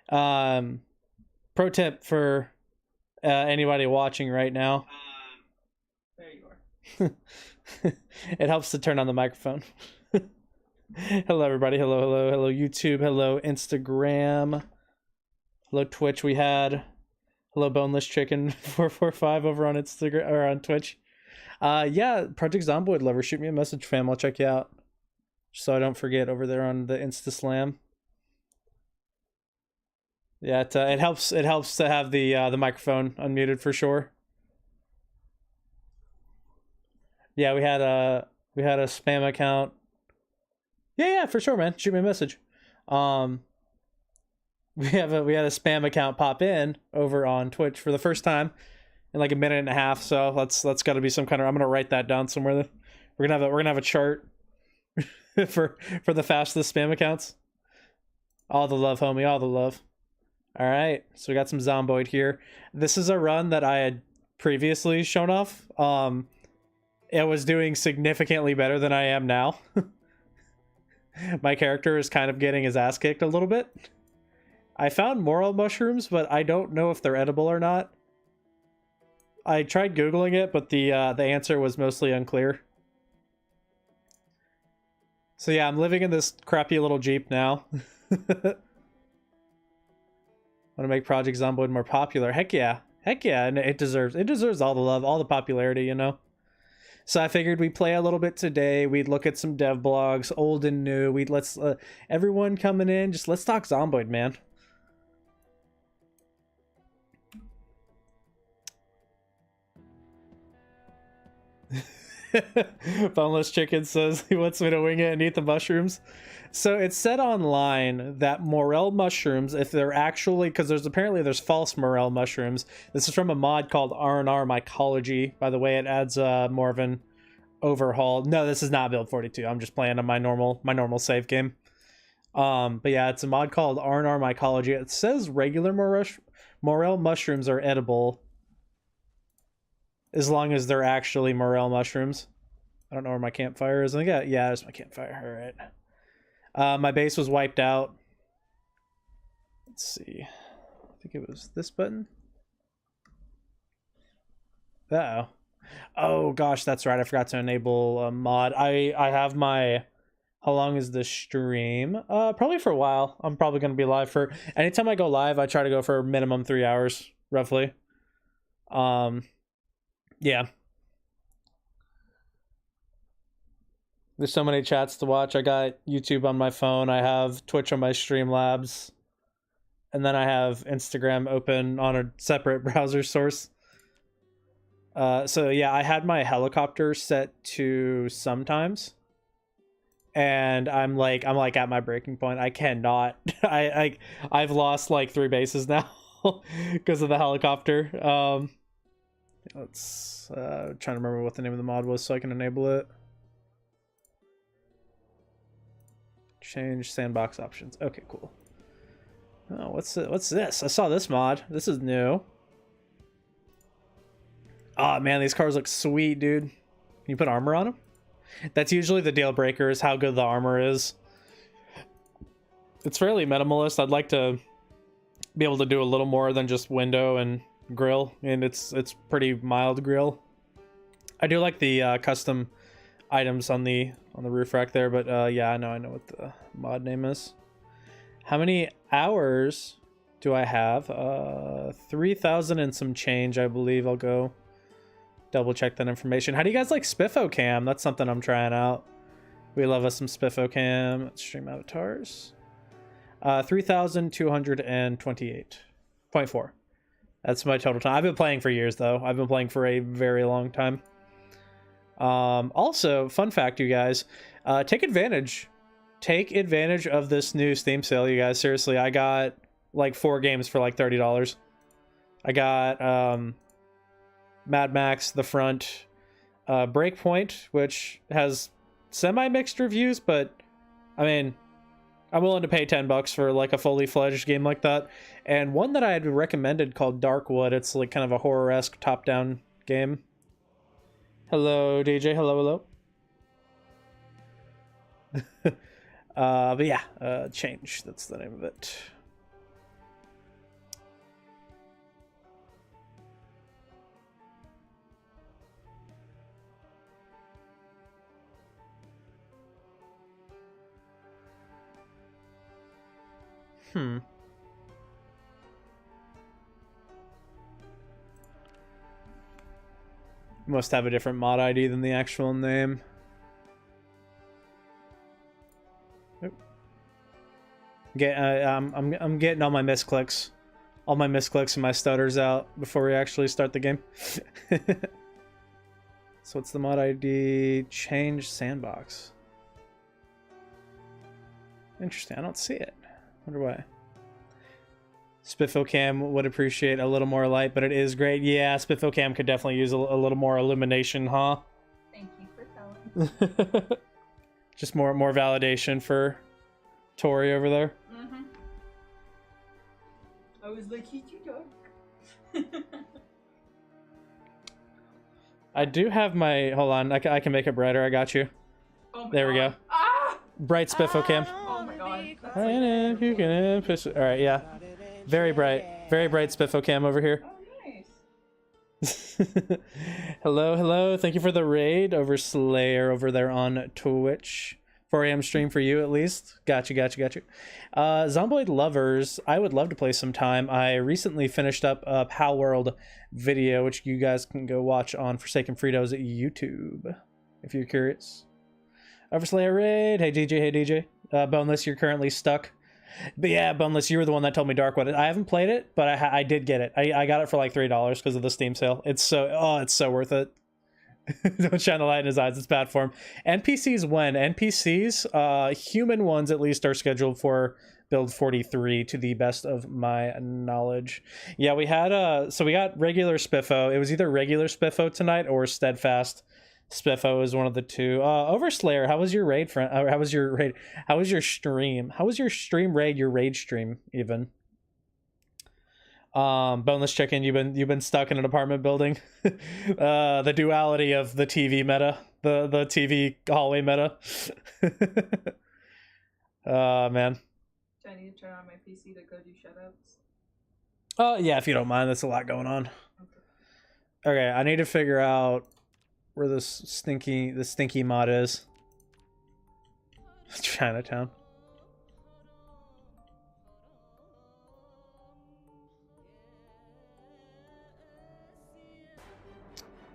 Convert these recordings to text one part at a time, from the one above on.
Pro tip for anybody watching right now. There you are. It helps to turn on the microphone. Hello, everybody. Hello, hello, hello, YouTube. Hello, Instagram. Hello, Twitch. We had hello, Boneless Chicken 445 over on Instagram or on Twitch. Yeah, Project Zomboid lover, shoot me a message, fam. I'll check you out, so I don't forget over there on the Insta Slam. Yeah, it helps. It helps to have the microphone unmuted for sure. Yeah, we had a spam account. Yeah, for sure, man. Shoot me a message. We had a spam account pop in over on Twitch for the first time in like a minute and a half. So that's got to be some kind of. I'm gonna write that down somewhere. We're gonna have a chart for the fastest spam accounts. All the love, homie. All the love. All right, so we got some Zomboid here. This is a run that I had previously shown off. It was doing significantly better than I am now. My character is kind of getting his ass kicked a little bit. I found morel mushrooms, but I don't know if they're edible or not. I tried Googling it, but the answer was mostly unclear. So yeah, I'm living in this crappy little Jeep now. Want to make Project Zomboid more popular? Heck yeah, and it deserves all the love, all the popularity, you know. So I figured we'd play a little bit today. We'd look at some dev blogs, old and new. Let's everyone coming in, just let's talk Zomboid, man. Boneless Chicken says he wants me to wing it and eat the mushrooms. So it said online that morel mushrooms, if they're actually, because there's false morel mushrooms. This is from a mod called R&R Mycology. By the way, it adds more of an overhaul. No, this is not build 42. I'm just playing on my normal save game. But yeah, it's a mod called R&R Mycology. It says regular morel mushrooms are edible as long as they're actually morel mushrooms. I don't know where my campfire is. I think yeah, there's my campfire. All right. My base was wiped out. Let's see. I think it was this button. Uh-oh. Oh gosh, that's right. I forgot to enable a mod. I have my. How long is the stream? Probably for a while. I'm probably gonna be live for. Anytime I go live, I try to go for minimum 3 hours, roughly. Yeah. There's so many chats to watch. I got YouTube on my phone. I have Twitch on my Streamlabs. And then I have Instagram open on a separate browser source. So yeah, I had my helicopter set to sometimes. And I'm like at my breaking point. I cannot. I've lost like 3 bases now because of the helicopter. Let's trying to remember what the name of the mod was so I can enable it. Change sandbox options. Okay, cool. Oh, what's this? I saw this mod. This is new. Oh man, these cars look sweet, dude. Can you put armor on them? That's usually the deal breaker, is how good the armor is. It's fairly minimalist. I'd like to be able to do a little more than just window and grill, and it's pretty mild grill. I do like the custom items on the roof rack there, but yeah, I know what the mod name is. How many hours do I have? 3,000 and some change, I believe. I'll go double check that information. How do you guys like Spiffo Cam? That's something I'm trying out. We love us some Spiffo Cam. Stream avatars. 3,228.4. That's my total time. I've been playing for years, though. I've been playing for a very long time. Also, fun fact, you guys, take advantage of this new Steam sale, you guys. Seriously, I got like 4 games for like $30. I got Mad Max The Front, Breakpoint, which has semi-mixed reviews, but I mean, I'm willing to pay $10 for like a fully fledged game like that. And one that I had recommended called Darkwood. It's like kind of a horror-esque top-down game. Hello, DJ. Hello. But yeah, Change. That's the name of it. Must have a different mod ID than the actual name. I'm getting all my misclicks and my stutters out before we actually start the game. So what's the mod ID? Change sandbox. Interesting. I don't see it. Wonder why. Spiffocam would appreciate a little more light, but it is great. Yeah, Spiffocam could definitely use a little more illumination, huh? Thank you for telling. Just more validation for Tori over there. Mm-hmm. I was like, he's too dark. I do have my... Hold on, I can make it brighter. I got you. Oh my There we God. go. Ah! Bright Spiffocam. Oh my God. That's If you can push it. All right, yeah. Very bright Spiffocam over here. Oh, nice. Hello. Thank you for the raid over Slayer over there on Twitch. 4 a.m. stream for you at least. Got you. Zomboid lovers, I would love to play sometime. I recently finished up a Pal World video, which you guys can go watch on Forsaken Fritos at YouTube if you're curious. Over Slayer raid. Hey DJ. Boneless, you're currently stuck. But yeah, Boneless, you were the one that told me Darkwood. I haven't played it, but I did get it. I got it for like $3 because of the Steam sale. It's so worth it. Don't shine the light in his eyes. It's bad for him. NPCs, human ones at least, are scheduled for build 43 to the best of my knowledge. Yeah, we had so we got regular Spiffo. It was either regular Spiffo tonight or Steadfast Spiffo is one of the two. Over Slayer, how was your raid, friend? How was your raid? How was your stream? How was your stream raid? Your raid stream even? Boneless Chicken, you've been stuck in an apartment building. The duality of the TV meta, the TV hallway meta. Man. Do I need to turn on my PC to go do shutouts? Yeah, if you don't mind, that's a lot going on. Okay, I need to figure out where this stinky mod is. Chinatown.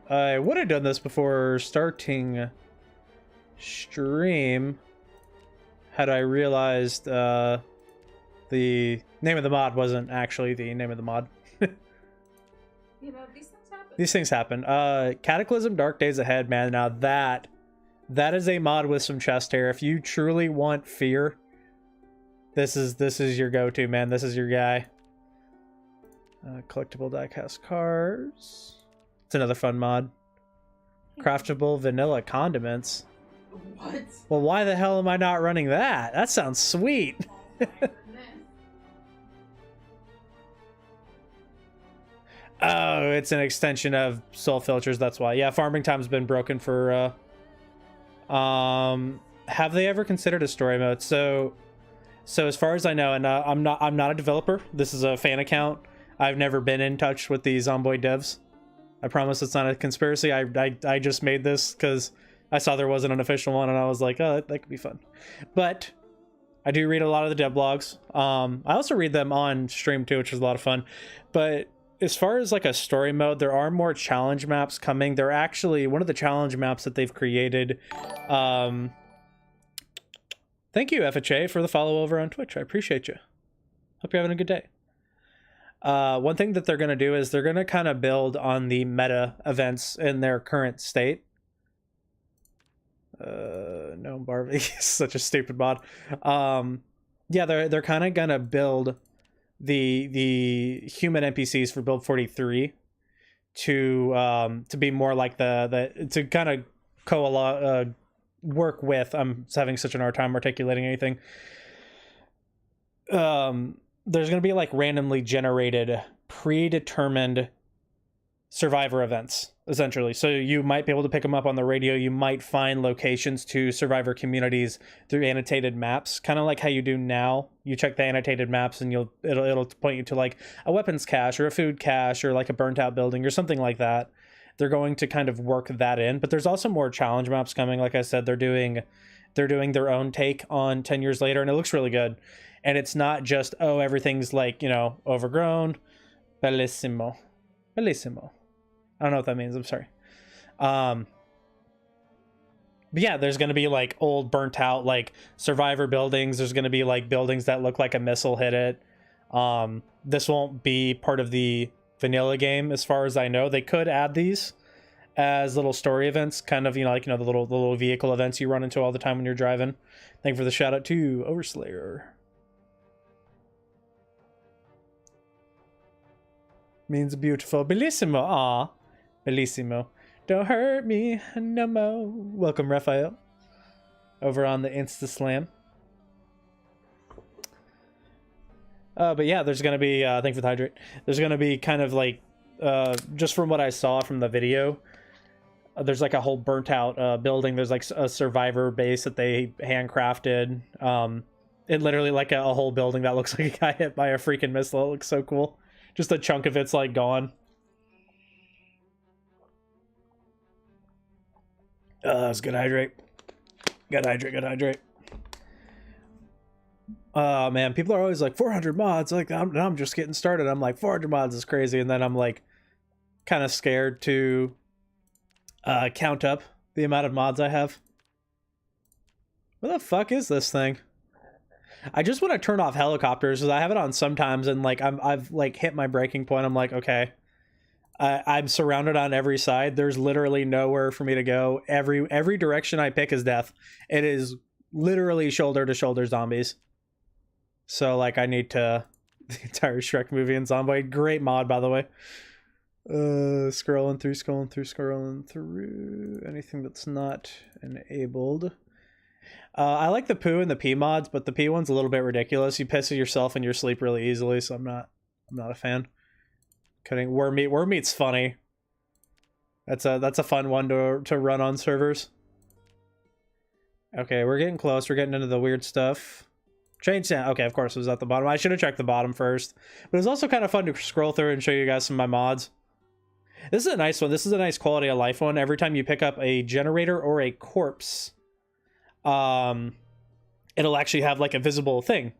I would have done this before starting stream had I realized the name of the mod wasn't actually the name of the mod. You know, these things happen. These things happen. Cataclysm Dark Days Ahead, man. Now that is a mod with some chest hair. If you truly want fear, this is your go-to, man. This is your guy. Collectible diecast cars. It's another fun mod. Craftable vanilla condiments. What? Well, why the hell am I not running that? That sounds sweet. Oh my goodness. Oh, it's an extension of Soul Filters, that's why. Yeah, farming time's been broken for have they ever considered a story mode? So as far as I know, and I'm not a developer. This is a fan account. I've never been in touch with the Zomboid devs. I promise it's not a conspiracy. I just made this because I saw there wasn't an official one, and I was like, oh, that could be fun. But I do read a lot of the dev blogs. I also read them on stream too, which is a lot of fun. But as far as like a story mode, there are more challenge maps coming. They're actually one of the challenge maps that they've created. Thank you, FHA, for the follow over on Twitch. I appreciate you. Hope you're having a good day. One thing that they're going to do is they're going to kind of build on the meta events in their current state. No, Barbie is such a stupid mod. Yeah, they're kind of going to build the human NPCs for build 43 to be more like to kind of work with. I'm having such an hard time articulating anything. There's going to be like randomly generated, predetermined survivor events, essentially. So you might be able to pick them up on the radio. You might find locations to survivor communities through annotated maps, kind of like how you do now. You check the annotated maps and it'll point you to like a weapons cache or a food cache or like a burnt out building or something like that. They're going to kind of work that in, but there's also more challenge maps coming. Like I said, they're doing their own take on 10 years later, and it looks really good. and it's not just, oh, everything's like, you know, overgrown. Bellissimo. Bellissimo. I don't know what that means. I'm sorry. But yeah, there's going to be like old burnt out like survivor buildings. There's going to be like buildings that look like a missile hit it. This won't be part of the vanilla game as far as I know. They could add these as little story events, kind of, you know, like, you know, the little vehicle events you run into all the time when you're driving. Thank you for the shout out to Overslayer. Means beautiful. Bellissimo. Aw. Bellissimo. Don't hurt me no more. Welcome, Raphael. Over on the Insta Slam. But yeah, there's going to be, thank you for the hydrate. There's going to be kind of like, just from what I saw from the video, there's like a whole burnt out building. There's like a survivor base that they handcrafted. It literally like a whole building that looks like a guy hit by a freaking missile. It looks so cool. Just a chunk of it's like gone. It's good hydrate. Good hydrate, good hydrate. Man, people are always like 400 mods. Like I'm just getting started. I'm like 400 mods is crazy, and then I'm like kind of scared to count up the amount of mods I have. What the fuck is this thing? I just want to turn off helicopters because I have it on sometimes, and like I've like hit my breaking point. I'm like, okay, I'm surrounded on every side. There's literally nowhere for me to go. Every direction I pick is death. It is literally shoulder to shoulder zombies. So like I need to the entire Shrek movie and Zomboid. Great mod, by the way. Scrolling through anything that's not enabled. I like the poo and the pee mods, but the pee one's a little bit ridiculous. You piss yourself in your sleep really easily, so I'm not a fan. Cutting worm meat. Worm meat's funny. That's a fun one to run on servers. Okay, we're getting close. We're getting into the weird stuff. Change sound. Okay, of course it was at the bottom. I should have checked the bottom first. But it was also kind of fun to scroll through and show you guys some of my mods. This is a nice one. This is a nice quality of life one. Every time you pick up a generator or a corpse, it'll actually have like a visible thing.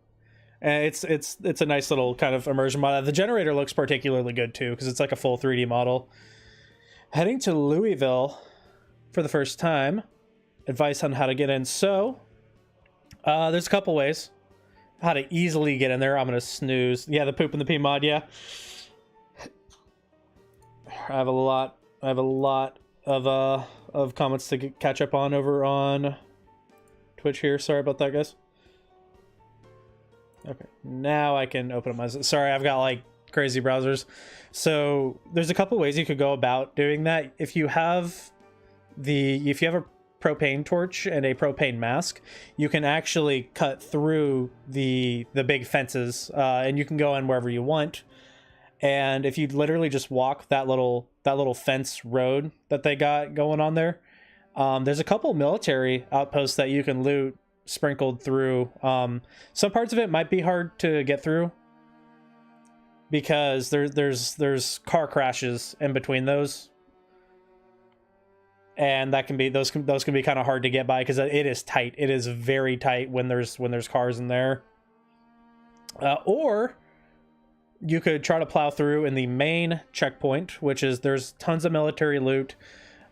And it's a nice little kind of immersion mod. The generator looks particularly good too, because it's like a full 3D model. Heading to Louisville for the first time. Advice on how to get in. So, there's a couple ways how to easily get in there. I'm gonna snooze. Yeah, the poop and the pee mod. Yeah, I have a lot of comments to catch up on over on Twitch here. Sorry about that, guys. Okay, now I can open up my... Sorry, I've got like crazy browsers. So there's a couple ways you could go about doing that. If you have a propane torch and a propane mask, you can actually cut through the big fences, and you can go in wherever you want. And if you literally just walk that little fence road that they got going on there, there's a couple military outposts that you can loot sprinkled through. Some parts of it might be hard to get through because there's car crashes in between those. And that can be those can be kind of hard to get by because it is tight. It is very tight when there's cars in there. Or you could try to plow through in the main checkpoint, which is there's tons of military loot.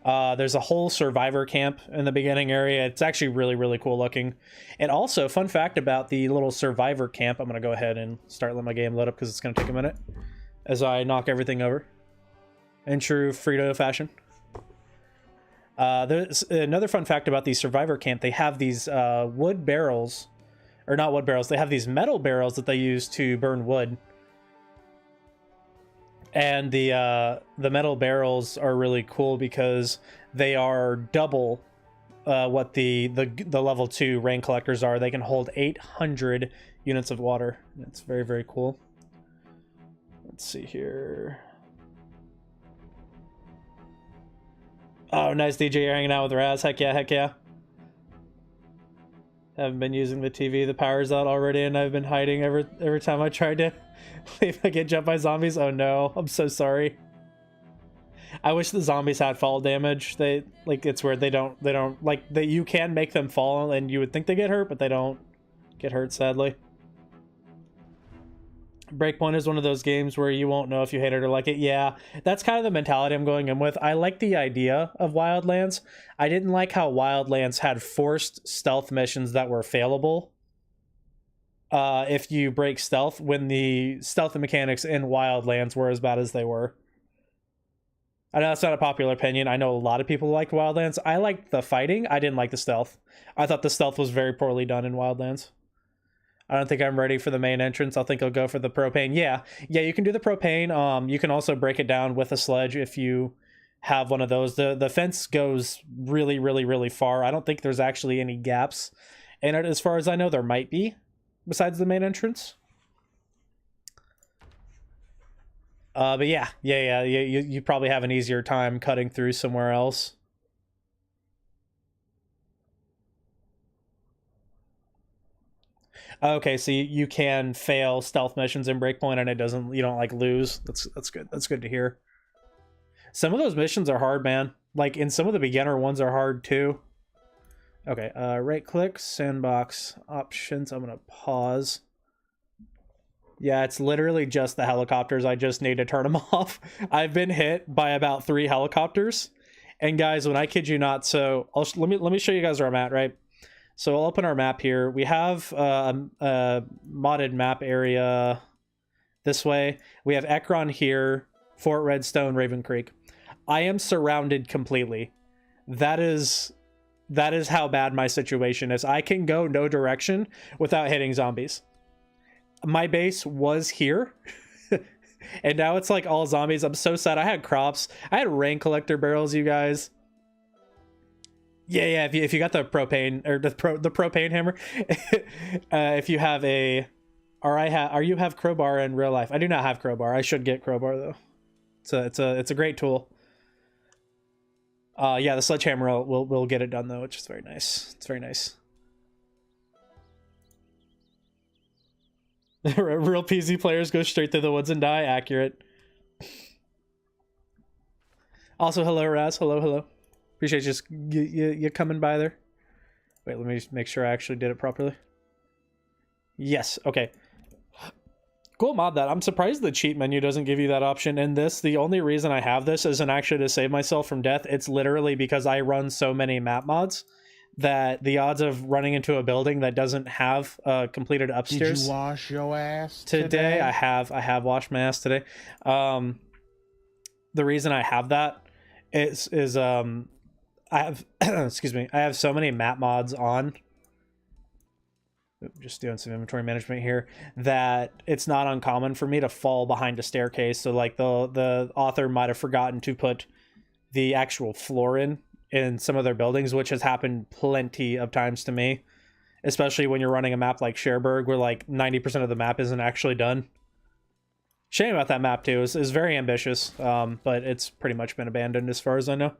There's a whole survivor camp in the beginning area. It's actually really, really cool looking. And also, fun fact about the little survivor camp. I'm going to go ahead and start letting my game load up because it's going to take a minute as I knock everything over in true Frito fashion. There's another fun fact about the survivor camp. They have these wood barrels, or not wood barrels. They have these metal barrels that they use to burn wood. And the metal barrels are really cool because they are double what the level 2 rain collectors are. They can hold 800 units of water. It's very, very cool. Let's see here. Oh, nice, DJ. You're hanging out with Raz. Heck yeah, heck yeah. Haven't been using the TV. The power's out already, and I've been hiding every time I tried to leave. I get jumped by zombies. Oh no, I'm so sorry. I wish the zombies had fall damage. They like it's weird. They don't like you can make them fall, and you would think they get hurt, but they don't get hurt, sadly. Breakpoint is one of those games where you won't know if you hate it or like it. Yeah, that's kind of the mentality I'm going in with. I like the idea of Wildlands. I didn't like how Wildlands had forced stealth missions that were failable. If you break stealth, when the stealth mechanics in Wildlands were as bad as they were. I know that's not a popular opinion. I know a lot of people liked Wildlands. I liked the fighting. I didn't like the stealth. I thought the stealth was very poorly done in Wildlands. I don't think I'm ready for the main entrance. I think I'll go for the propane. Yeah, you can do the propane. You can also break it down with a sledge if you have one of those. The fence goes really, really, really far. I don't think there's actually any gaps in it. As far as I know, there might be, besides the main entrance. But yeah, you probably have an easier time cutting through somewhere else. Okay, so you can fail stealth missions in Breakpoint and you don't like lose. That's good. That's good to hear. Some of those missions are hard, man. Like, in some of the beginner ones are hard too. Okay, right click, sandbox options. I'm gonna pause. Yeah, it's literally just the helicopters. I just need to turn them off. I've been hit by about 3 helicopters. And guys, when I kid you not, so let me show you guys where I'm at, right? So I'll open our map here. We have a modded map area this way. We have Ekron here, Fort Redstone, Raven Creek. I am surrounded completely. That is how bad my situation is. I can go no direction without hitting zombies. My base was here. And now it's like all zombies. I'm so sad. I had crops. I had rain collector barrels, you guys. Yeah. If you got the propane or the propane hammer, if you have a, or you have crowbar in real life. I do not have crowbar. I should get crowbar though. It's a great tool. Yeah, the sledgehammer will get it done though, which is very nice. It's very nice. Real PZ players go straight through the woods and die. Accurate. Also, hello Raz. Hello. Appreciate you coming by there. Wait, let me just make sure I actually did it properly. Yes, okay. Cool, mod that. I'm surprised the cheat menu doesn't give you that option in this. The only reason I have this isn't actually to save myself from death. It's literally because I run so many map mods that the odds of running into a building that doesn't have completed upstairs. Did you wash your ass today? I have washed my ass today. The reason I have that is I have excuse me, I have so many map mods on. Just doing some inventory management here, that it's not uncommon for me to fall behind a staircase. So like the author might have forgotten to put the actual floor in some of their buildings, which has happened plenty of times to me, especially when you're running a map like Cherbourg where like 90% of the map isn't actually done. Shame about that map too. Is very ambitious, but it's pretty much been abandoned as far as I know.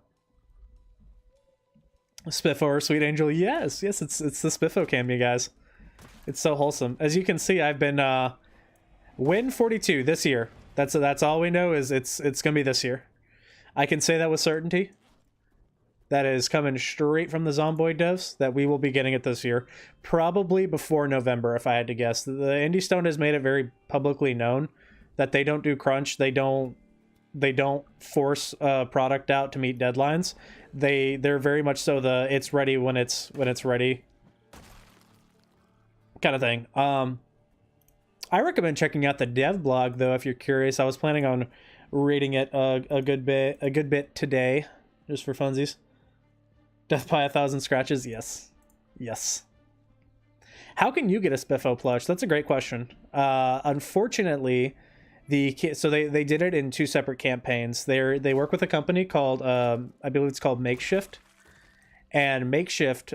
Spiffo or Sweet Angel, yes, it's the Spiffo cam, you guys. It's so wholesome. As you can see, I've been win 42 this year. That's all we know is it's gonna be this year. I can say that with certainty. That is coming straight from the Zomboid devs, that we will be getting it this year. Probably before November, if I had to guess. The Indie Stone has made it very publicly known that they don't do crunch. They don't force a product out to meet deadlines. They're very much so it's ready when it's ready kind of thing. I recommend checking out the dev blog though if you're curious. I was planning on reading it a good bit today, just for funsies. Death by 1,000 scratches, yes. How can you get a Spiffo plush? That's a great question. Unfortunately, so they did it in 2 separate campaigns. They work with a company called I believe it's called Makeshift. And Makeshift,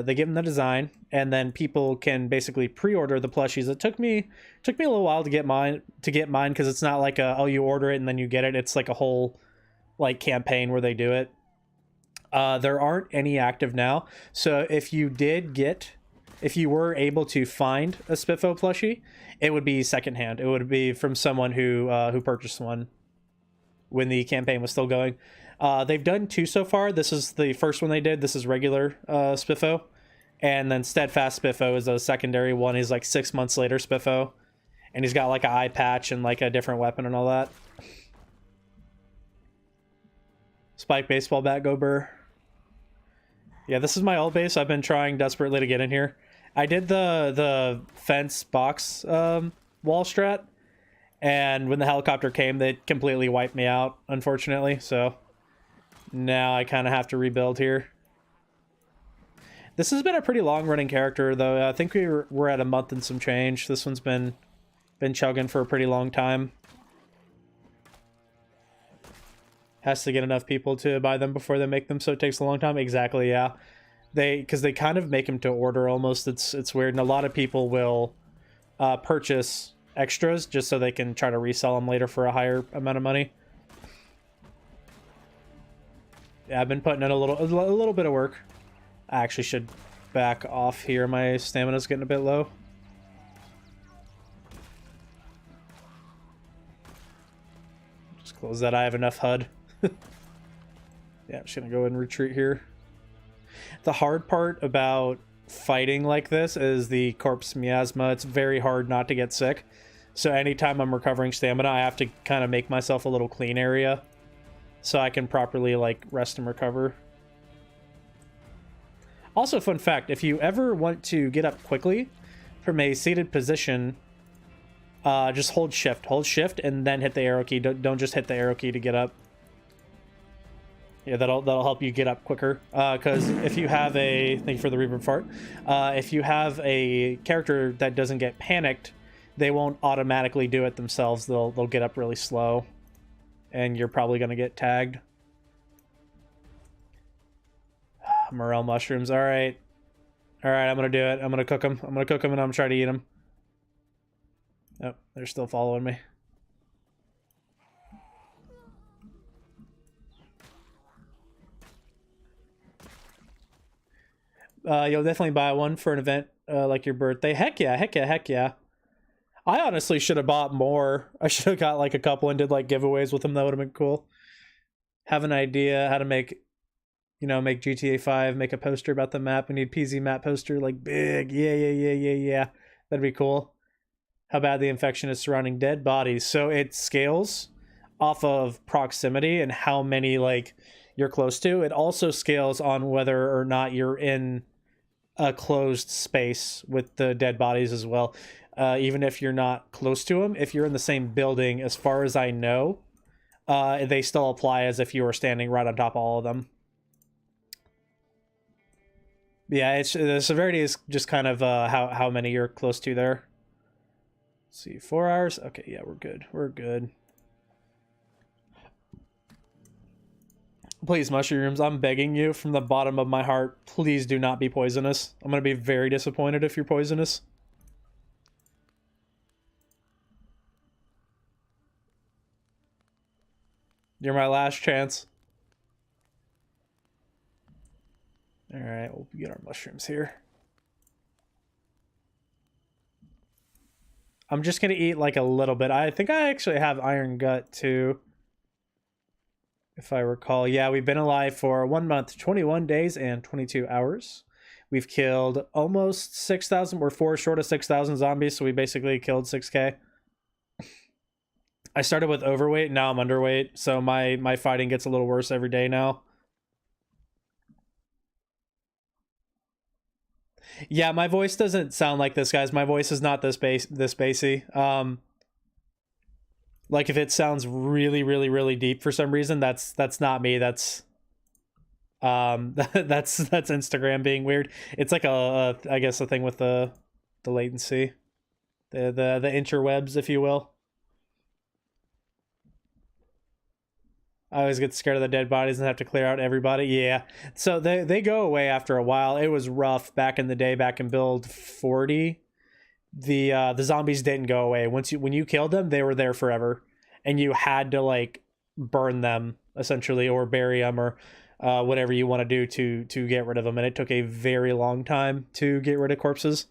they give them the design, and then people can basically pre-order the plushies. It took me a little while to get mine because it's not like you order it and then you get it. It's like a whole like campaign where they do it. There aren't any active now. So if you were able to find a Spiffo plushie, it would be secondhand. It would be from someone who purchased one when the campaign was still going. They've done 2 so far. This is the first one they did. This is regular Spiffo. And then Steadfast Spiffo is a secondary one. He's like 6 months later Spiffo. And he's got like an eye patch and like a different weapon and all that. Spike baseball bat, go Burr. Yeah, this is my old base. I've been trying desperately to get in here. I did the fence box wall strat, and when the helicopter came, they completely wiped me out, unfortunately. So now I kind of have to rebuild here. This has been a pretty long-running character, though. I think we're at a month and some change. This one's been chugging for a pretty long time. Has to get enough people to buy them before they make them, so it takes a long time. Exactly, yeah. Because they kind of make them to order almost. It's weird, and a lot of people will purchase extras just so they can try to resell them later for a higher amount of money. Yeah, I've been putting in a little bit of work. I actually should back off here. My stamina's getting a bit low. Just close that. I have enough HUD. Yeah, I'm just gonna go ahead and retreat here. The hard part about fighting like this is the corpse miasma. It's very hard not to get sick. So anytime I'm recovering stamina, I have to kind of make myself a little clean area so I can properly like rest and recover. Also, fun fact, if you ever want to get up quickly from a seated position, just hold shift and then hit the arrow key. Don't just hit the arrow key to get up. Yeah, that'll help you get up quicker. Because if you have a... Thank you for the reverb fart. If you have a character that doesn't get panicked, they won't automatically do it themselves. They'll get up really slow. And you're probably going to get tagged. Morel mushrooms. Alright. Alright, I'm going to do it. I'm going to cook them. I'm going to cook them and I'm going to try to eat them. Oh, they're still following me. You'll definitely buy one for an event like your birthday. Heck yeah, heck yeah, heck yeah. I honestly should have bought more. I should have got like a couple and did like giveaways with them. That would have been cool. Have an idea how to make, you know, make GTA 5, make a poster about the map. We need PZ map poster, like big. Yeah. That'd be cool. How bad the infection is surrounding dead bodies. So it scales off of proximity and how many like you're close to. It also scales on whether or not you're in a closed space with the dead bodies as well. Even if you're not close to them, if you're in the same building, as far as I know, they still apply as if you were standing right on top of all of them. Yeah, it's the severity is just kind of how many you're close to there. Let's see, 4 hours. Okay, yeah, we're good. We're good. Please, mushrooms, I'm begging you from the bottom of my heart, please do not be poisonous. I'm going to be very disappointed if you're poisonous. You're my last chance. Alright, we'll get our mushrooms here. I'm just going to eat like a little bit. I think I actually have iron gut too, if I recall. Yeah, we've been alive for 1 month, 21 days, and 22 hours. We've killed almost 6,000. We're 4 short of 6,000 zombies, so we basically killed 6K. I started with overweight, now I'm underweight, so my fighting gets a little worse every day now. Yeah, my voice doesn't sound like this, guys. My voice is not this bassy. Like if it sounds really deep for some reason, that's not me. That's that's Instagram being weird. It's like I guess a thing with the latency, the interwebs, if you will. I always get scared of the dead bodies and have to clear out everybody. Yeah, so they go away after a while. It was rough back in the day, back in build 40. The zombies didn't go away. When you killed them, they were there forever, and you had to like burn them essentially, or bury them, or whatever you want to do to get rid of them. And it took a very long time to get rid of corpses.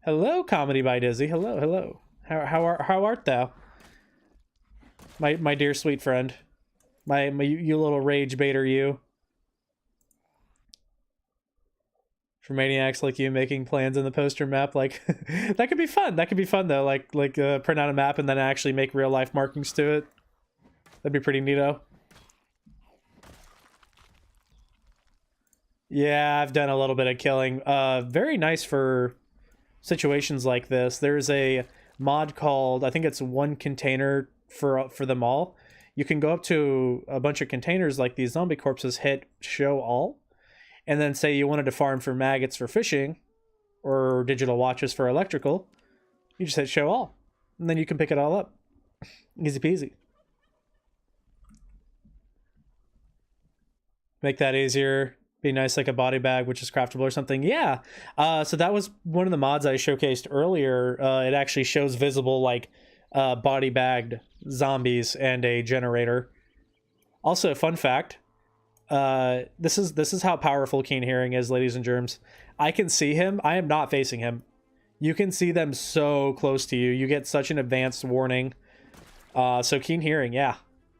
Hello, Comedy by Dizzy. Hello. How art thou? My dear sweet friend. You little rage baiter, you. For maniacs like you making plans in the poster map, like that could be fun. That could be fun though. Print out a map and then actually make real life markings to it. That'd be pretty neato. Yeah, I've done a little bit of killing. Very nice for situations like this. There's a mod called, I think it's one container for them all. You can go up to a bunch of containers like these zombie corpses, hit show all, and then say you wanted to farm for maggots for fishing or digital watches for electrical. You just hit show all, and then you can pick it all up. Easy peasy. Make that easier. Be nice like a body bag, which is craftable or something. Yeah. So that was one of the mods I showcased earlier. It actually shows visible like body bagged zombies and a generator. Also, fun fact. This is how powerful keen hearing is, ladies and germs. I can see him. I am not facing him. You can see them so close to you. You get such an advanced warning. So keen hearing, yeah.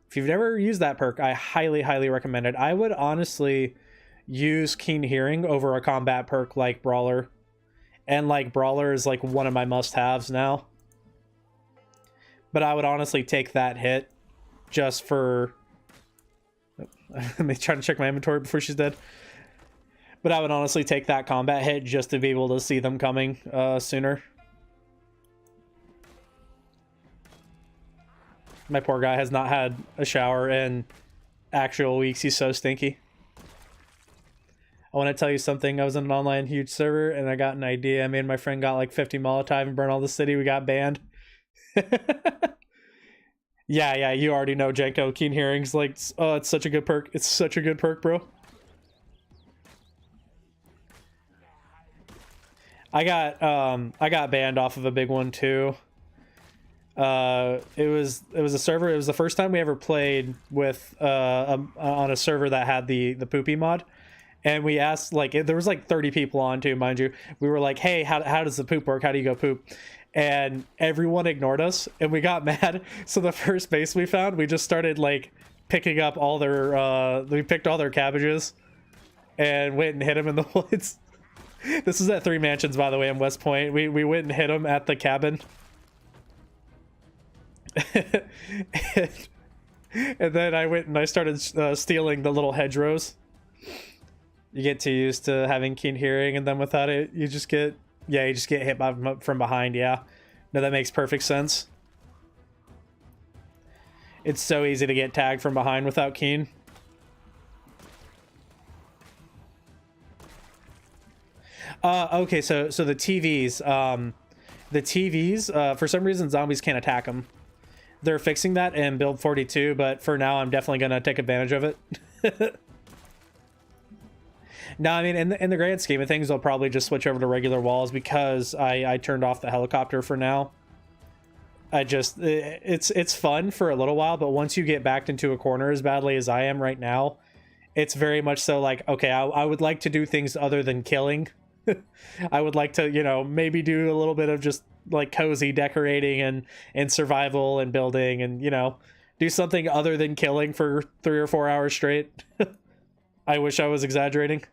If you've never used that perk, I highly, highly recommend it. I would honestly use keen hearing over a combat perk like Brawler. And like Brawler is like one of my must-haves now. But I would honestly take that hit just for... I'm trying to check my inventory before she's dead. But I would honestly take that combat hit just to be able to see them coming sooner. My poor guy has not had a shower in actual weeks. He's so stinky. I want to tell you something. I was in an online huge server and I got an idea. Me and my friend got like 50 Molotov and burned all the city. We got banned. Yeah, you already know, Jenko. Keen hearing's like, oh, it's such a good perk. It's such a good perk, bro. I got banned off of a big one too. It was a server. It was the first time we ever played with on a server that had the poopy mod, and we asked like there was like 30 people on too, mind you. We were like, hey, how does the poop work? How do you go poop? And everyone ignored us, and we got mad. So the first base we found, we just started like picking up all their we picked all their cabbages and went and hit them in the woods. This is at 3 Mansions, by the way, in West Point. We went and hit them at the cabin. and then I went and I started stealing the little hedgerows. You get too used to having keen hearing, and then without it, you just get hit from behind. Yeah, no, that makes perfect sense. It's so easy to get tagged from behind without keen. Okay, so the TVs, for some reason zombies can't attack them. They're fixing that in build 42, but for now I'm definitely gonna take advantage of it. No, I mean, in the grand scheme of things, I'll probably just switch over to regular walls because I turned off the helicopter for now. It's fun for a little while, but once you get backed into a corner as badly as I am right now, it's very much so like, okay, I would like to do things other than killing. I would like to, you know, maybe do a little bit of just like cozy decorating and survival and building and, you know, do something other than killing for 3 or 4 hours straight. I wish I was exaggerating.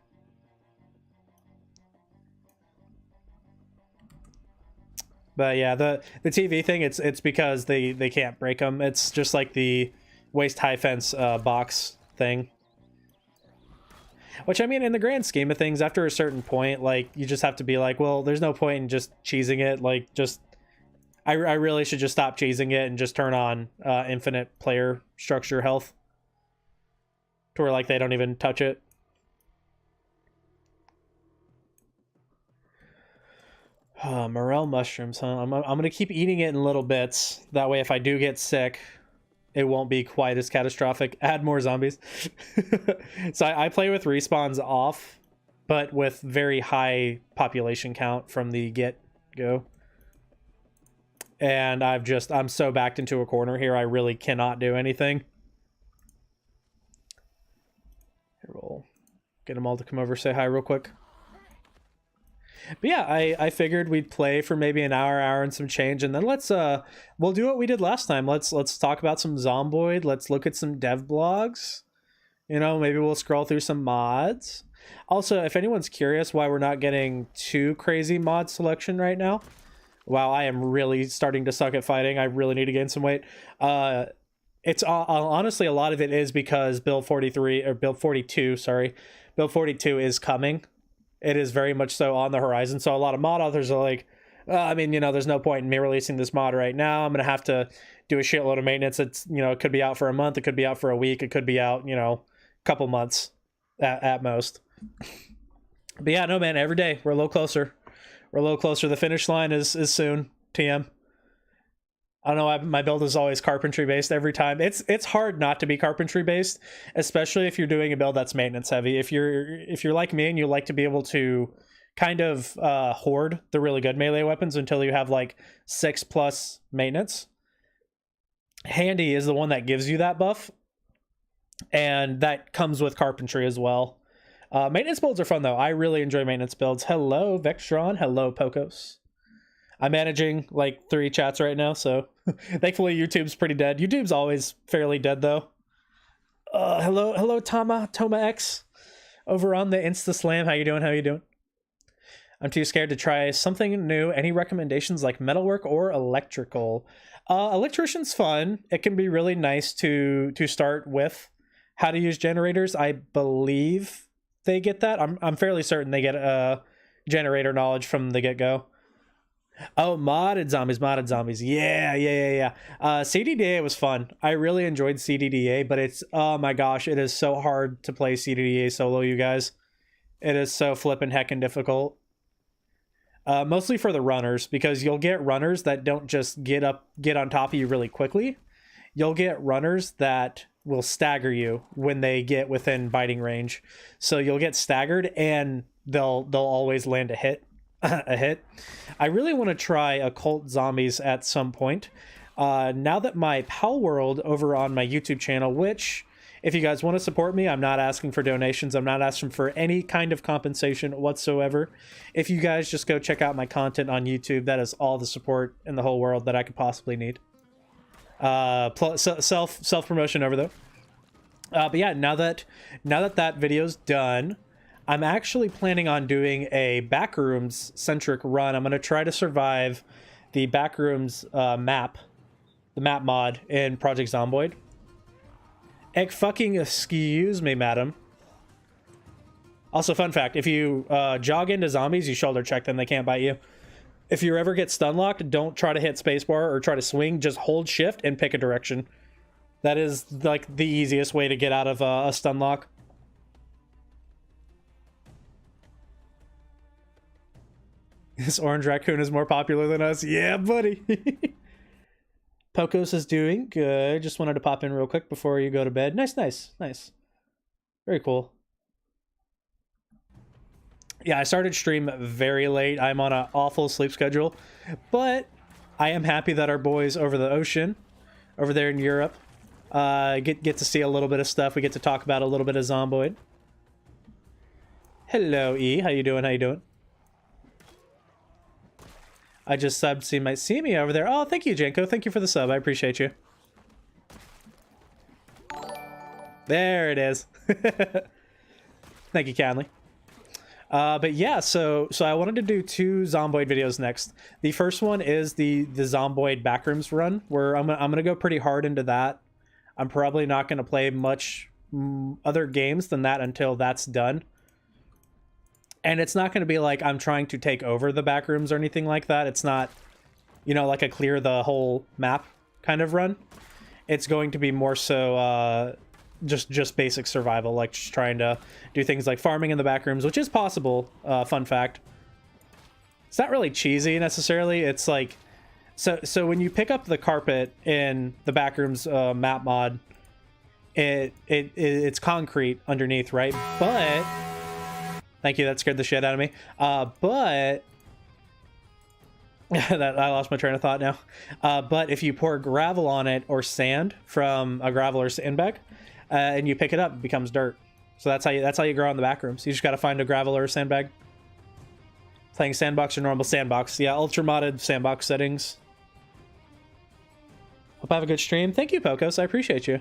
But yeah, the TV thing, it's because they can't break them. It's just like the waist high fence box thing. Which, I mean, in the grand scheme of things, after a certain point, like, you just have to be like, well, there's no point in just cheesing it. Like, just... I really should just stop cheesing it and just turn on infinite player structure health. To where, like, they don't even touch it. Morel mushrooms, huh? I'm gonna keep eating it in little bits. That way, if I do get sick, it won't be quite as catastrophic. Add more zombies. So I play with respawns off, but with very high population count from the get-go. And I'm so backed into a corner here, I really cannot do anything. Here, we'll get them all to come over, say hi real quick. But yeah, I figured we'd play for maybe an hour and some change, and then we'll do what we did last time. Let's talk about some Zomboid. Let's look at some dev blogs. You know, maybe we'll scroll through some mods. Also, if anyone's curious why we're not getting too crazy mod selection right now, wow, I am really starting to suck at fighting. I really need to gain some weight. It's honestly, a lot of it is because build 43 or build 42, sorry, build 42 is coming. It is very much so on the horizon. So a lot of mod authors are like, I mean, you know, there's no point in me releasing this mod right now. I'm going to have to do a shitload of maintenance. It's, you know, it could be out for a month. It could be out for a week. It could be out, you know, a couple months at most. But yeah, no, man, every day we're a little closer. We're a little closer. The finish line is soon. TM. I don't know. My build is always carpentry based every time. It's hard not to be carpentry based, especially if you're doing a build that's maintenance heavy. If you're like me and you like to be able to kind of hoard the really good melee weapons until you have like 6+ maintenance, Handy is the one that gives you that buff, and that comes with carpentry as well. Maintenance builds are fun though. I really enjoy maintenance builds. Hello Vextron. Hello Pocos. I'm managing like 3 chats right now, so thankfully YouTube's pretty dead. YouTube's always fairly dead though. Hello Toma X over on the Insta Slam. How you doing? I'm too scared to try something new. Any recommendations like metalwork or electrical? Electrician's fun. It can be really nice to start with how to use generators. I believe they get that. I'm fairly certain they get generator knowledge from the get-go. Oh, modded zombies. Yeah. CDDA was fun. I really enjoyed CDDA, but it's, oh my gosh, it is so hard to play CDDA solo, you guys. It is so flippin' heckin' difficult. Mostly for the runners, because you'll get runners that don't just get on top of you really quickly. You'll get runners that will stagger you when they get within biting range. So you'll get staggered and they'll always land a hit. I really want to try occult zombies at some point. Now that my Pal World over on my YouTube channel, which if you guys want to support me, I'm not asking for donations. I'm not asking for any kind of compensation whatsoever. If you guys just go check out my content on YouTube, that is all the support in the whole world that I could possibly need. Self promotion over though. But yeah, now that video's done, I'm actually planning on doing a backrooms centric run. I'm going to try to survive the backrooms map, the map mod in Project Zomboid. Fucking excuse me, madam. Also, fun fact, if you jog into zombies, you shoulder check them, they can't bite you. If you ever get stun locked, don't try to hit spacebar or try to swing, just hold shift and pick a direction. That is like the easiest way to get out of a stun lock. This orange raccoon is more popular than us. Yeah, buddy. Pocos is doing good. Just wanted to pop in real quick before you go to bed. Nice. Very cool. Yeah, I started stream very late. I'm on an awful sleep schedule, but I am happy that our boys over the ocean, over there in Europe, get to see a little bit of stuff. We get to talk about a little bit of Zomboid. Hello, E. How you doing? I just subbed, so you might see me over there. Oh, thank you, Janko. Thank you for the sub. I appreciate you. There it is. Thank you kindly. But yeah, so I wanted to do 2 Zomboid videos next. The first one is the Zomboid backrooms run, where I'm gonna go pretty hard into that. I'm probably not gonna play much other games than that until that's done. And it's not going to be like I'm trying to take over the backrooms or anything like that. It's not, you know, like a clear the whole map kind of run. It's going to be more so just basic survival, like just trying to do things like farming in the backrooms, which is possible. Fun fact. It's not really cheesy necessarily. It's like, so when you pick up the carpet in the backrooms map mod, it's concrete underneath, right? But thank you, that scared the shit out of me. But that I lost my train of thought now. But if you pour gravel on it or sand from a gravel or sandbag, and you pick it up, it becomes dirt. So that's how you grow in the backrooms. You just got to find a gravel or a sandbag. Playing sandbox or normal sandbox. Yeah, ultra modded sandbox settings. Hope I have a good stream. Thank you, Pocos. I appreciate you.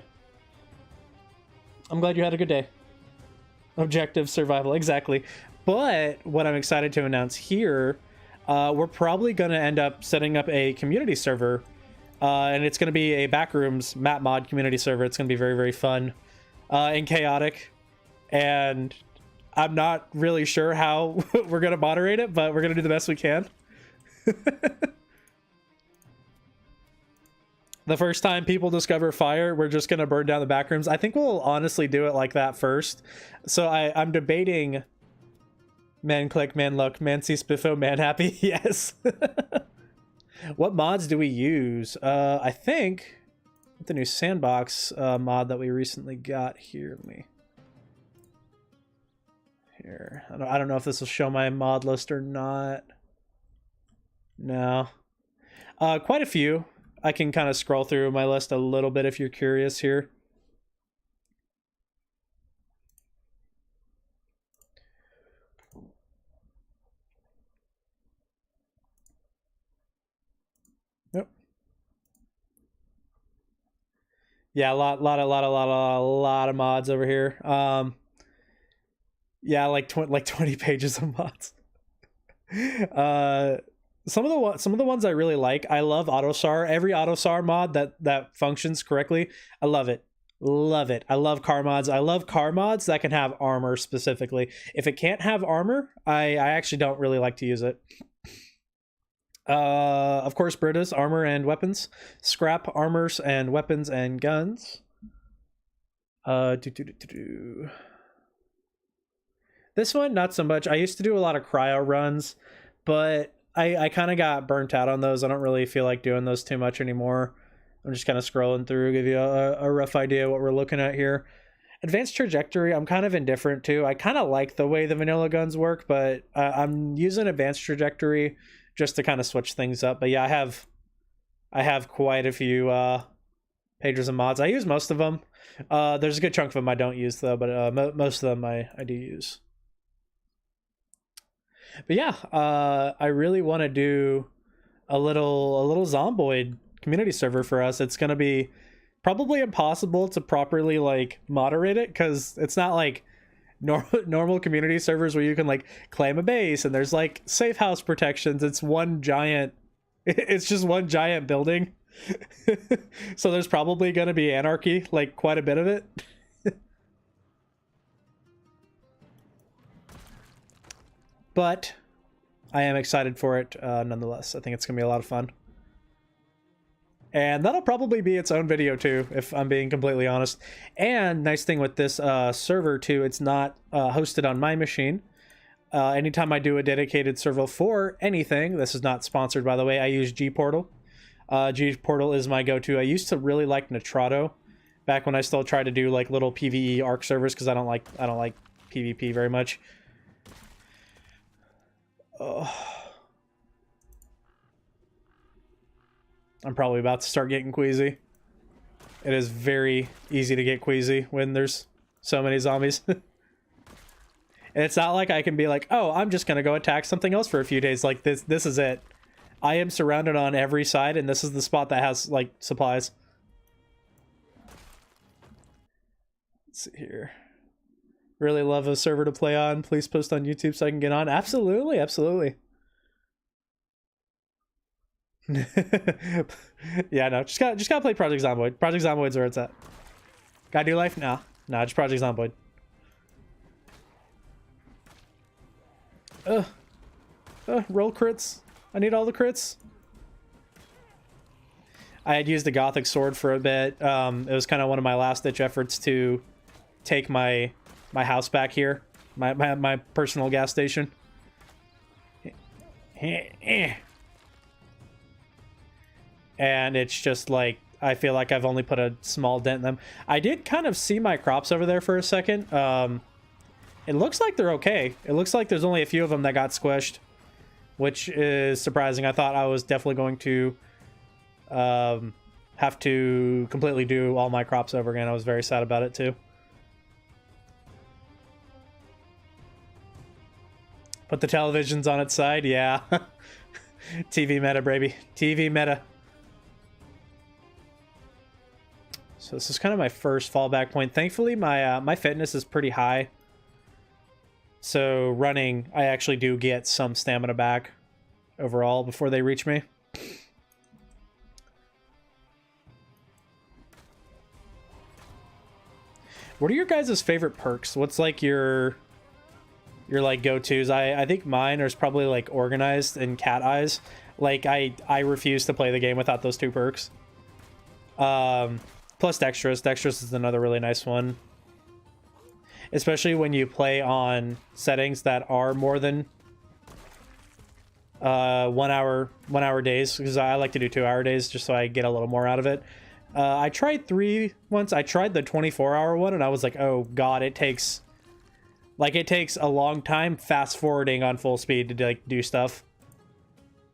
I'm glad you had a good day. Objective survival, exactly. But what I'm excited to announce here, we're probably going to end up setting up a community server, and it's going to be a Backrooms map mod community server. It's going to be very, very fun and chaotic, and I'm not really sure how we're going to moderate it, but we're going to do the best we can. The first time people discover fire, we're just going to burn down the backrooms. I think we'll honestly do it like that first. So I'm debating man click, man look, man see spiffo, man happy. Yes. What mods do we use? I think the new sandbox mod that we recently got here. Let me... Here. I don't know if this will show my mod list or not. No. Quite a few. I can kind of scroll through my list a little bit if you're curious here. Yep. Yeah, a lot of mods over here. Yeah, like 20 pages of mods. Some of the ones I really like. I love AutoSAR. Every AutoSAR mod that functions correctly, I love it. Love it. I love car mods. I love car mods that can have armor specifically. If it can't have armor, I actually don't really like to use it. Of course, Britta's armor and weapons. Scrap armors and weapons and guns. This one, not so much. I used to do a lot of cryo runs, but I kind of got burnt out on those. I don't really feel like doing those too much anymore. I'm just kind of scrolling through, give you a rough idea what we're looking at here. Advanced trajectory, I'm kind of indifferent to. I kind of like the way the vanilla guns work, but I'm using advanced trajectory just to kind of switch things up. But yeah, I have quite a few pages of mods. I use most of them. There's a good chunk of them I don't use though, but most of them I do use. But yeah, I really want to do a little Zomboid community server for us. It's going to be probably impossible to properly like moderate it because it's not like normal community servers where you can like claim a base and there's like safe house protections. It's just one giant building. So there's probably going to be anarchy, like quite a bit of it. But I am excited for it nonetheless. I think it's going to be a lot of fun. And that'll probably be its own video too, if I'm being completely honest. And nice thing with this server too, it's not hosted on my machine. Anytime I do a dedicated server for anything, this is not sponsored by the way, I use gPortal. gPortal is my go-to. I used to really like Nitrado back when I still tried to do like little PvE ARC servers because I don't like PvP very much. I'm probably about to start getting queasy. It is very easy to get queasy when there's so many zombies. And it's not like I can be like, oh, I'm just gonna go attack something else for a few days. Like this is it. I am surrounded on every side, and this is the spot that has like supplies. Let's see here. Really love a server to play on. Please post on YouTube so I can get on. Absolutely, absolutely. Yeah, no, just gotta play Project Zomboid. Project Zomboid's where it's at. Gotta do life? Nah, just Project Zomboid. Roll crits. I need all the crits. I had used the Gothic sword for a bit. It was kind of one of my last ditch efforts to take my house back here, my personal gas station. And it's just like I feel like I've only put a small dent in them. I did kind of see my crops over there for a second. It looks like they're okay. It looks like there's only a few of them that got squished, which is surprising. I thought I was definitely going to have to completely do all my crops over again. I was very sad about it too. Put the televisions on its side, yeah. TV meta, baby. TV meta. So this is kind of my first fallback point. Thankfully, my fitness is pretty high. So running, I actually do get some stamina back overall before they reach me. What are your guys' favorite perks? What's like your like go-tos? I think mine is probably like organized and cat eyes. Like I refuse to play the game without those two perks. Plus dexterous. Dexterous is another really nice one. Especially when you play on settings that are more than 1 hour days, because I like to do 2 hour days just so I get a little more out of it. I tried 3 once. I tried the 24-hour one and I was like, oh god, it takes a long time fast forwarding on full speed to like do stuff.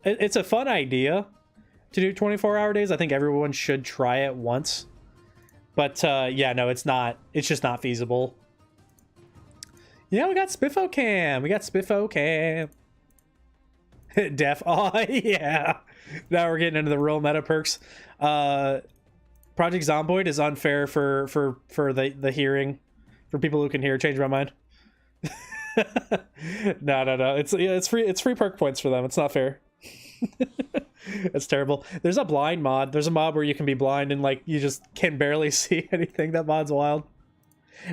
It's a fun idea to do 24-hour days. I think everyone should try it once. But yeah, no, it's just not feasible. Yeah, we got Spiffo Cam. Def. Oh, yeah. Now we're getting into the real meta perks. Project Zomboid is unfair for the hearing. For people who can hear. Change my mind. No. It's free perk points for them. It's not fair. It's terrible. There's a blind mod. There's a mod where you can be blind and like you just can barely see anything. That mod's wild.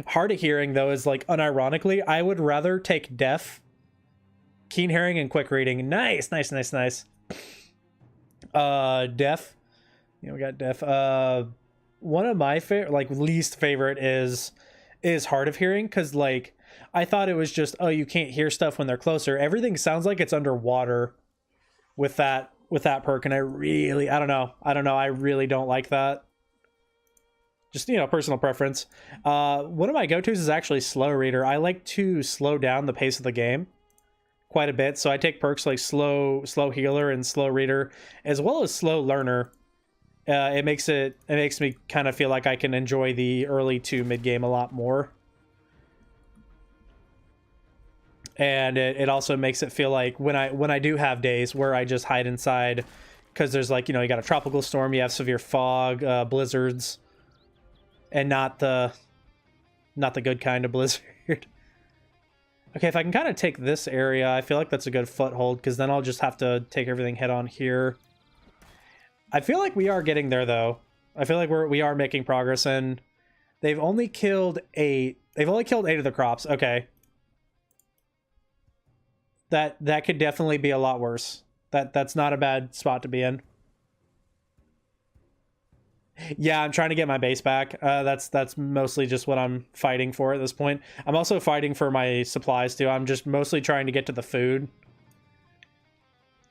Hard of hearing though is like unironically, I would rather take deaf, keen hearing, and quick reading. Nice. Deaf. Yeah, we got deaf. One of my least favorite is hard of hearing, because like I thought it was just, oh, you can't hear stuff when they're closer. Everything sounds like it's underwater with that perk, and I don't know. I really don't like that. Just, personal preference. One of my go-tos is actually slow reader. I like to slow down the pace of the game quite a bit, so I take perks like slow healer and slow reader, as well as slow learner. It makes me kind of feel like I can enjoy the early to mid game a lot more, and it also makes it feel like when I do have days where I just hide inside, because there's like, you got a tropical storm, you have severe fog, blizzards. And not the good kind of blizzard. Okay, if I can kind of take this area, I feel like that's a good foothold, because then I'll just have to take everything head on here. I feel like we are getting there, though. I feel like we are making progress, and they've only killed 8. They've only killed 8 of the crops. Okay. That could definitely be a lot worse. That's not a bad spot to be in. Yeah, I'm trying to get my base back. That's mostly just what I'm fighting for at this point. I'm also fighting for my supplies too. I'm just mostly trying to get to the food,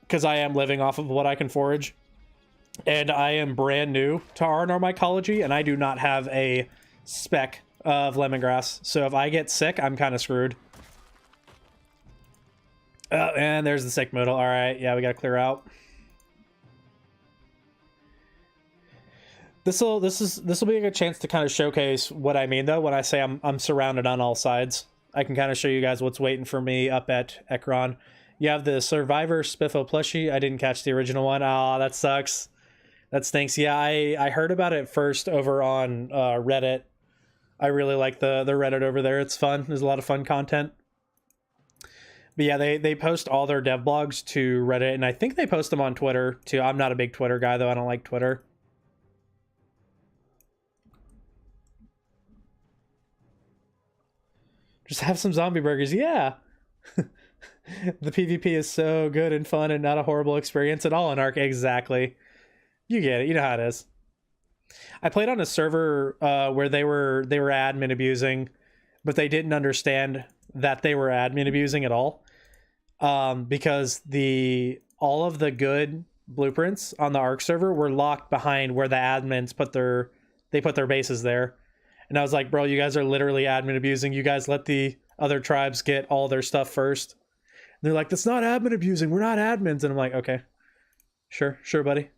because I am living off of what I can forage. And I am brand new to R&R mycology, and I do not have a speck of lemongrass. So if I get sick, I'm kind of screwed. And there's the sick modal. All right, yeah, we got to clear out. This will be a good chance to kind of showcase what I mean, though, when I say I'm surrounded on all sides. I can kind of show you guys what's waiting for me up at Ekron. You have the Survivor Spiffo plushie. I didn't catch the original one. Oh, that sucks. That stinks. Yeah, I heard about it first over on Reddit. I really like the Reddit over there. It's fun. There's a lot of fun content. But yeah, they post all their dev blogs to Reddit, and I think they post them on Twitter too. I'm not a big Twitter guy, though. I don't like Twitter. Just have some zombie burgers. Yeah. The PvP is so good and fun and not a horrible experience at all in Ark. Exactly. You get it. You know how it is. I played on a server where they were admin abusing, but they didn't understand that they were admin abusing at all. Because all of the good blueprints on the Ark server were locked behind where the admins put their bases there. And I was like, bro, you guys are literally admin abusing. You guys let the other tribes get all their stuff first. And they're like, that's not admin abusing. We're not admins. And I'm like, okay, sure, buddy.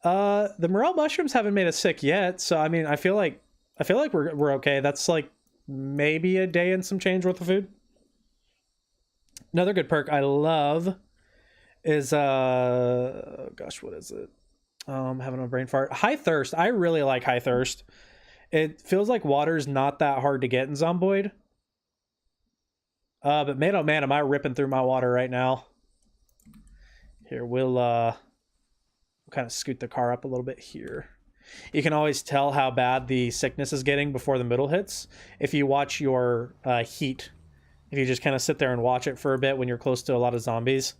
The morel mushrooms haven't made us sick yet. So, I mean, I feel like we're okay. That's like maybe a day and some change worth of food. Another good perk I love is, gosh, what is it? I'm having a brain fart. High Thirst. I really like High Thirst. It feels like water's not that hard to get in Zomboid. But man, oh man, am I ripping through my water right now. Here, we'll kind of scoot the car up a little bit here. You can always tell how bad the sickness is getting before the middle hits if you watch your heat. If you just kind of sit there and watch it for a bit when you're close to a lot of zombies,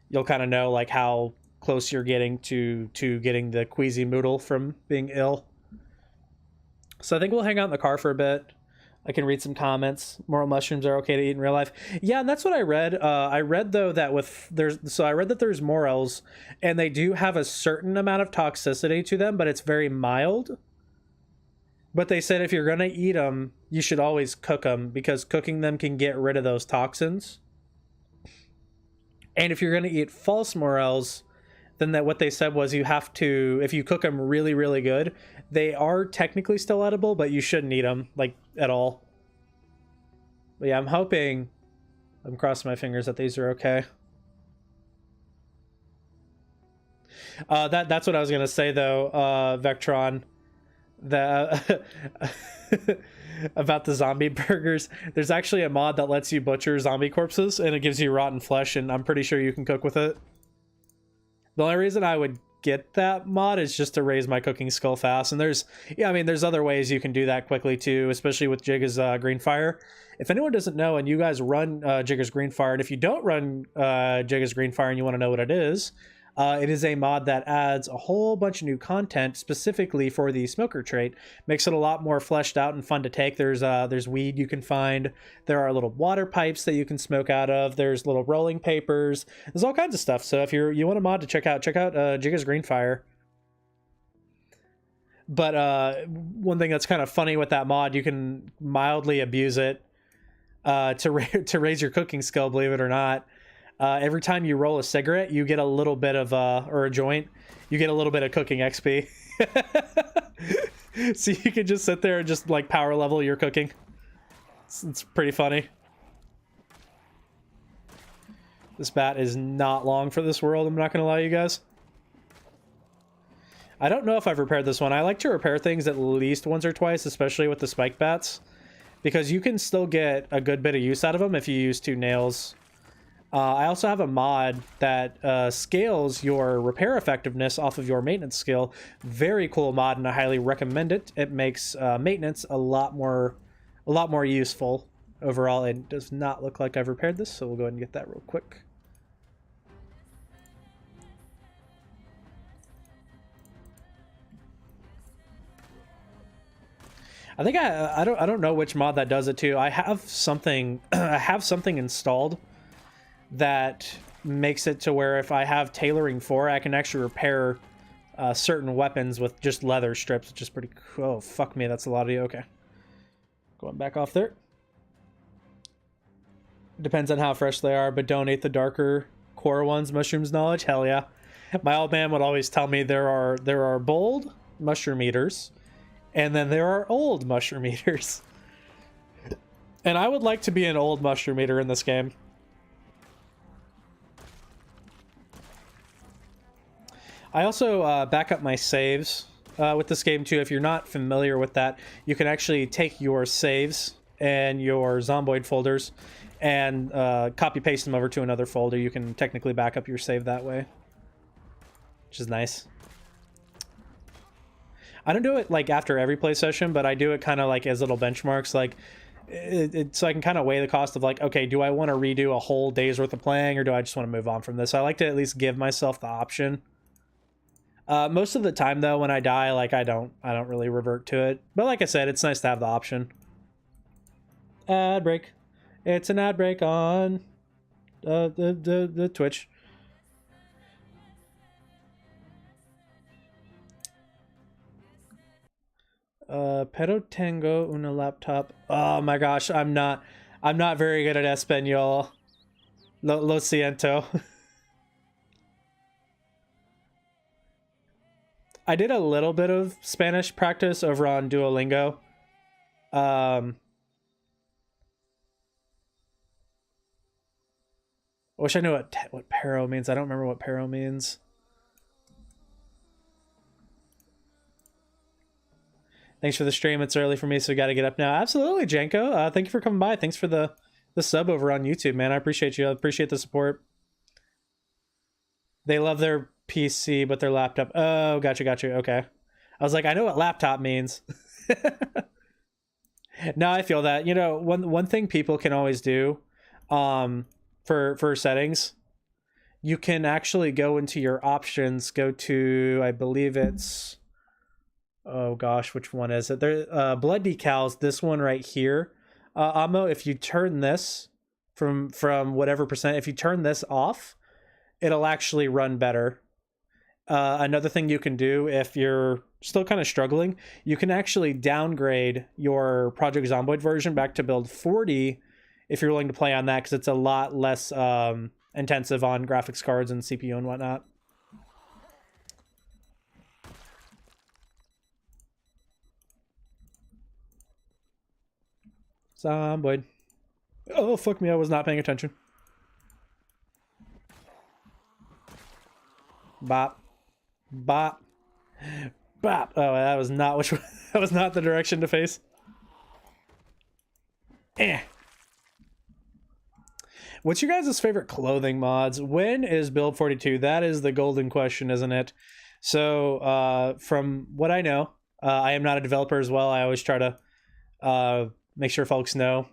you'll kind of know like how close you're getting to getting the queasy moodle from being ill. So I think we'll hang out in the car for a bit. I can read some comments. Moral mushrooms are okay to eat in real life. Yeah, and that's what I read. I read though that I read that there's morels, and they do have a certain amount of toxicity to them, but it's very mild. But they said if you're gonna eat them, you should always cook them because cooking them can get rid of those toxins. And if you're gonna eat false morels, then what they said was you have to, if you cook them really, really good, they are technically still edible, but you shouldn't eat them like at all. But yeah, I'm crossing my fingers that these are okay. That's what I was gonna say though, Vectron. The about the zombie burgers. There's actually a mod that lets you butcher zombie corpses, and it gives you rotten flesh, and I'm pretty sure you can cook with it. The only reason I would get that mod is just to raise my cooking skill fast. And there's other ways you can do that quickly too, especially with Jigga's Green Fire. If anyone doesn't know and you guys run Jigga's Green Fire, and if you don't run Jigga's Green Fire and you want to know what it is a mod that adds a whole bunch of new content specifically for the smoker trait. Makes it a lot more fleshed out and fun to take. There's weed you can find. There are little water pipes that you can smoke out of. There's little rolling papers. There's all kinds of stuff. So if you want a mod to check out Jigga's Green Fire. But one thing that's kind of funny with that mod, you can mildly abuse it to raise your cooking skill, believe it or not. Every time you roll a cigarette, you get a little bit of, or a joint, you get a little bit of cooking XP. So you can just sit there and just like power level your cooking. It's pretty funny. This bat is not long for this world, I'm not gonna lie, you guys. I don't know if I've repaired this one. I like to repair things at least once or twice, especially with the spike bats, because you can still get a good bit of use out of them if you use 2 nails. I also have a mod that scales your repair effectiveness off of your maintenance skill. Very cool mod, and I highly recommend it. It makes maintenance a lot more useful overall. It does not look like I've repaired this, so we'll go ahead and get that real quick. I think I don't know which mod that does it too. I have something installed that makes it to where if I have tailoring 4, I can actually repair certain weapons with just leather strips, which is pretty cool. Oh, fuck me, that's a lot of you. Okay. Going back off there. Depends on how fresh they are, but don't eat the darker core ones. Mushrooms knowledge? Hell yeah. My old man would always tell me there are bold mushroom eaters, and then there are old mushroom eaters. And I would like to be an old mushroom eater in this game. I also back up my saves with this game too. If you're not familiar with that, you can actually take your saves and your Zomboid folders and copy paste them over to another folder. You can technically back up your save that way, which is nice. I don't do it like after every play session, but I do it kind of like as little benchmarks, like so I can kind of weigh the cost of like, okay, do I want to redo a whole day's worth of playing, or do I just want to move on from this? I like to at least give myself the option. Most of the time though, when I die, like I don't really revert to it. But like I said, it's nice to have the option. Ad break. It's an ad break on the Twitch. Pero tengo una laptop. Oh my gosh, I'm not very good at Espanol. Lo siento. I did a little bit of Spanish practice over on Duolingo. I wish I knew what pero means. I don't remember what pero means. Thanks for the stream. It's early for me, so we got to get up now. Absolutely, Janko. Thank you for coming by. Thanks for the the sub over on YouTube, man. I appreciate you. I appreciate the support. They love their PC, but their laptop. Oh, gotcha. Okay. I was like, I know what laptop means. No, I feel that. You know, one thing people can always do, for settings, you can actually go into your options, go to, I believe it's, oh gosh, which one is it? There, blood decals, this one right here. Amo, if you turn this from whatever percent, if you turn this off, it'll actually run better. Another thing you can do if you're still kind of struggling, you can actually downgrade your Project Zomboid version back to build 40 if you're willing to play on that, because it's a lot less intensive on graphics cards and CPU and whatnot. Zomboid. Oh, fuck me, I was not paying attention. Bop. Bop. Bop. Oh, that was not which that was not the direction to face. Eh. What's your guys' favorite clothing mods? When is build 42? That is the golden question, isn't it? So, from what I know, I am not a developer as well. I always try to make sure folks know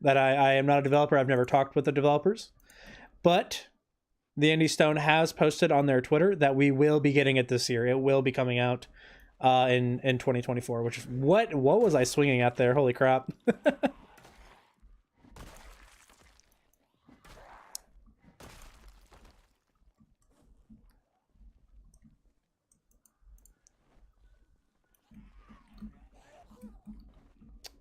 that I am not a developer. I've never talked with the developers. But the Indie Stone has posted on their Twitter that we will be getting it this year. It will be coming out in 2024, which is what was I swinging at there? Holy crap.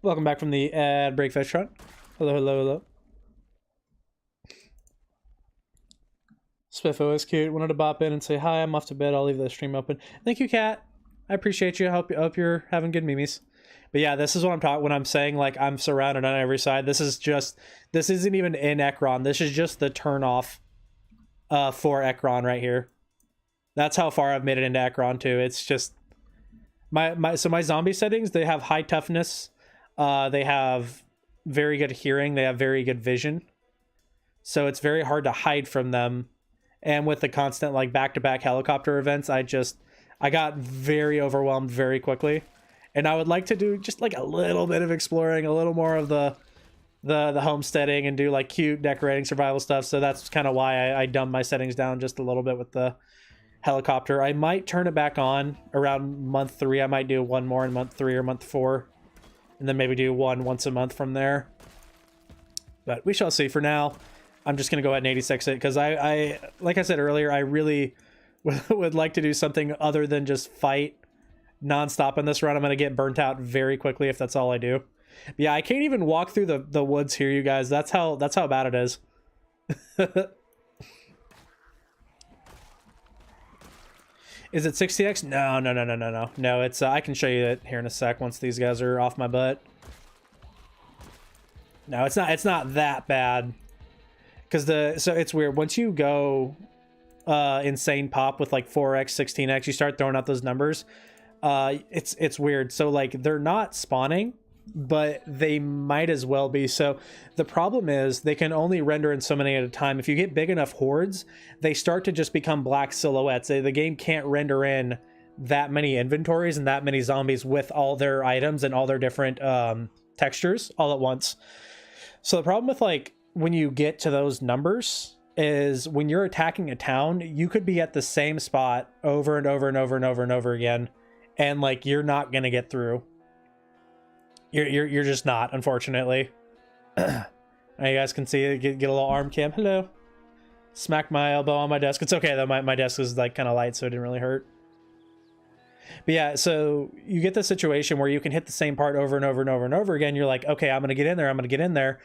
Welcome back from the ad break restaurant. Hello. Spiffo is cute. Wanted to bop in and say hi. I'm off to bed. I'll leave the stream open. Thank you, Kat. I appreciate you. I hope you're having good memes. But yeah, this is what I'm talking when I'm saying like I'm surrounded on every side. This isn't even in Ekron. This is just the turn off for Ekron right here. That's how far I've made it into Ekron too. It's just my zombie settings, they have high toughness. They have very good hearing. They have very good vision. So it's very hard to hide from them. And with the constant like back-to-back helicopter events, I got very overwhelmed very quickly. And I would like to do just like a little bit of exploring, a little more of the homesteading and do like cute decorating survival stuff. So that's kind of why I dumbed my settings down just a little bit with the helicopter. I might turn it back on around month 3. I might do one more in month 3 or month 4. And then maybe do one once a month from there. But we shall see. For now, I'm just going to go ahead and 86 it. Because I like I said earlier, I really would like to do something other than just fight nonstop in this run. I'm going to get burnt out very quickly if that's all I do. But yeah, I can't even walk through the woods here, you guys. That's how bad it is. Is it 60x? No. No, it's I can show you it here in a sec once these guys are off my butt. No, it's not that bad. So it's weird. Once you go insane pop with like 4x, 16x, you start throwing out those numbers. It's weird. So like they're not spawning, but they might as well be. So the problem is they can only render in so many at a time. If you get big enough hordes, they start to just become black silhouettes. The game can't render in that many inventories and that many zombies with all their items and all their different textures all at once. So the problem with like when you get to those numbers is when you're attacking a town, you could be at the same spot over and over and over and over and over again, and like you're not gonna get through. You're just not, unfortunately. You guys can see it, get a little arm cam. Hello. Smack my elbow on my desk. It's okay though, my desk is like kind of light, so it didn't really hurt. But yeah, so you get the situation where you can hit the same part over and over and over and over again. You're like, okay, I'm gonna get in there.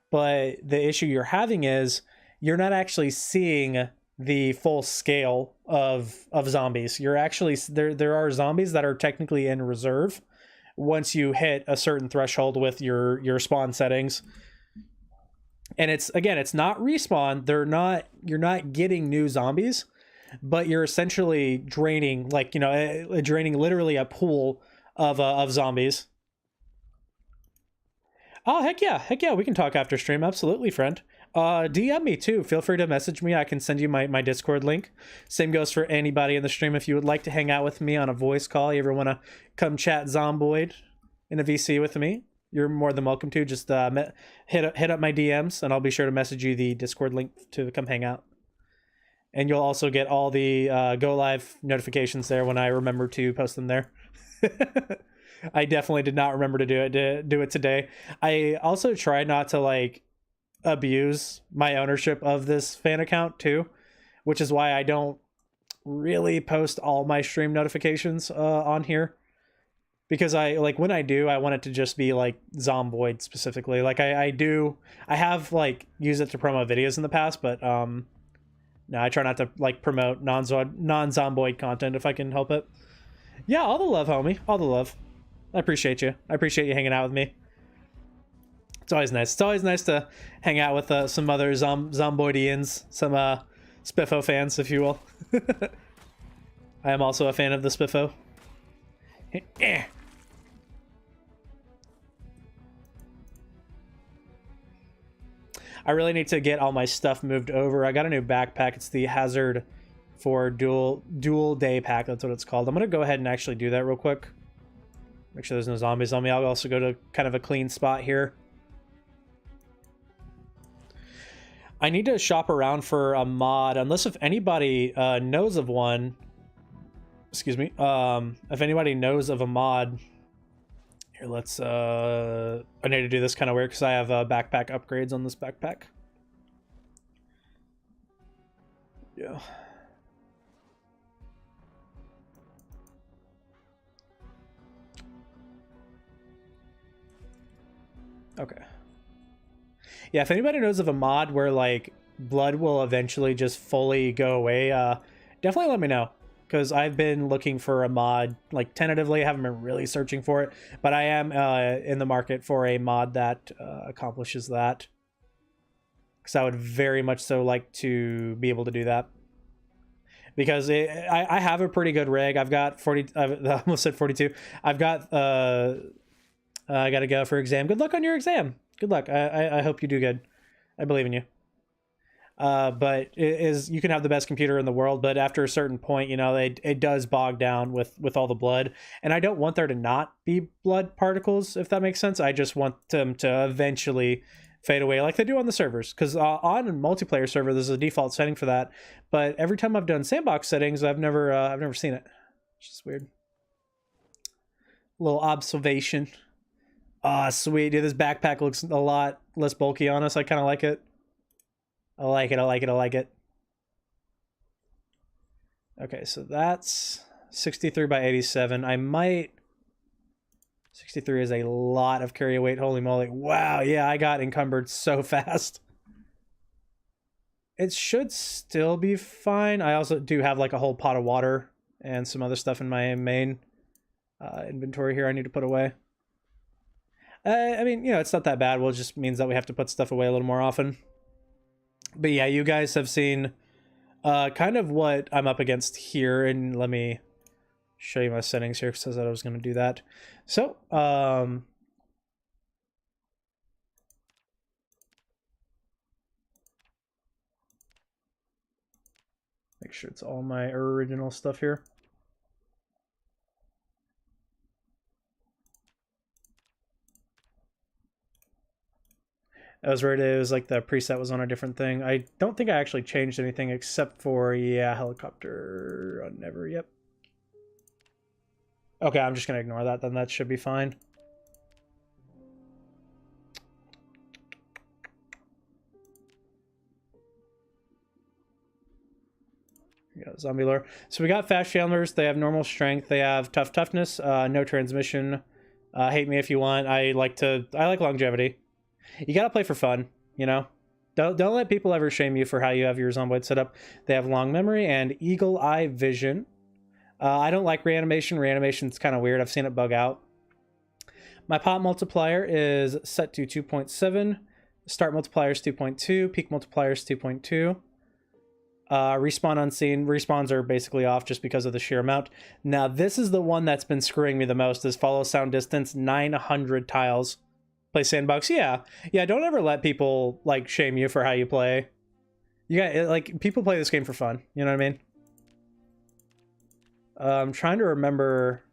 But the issue you're having is you're not actually seeing the full scale of zombies. You're actually there are zombies that are technically in reserve once you hit a certain threshold with your spawn settings. And it's not respawn. You're not getting new zombies, but you're essentially draining, like, draining literally a pool of zombies. Oh, heck yeah, we can talk after stream, absolutely, friend. DM me too, feel free to message me, I can send you my Discord link. Same goes for anybody in the stream. If you would like to hang out with me on a voice call, you ever want to come chat Zomboid in a VC with me, you're more than welcome to. Just hit up my DMs, and I'll be sure to message you the Discord link to come hang out. And you'll also get all the go live notifications there when I remember to post them there. I definitely did not remember to do it today. I also try not to like abuse my ownership of this fan account too, which is why I don't really post all my stream notifications on here. Because I like when I do, I want it to just be like Zomboid specifically. Like I have like used it to promote videos in the past, but no, I try not to like promote non-Zomboid content if I can help it. Yeah, all the love, homie. All the love. I appreciate you. I appreciate you hanging out with me. It's always nice. It's always nice to hang out with some other Zomboidians, some Spiffo fans, if you will. I am also a fan of the Spiffo. I really need to get all my stuff moved over. I got a new backpack. It's the Hazard for dual day pack. That's what it's called. I'm gonna go ahead and actually do that real quick. Make sure there's no zombies on me. I'll also go to kind of a clean spot here. I need to shop around for a mod, unless if anybody knows of one. Excuse me. If anybody knows of a mod, here, let's. I need to do this kind of weird because I have backpack upgrades on this backpack. Yeah. Okay. Yeah, if anybody knows of a mod where like blood will eventually just fully go away, definitely let me know. Because I've been looking for a mod, like tentatively, I haven't been really searching for it, but I am in the market for a mod that accomplishes that. Because I would very much so like to be able to do that. Because I have a pretty good rig. I've got 40, I almost said 42. I've got, I gotta go for exam. Good luck on your exam. Good luck. I hope you do good. I believe in you. But you can have the best computer in the world, but after a certain point, you know, it does bog down with all the blood, and I don't want there to not be blood particles, if that makes sense. I just want them to eventually fade away like they do on the servers, because on a multiplayer server there's a default setting for that, but every time I've done sandbox settings, I've never seen it. It's just weird. A little observation. Ah, sweet, dude. This backpack looks a lot less bulky on us. I kind of like it. I like it. Okay, so that's 63 by 87. I might... 63 is a lot of carry weight. Holy moly. Wow, yeah, I got encumbered so fast. It should still be fine. I also do have like a whole pot of water and some other stuff in my main inventory here I need to put away. I mean, you know, it's not that bad. Well, it just means that we have to put stuff away a little more often. But yeah, you guys have seen kind of what I'm up against here. And let me show you my settings here because I said I was going to do that. So, make sure it's all my original stuff here. It was like the preset was on a different thing. I don't think I actually changed anything except for, yeah, helicopter. Never, yep. Okay, I'm just going to ignore that, then that should be fine. Yeah, zombie lore. So we got fast chandlers. They have normal strength. They have toughness, no transmission. Hate me if you want. I like longevity. You gotta play for fun, you know? Don't let people ever shame you for how you have your Zomboid set up. They have long memory and eagle eye vision. I don't like reanimation. Reanimation's kind of weird. I've seen it bug out. My pop multiplier is set to 2.7. Start multiplier is 2.2. Peak multiplier is 2.2. Respawn unseen. Respawns are basically off just because of the sheer amount. Now, this is the one that's been screwing me the most, is follow sound distance, 900 tiles play sandbox. Yeah, yeah. Don't ever let people like shame you for how you play. You got like people play this game for fun. You know what I mean? I'm trying to remember.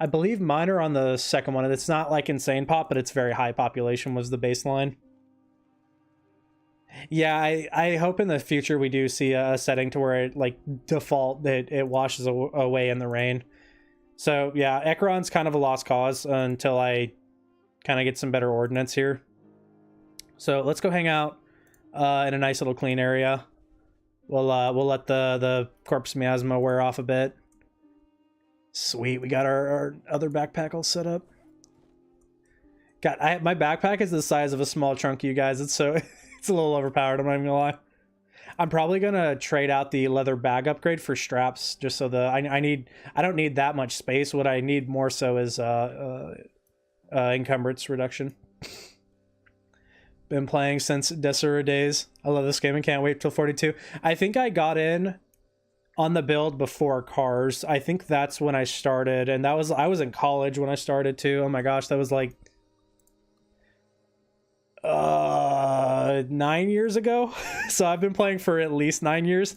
I believe mine are on the second one. It's not like insane pop, but it's very high population was the baseline. Yeah, I hope in the future we do see a setting to where it like default that it washes away in the rain. So yeah, Ekron's kind of a lost cause until I kind of get some better ordnance here. So let's go hang out in a nice little clean area. We'll let the corpse miasma wear off a bit. Sweet, we got our other backpack all set up. God, my backpack is the size of a small trunk, you guys. It's so it's a little overpowered, I'm not even gonna lie. I'm probably gonna trade out the leather bag upgrade for straps, just so I don't need that much space. What I need more so is encumbrance reduction. Been playing since Desura days. I love this game and can't wait till 42. I think I got in on the build before Cars. I think that's when I started, and I was in college when I started too. Oh my gosh, that was like 9 years ago. So I've been playing for at least 9 years.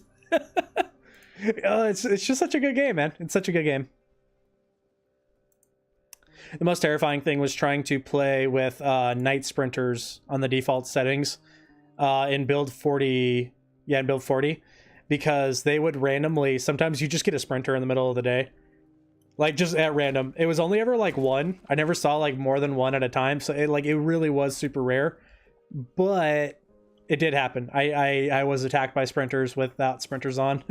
It's just such a good game, man. It's such a good game. The most terrifying thing was trying to play with night sprinters on the default settings in build 40. Yeah, in build 40, because they would randomly, sometimes you just get a sprinter in the middle of the day, like just at random. It was only ever like one. I never saw like more than one at a time, so it really was super rare, but it did happen. I was attacked by sprinters without sprinters on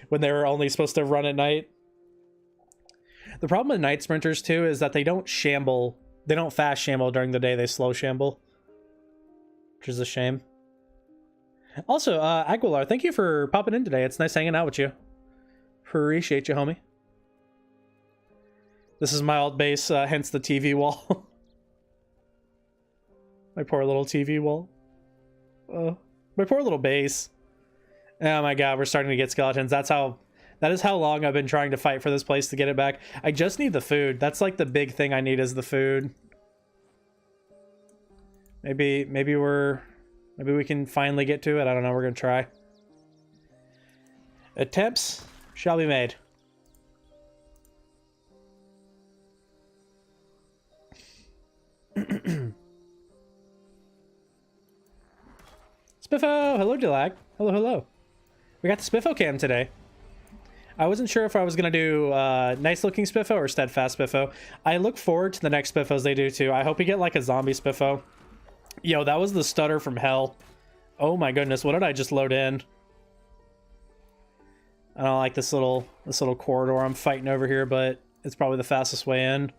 when they were only supposed to run at night. The problem with night sprinters too is that they don't shamble. They don't fast shamble during the day. They slow shamble, which is a shame. Also, Aguilar, thank you for popping in today. It's nice hanging out with you. Appreciate you, homie. This is my old base, hence the TV wall. My poor little TV wall. My poor little base. Oh my god, we're starting to get skeletons. That is how long I've been trying to fight for this place to get it back. I just need the food. That's like the big thing I need is the food. Maybe we can finally get to it. I don't know. We're going to try. Attempts shall be made. Spiffo! Hello, Delag. Hello, hello. We got the Spiffo cam today. I wasn't sure if I was going to do nice looking Spiffo or steadfast Spiffo. I look forward to the next Spiffos they do too. I hope we get like a zombie Spiffo. Yo, that was the stutter from hell. Oh my goodness, what did I just load in? I don't like this little corridor I'm fighting over here, but it's probably the fastest way in.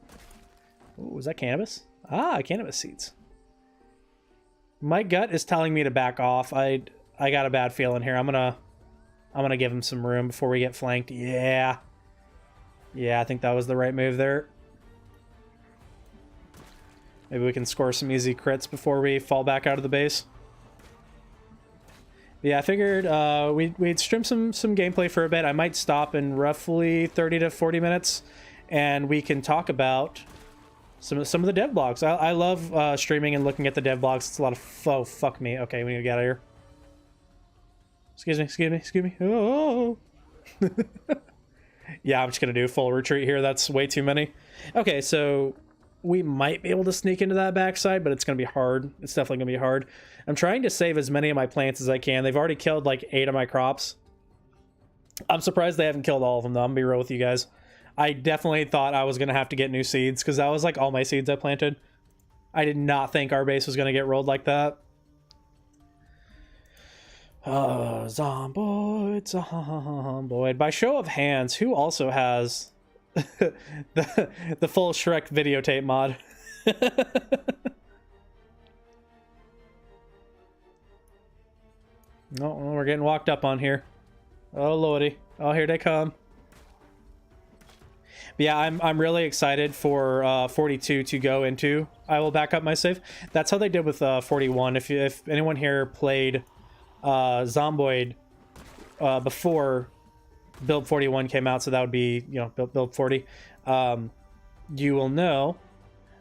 Ooh, is that cannabis? Ah, cannabis seeds. My gut is telling me to back off. I got a bad feeling here. I'm gonna give him some room before we get flanked. Yeah. Yeah, I think that was the right move there. Maybe we can score some easy crits before we fall back out of the base. Yeah, I figured we'd stream some gameplay for a bit. I might stop in roughly 30 to 40 minutes, and we can talk about some of the dev blogs. I love streaming and looking at the dev blogs. It's a lot of... Oh, fuck me. Okay, we need to get out of here. Excuse me. Oh. Yeah, I'm just gonna do full retreat here. That's way too many. Okay, so we might be able to sneak into that backside, but it's gonna be hard. It's definitely gonna be hard. I'm trying to save as many of my plants as I can. They've already killed like 8 of my crops. I'm surprised they haven't killed all of them though. I'm gonna be real with you guys. I definitely thought I was gonna have to get new seeds because that was like all my seeds I planted. I did not think our base was gonna get rolled like that. Zomboid. By show of hands, who also has the full Shrek videotape mod? No, we're getting walked up on here. Oh lordy. Oh, here they come. But yeah, I'm really excited for 42 to go into. I will back up my save. That's how they did with 41. If anyone here played Zomboid before build 41 came out, so that would be, you know, build 40, you will know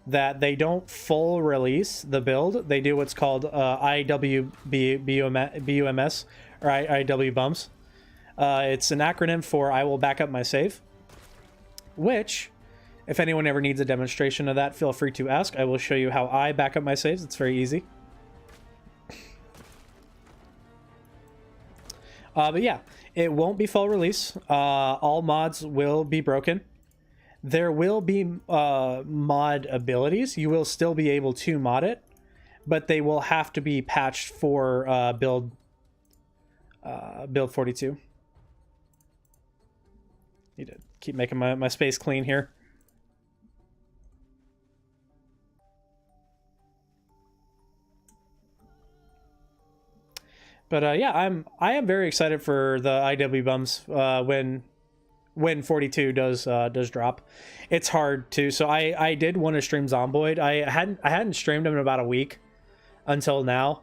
that they don't full release the build. They do what's called IWBUMS, or IW bumps. It's an acronym for I will back up my save, which, if anyone ever needs a demonstration of that, feel free to ask. I will show you how I back up my saves. It's very easy. But yeah, it won't be full release. All mods will be broken. There will be mod abilities. You will still be able to mod it, but they will have to be patched for build 42. Need to keep making my space clean here. But yeah, I am very excited for the IW bums when 42 does drop. It's hard too. So I did want to stream Zomboid. I hadn't streamed him in about a week until now.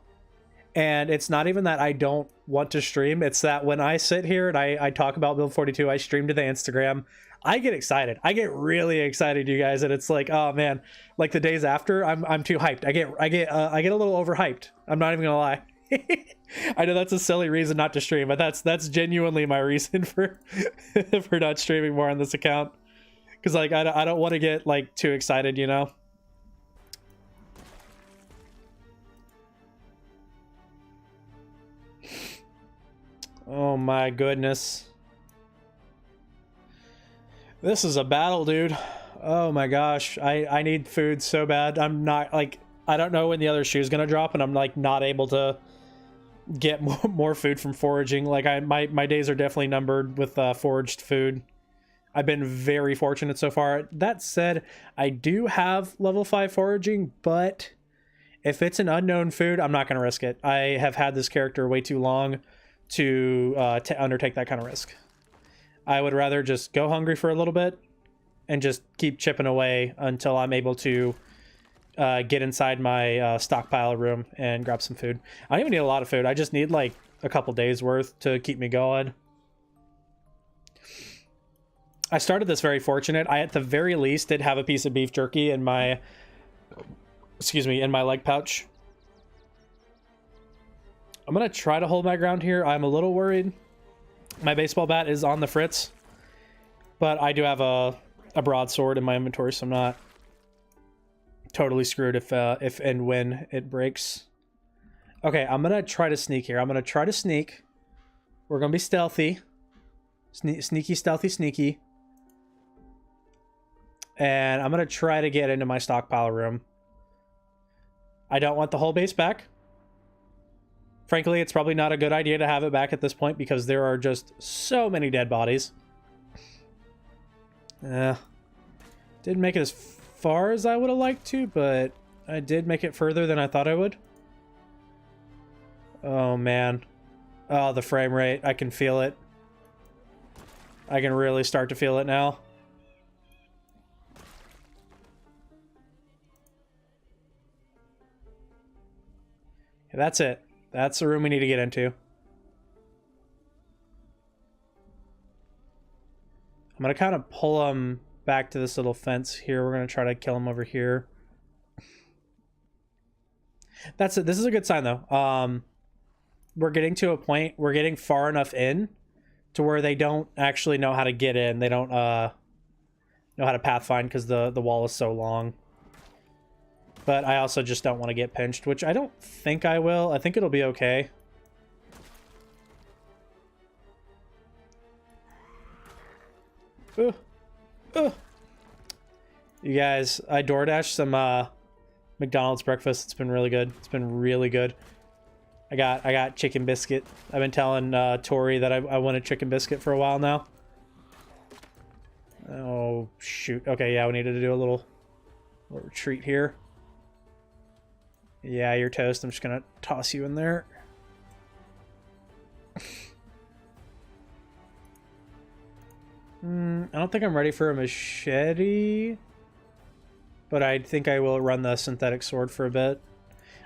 And it's not even that I don't want to stream. It's that when I sit here and I talk about build 42, I stream to the Instagram, I get excited. I get really excited, you guys, and it's like, oh man, like the days after, I'm too hyped. I get a little overhyped. I'm not even gonna lie. I know that's a silly reason not to stream, but that's genuinely my reason for for not streaming more on this account. Because like I don't want to get like too excited, you know. Oh my goodness. This is a battle, dude. Oh my gosh. I need food so bad. I'm not like, I don't know when the other shoe's gonna drop, and I'm like not able to get more food from foraging. Like my days are definitely numbered with foraged food. I've been very fortunate so far. That said, I do have level 5 foraging, but if it's an unknown food, I'm not gonna risk it. I have had this character way too long to undertake that kind of risk. I would rather just go hungry for a little bit and just keep chipping away until I'm able to get inside my stockpile room and grab some food. I don't even need a lot of food. I just need like a couple days worth to keep me going. I started this very fortunate. I at the very least did have a piece of beef jerky in my, in my leg pouch. I'm gonna try to hold my ground here. I'm a little worried. My baseball bat is on the fritz, but I do have a broadsword in my inventory, so I'm not totally screwed if and when it breaks. Okay, I'm gonna try to sneak here. I'm gonna try to sneak. We're gonna be stealthy. Sneaky, stealthy, sneaky. And I'm gonna try to get into my stockpile room. I don't want the whole base back. Frankly, it's probably not a good idea to have it back at this point because there are just so many dead bodies. Didn't make it as far as I would have liked to, but I did make it further than I thought I would. Oh, man. Oh, the frame rate. I can feel it. I can really start to feel it now. Yeah, that's it. That's the room we need to get into. I'm going to kind of pull him back to this little fence here. We're going to try to kill him over here. That's it. This is a good sign, though. We're getting to a point, we're getting far enough in to where they don't actually know how to get in. They don't know how to pathfind because the wall is so long. But I also just don't want to get pinched, which I don't think I will. I think it'll be okay. You guys, I DoorDashed some McDonald's breakfast. It's been really good. It's been really good. I got chicken biscuit. I've been telling Tori that I wanted chicken biscuit for a while now. Oh shoot. Okay, yeah, we needed to do a little retreat here. Yeah, you're toast. I'm just gonna toss you in there. I don't think I'm ready for a machete, but I think I will run the synthetic sword for a bit.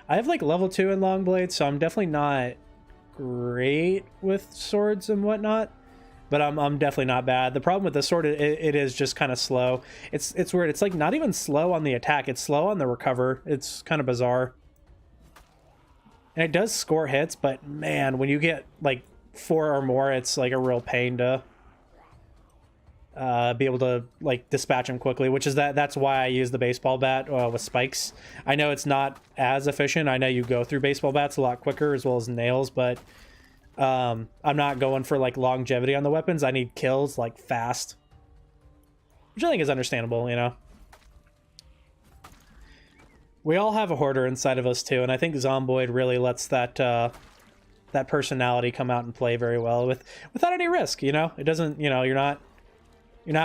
I have like level 2 in long blades, so I'm definitely not great with swords and whatnot, but I'm definitely not bad. The problem with the sword, it is just kind of slow. It's weird. It's like not even slow on the attack. It's slow on the recover. It's kind of bizarre. And it does score hits, but man, when you get like 4 or more, it's like a real pain to be able to like dispatch them quickly, which is that's why I use the baseball bat with spikes. I know it's not as efficient. I know you go through baseball bats a lot quicker as well as nails, but I'm not going for like longevity on the weapons. I need kills like fast, which I think is understandable, you know. We all have a hoarder inside of us too, and I think Zomboid really lets that that personality come out and play very well without any risk, you know. It doesn't, you know, you're not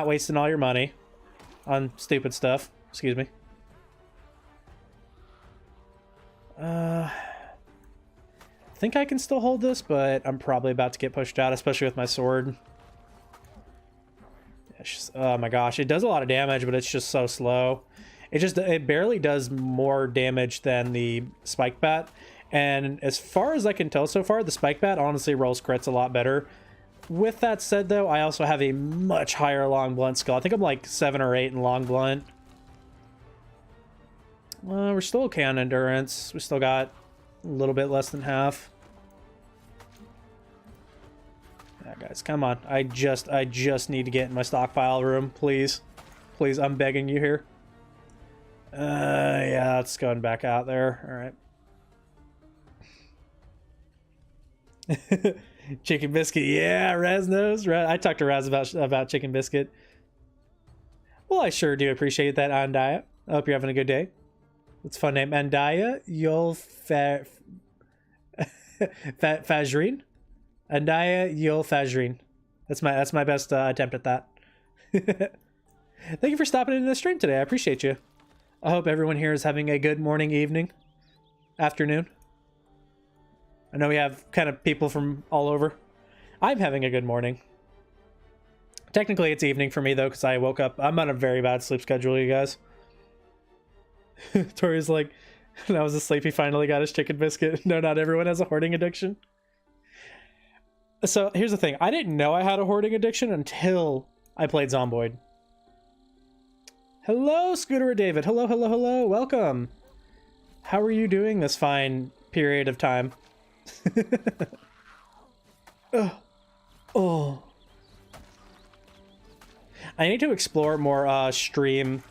wasting all your money on stupid stuff. Excuse me. I think I can still hold this, but I'm probably about to get pushed out, especially with my sword. It's just, oh my gosh, it does a lot of damage, but it's just so slow. It barely does more damage than the spike bat. And as far as I can tell so far, the spike bat honestly rolls crits a lot better. With that said, though, I also have a much higher long blunt skill. I think I'm like 7 or 8 in long blunt. We're still okay on endurance. We still got a little bit less than half. Yeah, guys, come on. I just need to get in my stockpile room, please. Please, I'm begging you here. Yeah, it's going back out there. All right. Chicken biscuit, yeah, Raz knows. I talked to Raz about chicken biscuit. Well, I sure do appreciate that, Andaya. I hope you're having a good day. It's a fun name, Andaya. Fajrin. Andaya Fajrin. That's my best attempt at that. Thank you for stopping into the stream today. I appreciate you. I hope everyone here is having a good morning, evening, afternoon. I know we have kind of people from all over. I'm having a good morning. Technically, it's evening for me, though, because I woke up. I'm on a very bad sleep schedule, you guys. Tori's like, when I was asleep, he finally got his chicken biscuit. No, not everyone has a hoarding addiction. So, here's the thing. I didn't know I had a hoarding addiction until I played Zomboid. Hello, Scooter David. Hello, hello, hello. Welcome. How are you doing this fine period of time? Oh. I need to explore more stream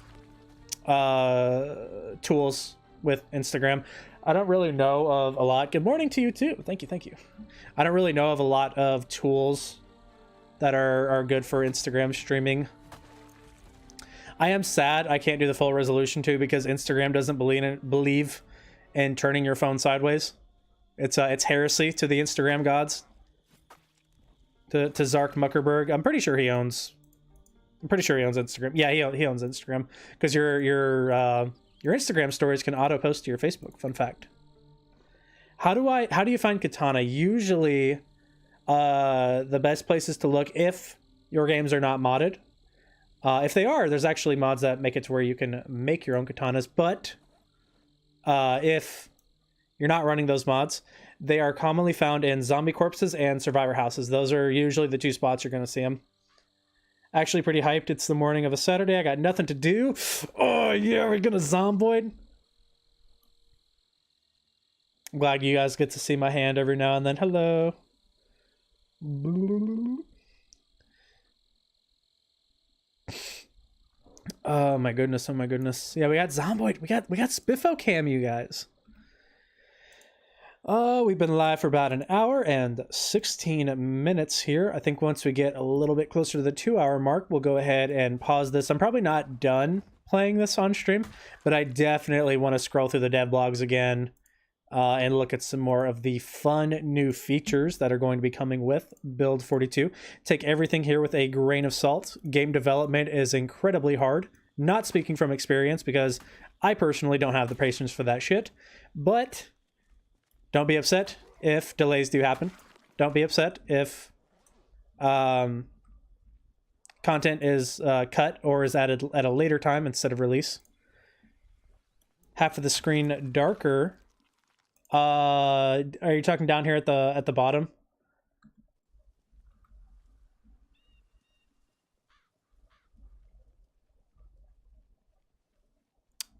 tools with Instagram. I don't really know of a lot. Good morning to you too. Thank you, thank you. I don't really know of a lot of tools that are good for Instagram streaming. I am sad I can't do the full resolution too because Instagram doesn't believe in turning your phone sideways. It's heresy to the Instagram gods. To Zark Muckerberg. I'm pretty sure he owns Instagram. Yeah, he owns Instagram because your Instagram stories can auto post to your Facebook. Fun fact. How do you find katana? Usually, the best places to look if your games are not modded. If they are, there's actually mods that make it to where you can make your own katanas. But if you're not running those mods, they are commonly found in zombie corpses and survivor houses. Those are usually the two spots you're going to see them. Actually pretty hyped. It's the morning of a Saturday. I got nothing to do. Oh, yeah, we're going to Zomboid. I'm glad you guys get to see my hand every now and then. Hello. Oh my goodness, oh my goodness. Yeah, we got Zomboid. We got Spiffo Cam, you guys. We've been live for about an hour and 16 minutes here. I think once we get a little bit closer to the 2-hour mark, we'll go ahead and pause this. I'm probably not done playing this on stream, but I definitely want to scroll through the devlogs again and look at some more of the fun new features that are going to be coming with Build 42. Take everything here with a grain of salt. Game development is incredibly hard. Not speaking from experience because I personally don't have the patience for that shit, but don't be upset if delays do happen. Don't be upset if content is cut or is added at a later time instead of release. Half of the screen darker. Are you talking down here at the bottom?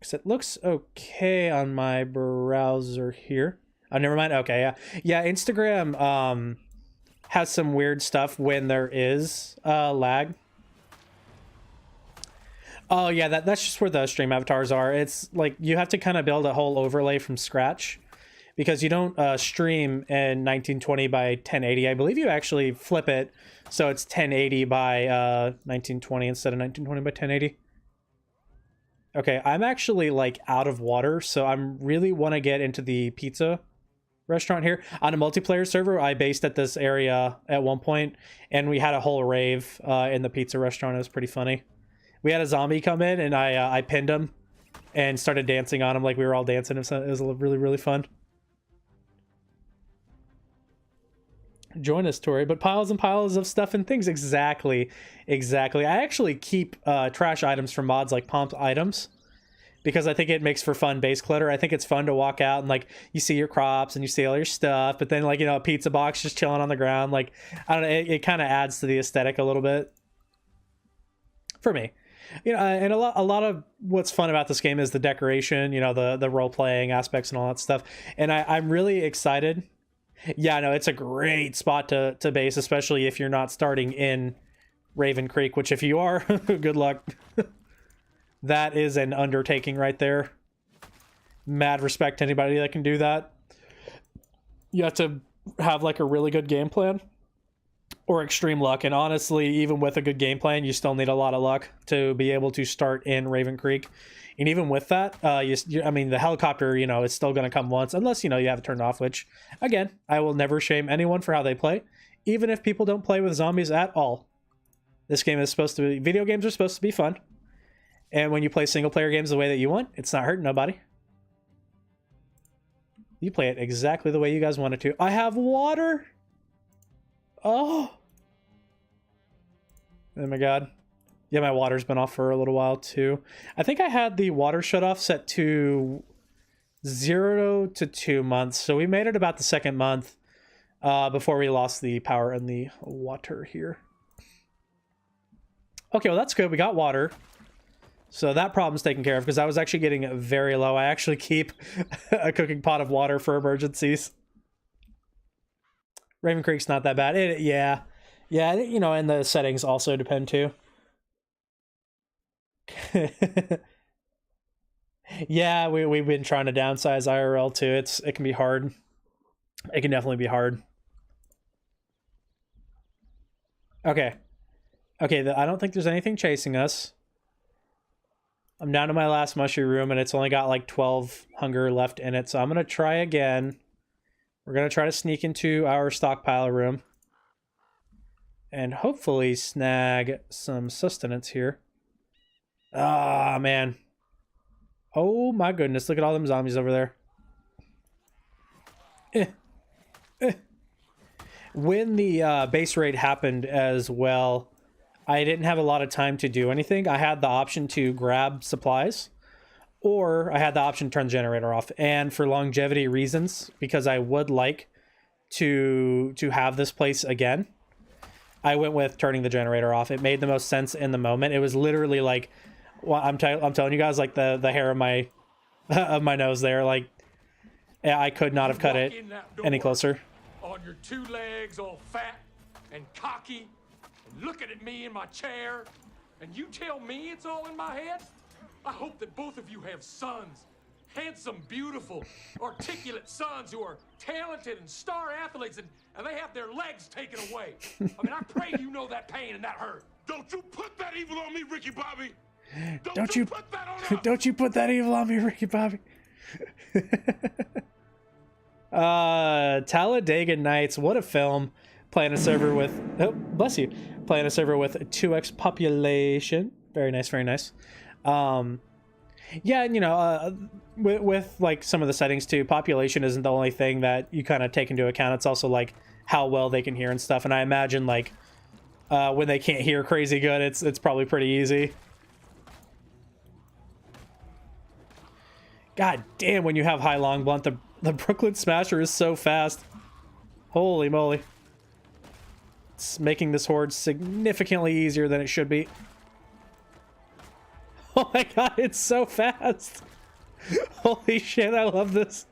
because it looks okay on my browser here. Oh, never mind. Okay, yeah. Yeah, Instagram has some weird stuff when there is lag. Oh, yeah, that's just where the stream avatars are. It's like you have to kind of build a whole overlay from scratch because you don't stream in 1920 by 1080. I believe you actually flip it so it's 1080 by 1920 instead of 1920 by 1080. Okay, I'm actually like out of water, so I'm really want to get into the pizza restaurant here. On a multiplayer server, I based at this area at one point, and we had a whole rave in the pizza restaurant. It was pretty funny. We had a zombie come in, and I pinned him and started dancing on him like we were all dancing. It was really, really fun. Join us, Tori. But piles and piles of stuff and things. Exactly. I actually keep trash items from mods like pumped items because I think it makes for fun base clutter. I think it's fun to walk out and like you see your crops and you see all your stuff, but then like, you know, a pizza box just chilling on the ground. Like, I don't know, it kind of adds to the aesthetic a little bit for me. You know, and a lot of what's fun about this game is the decoration, you know, the role-playing aspects and all that stuff. And I'm really excited. Yeah, no, it's a great spot to base, especially if you're not starting in Raven Creek, which if you are, good luck. That is an undertaking right there. Mad respect to anybody that can do that. You have to have like a really good game plan or extreme luck. And honestly, even with a good game plan, you still need a lot of luck to be able to start in Raven Creek. And even with that, I mean, the helicopter, you know, is still going to come once, unless, you know, you have it turned off, which, again, I will never shame anyone for how they play, even if people don't play with zombies at all. This game is supposed to be, video games are supposed to be fun. And when you play single-player games the way that you want, it's not hurting nobody. You play it exactly the way you guys want it to. I have water! Oh! Oh my god. Yeah, my water's been off for a little while too. I think I had the water shut off set to 0 to 2 months. So we made it about the second month before we lost the power and the water here. Okay, well that's good. We got water. So that problem's taken care of because I was actually getting very low. I actually keep a cooking pot of water for emergencies. Raven Creek's not that bad. Yeah, you know, and the settings also depend too. Yeah, we've been trying to downsize IRL too. It can be hard. It can definitely be hard. Okay. I don't think there's anything chasing us. I'm down to my last mushy room, and it's only got like 12 hunger left in it, so I'm gonna try again. We're gonna try to sneak into our stockpile room and hopefully snag some sustenance here. Ah, man. Oh my goodness, look at all them zombies over there. When the base raid happened as well, I didn't have a lot of time to do anything. I had the option to grab supplies, or I had the option to turn the generator off. And for longevity reasons, because I would like to have this place again, I went with turning the generator off. It made the most sense in the moment. It was literally like, well, I'm telling you guys, like the hair of my of my nose there, like I could not have cut it any closer. On your two legs, all fat and cocky, and looking at me in my chair, and you tell me it's all in my head? I hope that both of you have sons, handsome, beautiful, articulate sons who are talented and star athletes, and they have their legs taken away. I mean, I pray you know that pain and that hurt. Don't you put that evil on me, Ricky Bobby! Don't you put that on us! Don't you put that evil on me, Ricky Bobby. Talladega Nights, what a film. Playing a server with, oh, bless you, playing a server with 2x population. Very nice, very nice. Yeah, you know, with like some of the settings too, population isn't the only thing that you kind of take into account. It's also like how well they can hear and stuff. And I imagine like when they can't hear crazy good, it's probably pretty easy. God damn, when you have high long blunt, the Brooklyn Smasher is so fast. Holy moly. It's making this horde significantly easier than it should be. Oh my god, it's so fast. Holy shit, I love this.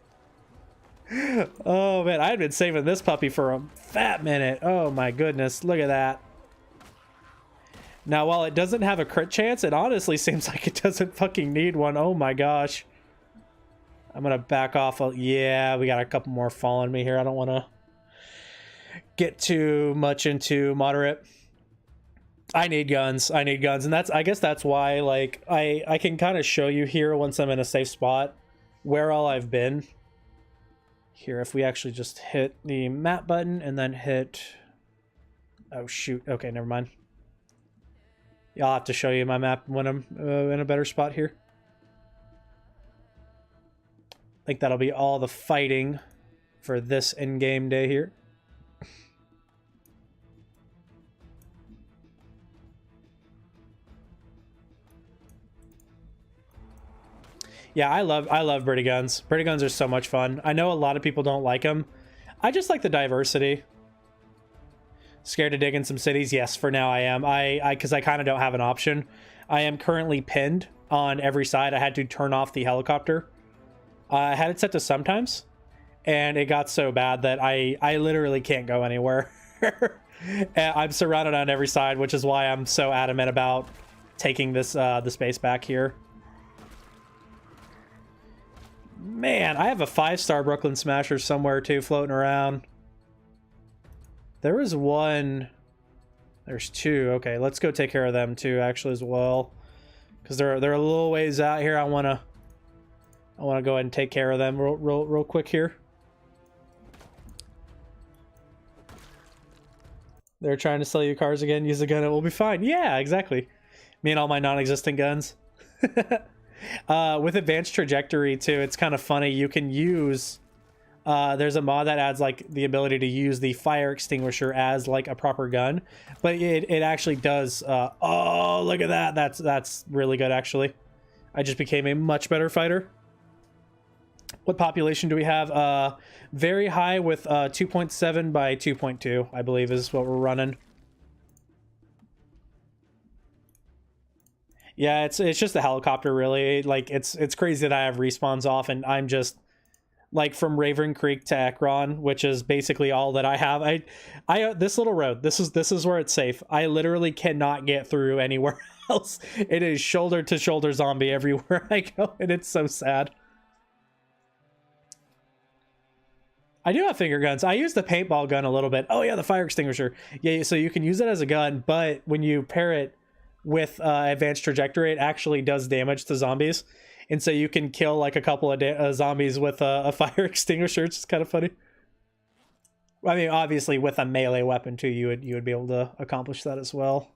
Oh man, I had been saving this puppy for a fat minute. Oh my goodness, look at that. Now, while it doesn't have a crit chance, it honestly seems like it doesn't fucking need one. Oh my gosh. I'm gonna back off. Yeah, we got a couple more following me here. I don't want to get too much into moderate. I need guns. I need guns. And I guess that's why, like, I can kind of show you here once I'm in a safe spot where all I've been. Here, if we actually just hit the map button and then hit... Oh, shoot. Okay, never mind. Yeah, I'll have to show you my map when I'm in a better spot here. I think that'll be all the fighting for this in-game day here. Yeah, I love Brady guns. Brady guns are so much fun. I know a lot of people don't like them. I just like the diversity. Scared to dig in some cities? Yes, for now I am. Because I kind of don't have an option. I am currently pinned on every side. I had to turn off the helicopter. I had it set to sometimes, and it got so bad that I literally can't go anywhere. I'm surrounded on every side, which is why I'm so adamant about taking this the space back here. Man, I have a 5-star Brooklyn Smasher somewhere too floating around. There was one. There's two. Okay, let's go take care of them too actually as well, because they're a little ways out here. I want to go ahead and take care of them real quick here. They're trying to sell you cars again. Use a gun, it will be fine. Yeah, exactly. Me and all my non-existent guns. With advanced trajectory too, it's kind of funny. You can use there's a mod that adds like the ability to use the fire extinguisher as like a proper gun, but it actually does oh, look at that. That's really good actually. I just became a much better fighter. What population do we have? Very high with 2.7 by 2.2, I believe is what we're running. Yeah, it's just a helicopter, really. Like, it's crazy that I have respawns off, and I'm just, like, from Raven Creek to Ekron, which is basically all that I have. I this little road, this is where it's safe. I literally cannot get through anywhere else. It is shoulder to shoulder zombie everywhere I go, and it's so sad. I do have finger guns. I use the paintball gun a little bit. Oh yeah, the fire extinguisher. Yeah, so you can use it as a gun, but when you pair it with advanced trajectory, it actually does damage to zombies, and so you can kill like a couple of zombies with a fire extinguisher. It's just kind of funny. I mean, obviously with a melee weapon too, you would be able to accomplish that as well.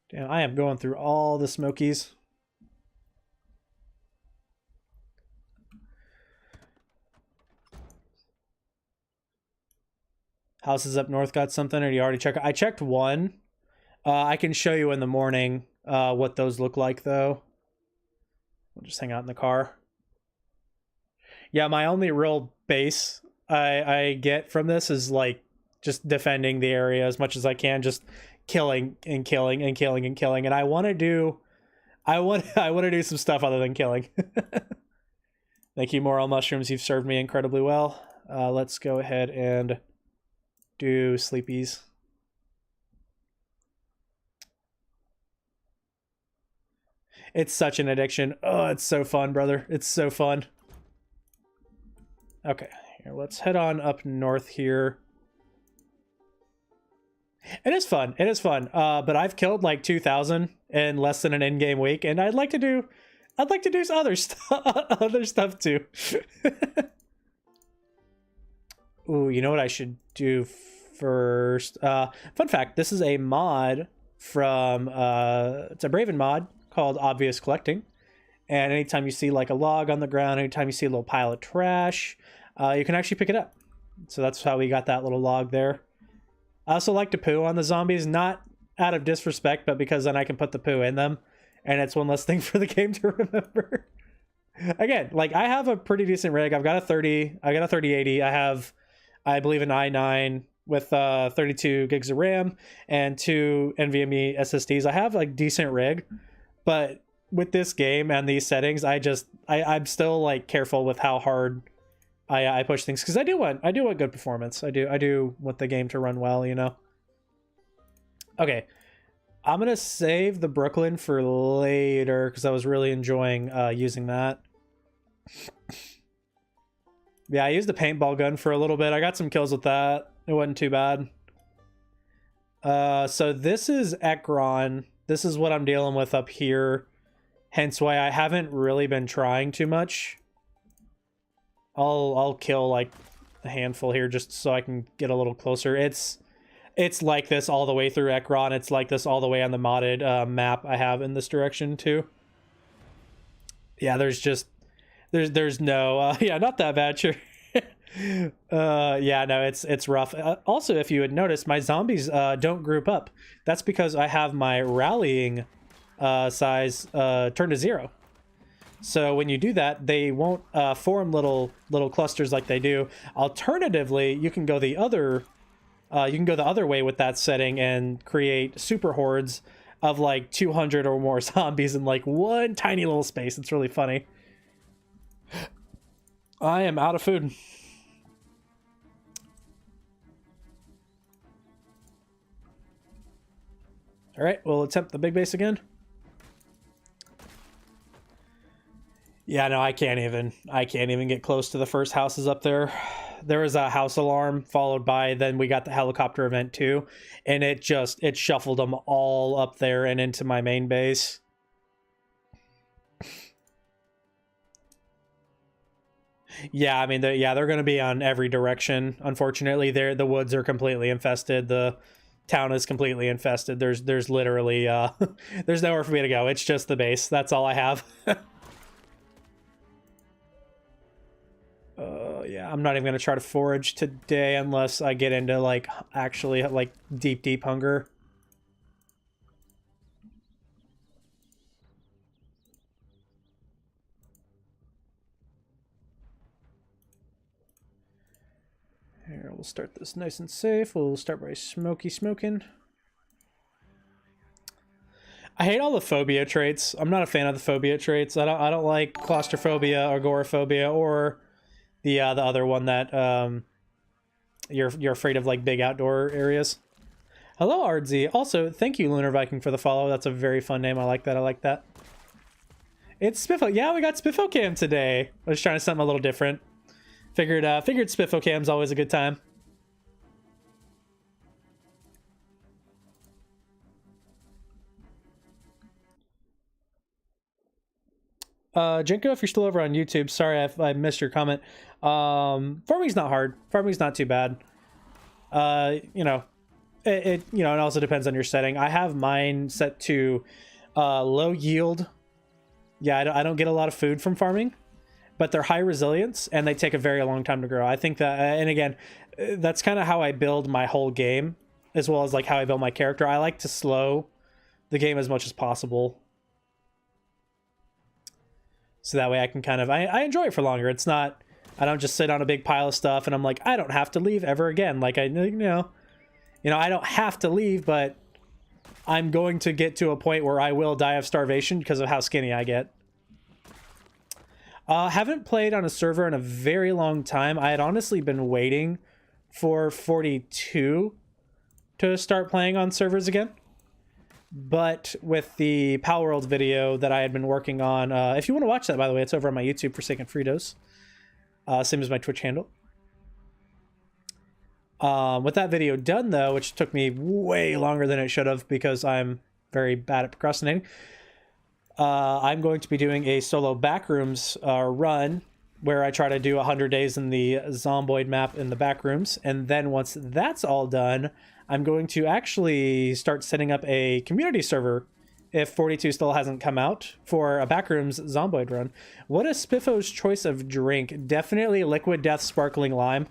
Damn, I am going through all the Smokies. Houses up north got something, or do you already check? I checked one. I can show you in the morning what those look like, though. We'll just hang out in the car. Yeah, my only real base I get from this is, like, just defending the area as much as I can, just killing and killing and killing and killing. And I want to do some stuff other than killing. Thank you, Moral Mushrooms. You've served me incredibly well. Let's go ahead and do sleepies. It's such an addiction. Oh, it's so fun, brother. It's so fun. Okay, here, let's head on up north here. It is fun. It is fun. But I've killed like 2,000 in less than an in-game week, and I'd like to do some other stuff too. Ooh, you know what I should do first? Fun fact, this is a mod from, it's a Braven mod called Obvious Collecting. And anytime you see like a log on the ground, anytime you see a little pile of trash, you can actually pick it up. So that's how we got that little log there. I also like to poo on the zombies, not out of disrespect, but because then I can put the poo in them. And it's one less thing for the game to remember. Again, like I have a pretty decent rig. I've got a 3080. I have, I believe, an i9 with 32 gigs of RAM and 2 NVMe SSDs. I have like decent rig, but with this game and these settings, I'm still like careful with how hard I push things, because I do want good performance. I do want the game to run well, you know. Okay, I'm gonna save the Brooklyn for later because I was really enjoying using that. Yeah, I used the paintball gun for a little bit. I got some kills with that. It wasn't too bad. So this is Ekron. This is what I'm dealing with up here. Hence why I haven't really been trying too much. I'll kill like a handful here just so I can get a little closer. It's like this all the way through Ekron. It's like this all the way on the modded map I have in this direction too. Yeah, there's no yeah, not that bad, sure. Yeah, no, it's rough. Also, if you had noticed, my zombies don't group up. That's because I have my rallying size turned to 0. So when you do that, they won't form little clusters like they do. Alternatively, you can go the other way with that setting and create super hordes of like 200 or more zombies in like one tiny little space. It's really funny. I am out of food. All right, we'll attempt the big base again. Yeah, no, I can't even get close to the first houses up there. There was a house alarm followed by, then we got the helicopter event too, and it shuffled them all up there and into my main base. Yeah, I mean, they're going to be on every direction. Unfortunately, the woods are completely infested. The town is completely infested. There's literally there's nowhere for me to go. It's just the base. That's all I have. Yeah, I'm not even gonna try to forage today unless I get into like actually like deep hunger. Here, we'll start this nice and safe. We'll start by smoking. I hate all the phobia traits. I'm not a fan of the phobia traits. I don't like claustrophobia or agoraphobia or the other one that you're afraid of like big outdoor areas. Hello, Ardzy. Also, thank you, Lunar Viking, for the follow. That's a very fun name. I like that. It's Spiffo. Yeah, we got Spiffo Cam today. I was trying something a little different. Figured Spiffo Cam's always a good time. Jenko, if you're still over on YouTube, sorry I missed your comment. Farming's not hard. Farming's not too bad. You know, it also depends on your setting. I have mine set to low yield. Yeah, I don't get a lot of food from farming, but they're high resilience and they take a very long time to grow. I think that, and again, that's kind of how I build my whole game, as well as like how I build my character. I like to slow the game as much as possible, so that way I can kind of I enjoy it for longer. It's not, I don't just sit on a big pile of stuff and I'm like, I don't have to leave ever again. Like I I don't have to leave, but I'm going to get to a point where I will die of starvation because of how skinny I get. Haven't played on a server in a very long time. I had honestly been waiting for 42 to start playing on servers again. But with the Palworld video that I had been working on, if you want to watch that, by the way, it's over on my YouTube, Forsaken Fritos. Same as my Twitch handle. With that video done, though, which took me way longer than it should have because I'm very bad at procrastinating, I'm going to be doing a solo backrooms run where I try to do 100 days in the Zomboid map in the backrooms. And then once that's all done, I'm going to actually start setting up a community server if 42 still hasn't come out for a backrooms Zomboid run. What is Spiffo's choice of drink? Definitely Liquid Death Sparkling Lime.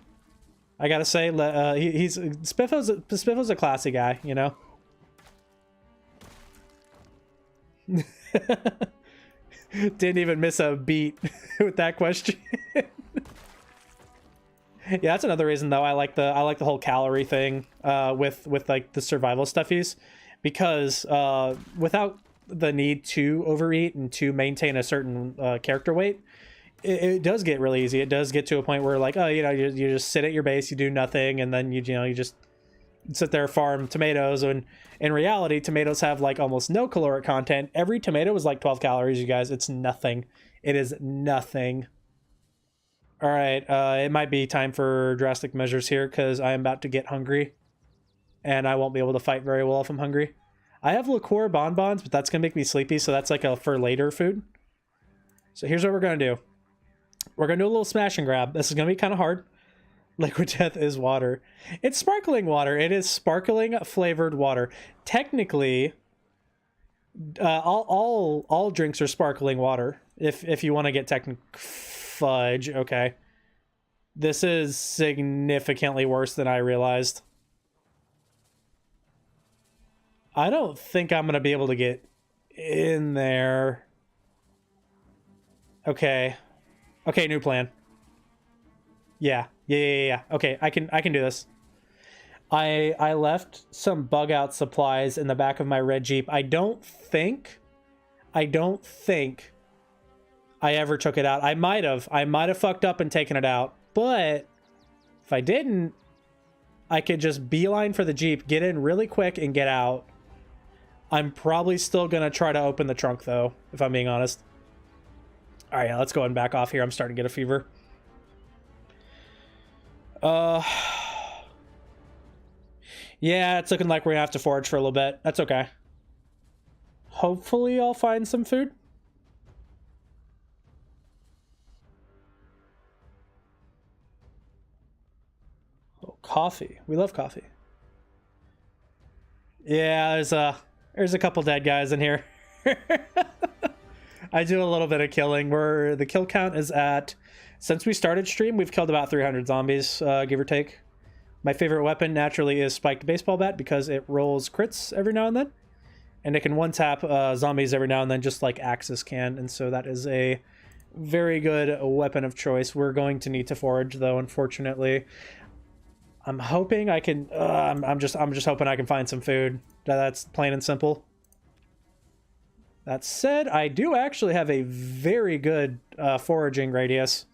I gotta say, Spiffo's a classy guy, you know? Didn't even miss a beat with that question. Yeah, that's another reason though I like the whole calorie thing with like the survival stuffies, because without the need to overeat and to maintain a certain character weight, it does get really easy. It does get to a point where like, oh, you know, you just sit at your base, you do nothing, and then you just sit there, farm tomatoes. And in reality, tomatoes have like almost no caloric content. Every tomato is like 12 calories, you guys. It's nothing. It is nothing. All right, it might be time for drastic measures here because I am about to get hungry, and I won't be able to fight very well if I'm hungry. I have liqueur bonbons, but that's gonna make me sleepy, so that's like a for later food. So here's what we're gonna do. We're gonna do a little smash and grab. This is gonna be kind of hard. Liquid death is water. It's sparkling water. It is sparkling flavored water. Technically, all drinks are sparkling water. If you want to get technical, fudge. Okay, this is significantly worse than I realized. I don't think I'm gonna be able to get in there. Okay, new plan. Yeah. Okay, I can do this. I left some bug out supplies in the back of my red Jeep. I don't think I ever took it out. I might have fucked up and taken it out, but if I didn't, I could just beeline for the Jeep, get in really quick and get out. I'm probably still gonna try to open the trunk though, if I'm being honest. All right, let's go ahead and back off here. I'm starting to get a fever. Yeah, it's looking like we're gonna have to forage for a little bit. That's okay. Hopefully I'll find some food. Oh, coffee. We love coffee. Yeah, there's a couple dead guys in here. I do a little bit of killing. Where the kill count is at, since we started stream, we've killed about 300 zombies, give or take. My favorite weapon, naturally, is spiked baseball bat because it rolls crits every now and then. And it can one-tap zombies every now and then, just like Axis can. And so that is a very good weapon of choice. We're going to need to forage, though, unfortunately. I'm hoping I can... I'm just hoping I can find some food. That's plain and simple. That said, I do actually have a very good foraging radius.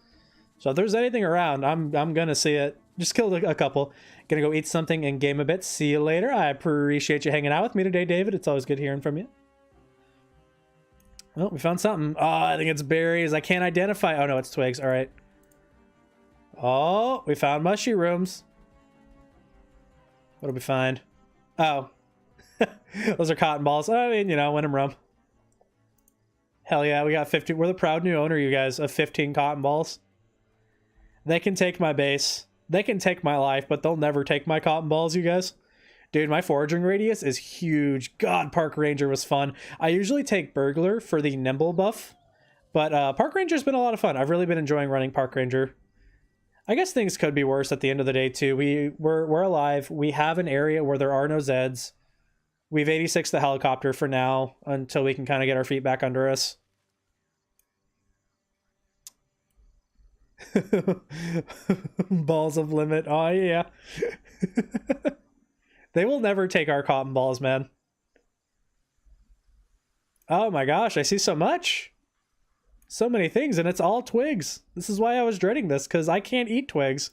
So if there's anything around, I'm gonna see it. Just killed a couple. Gonna go eat something and game a bit. See you later. I appreciate you hanging out with me today, David. It's always good hearing from you. Oh, we found something. Oh, I think it's berries. I can't identify. Oh, no, it's twigs. All right. Oh, we found mushrooms. What did we find? Oh. Those are cotton balls. I mean, you know, when in Rome. Hell yeah, we got 50. We're the proud new owner, you guys, of 15 cotton balls. They can take my base. They can take my life, but they'll never take my cotton balls, you guys. Dude, my foraging radius is huge. God, Park Ranger was fun. I usually take Burglar for the nimble buff, but Park Ranger's been a lot of fun. I've really been enjoying running Park Ranger. I guess things could be worse at the end of the day, too. We're alive. We have an area where there are no Zeds. We've 86'd the helicopter for now until we can kind of get our feet back under us. Balls of limit. Oh, yeah. They will never take our cotton balls, man. Oh my gosh, I see so much. So many things, and it's all twigs. This is why I was dreading this, because I can't eat twigs.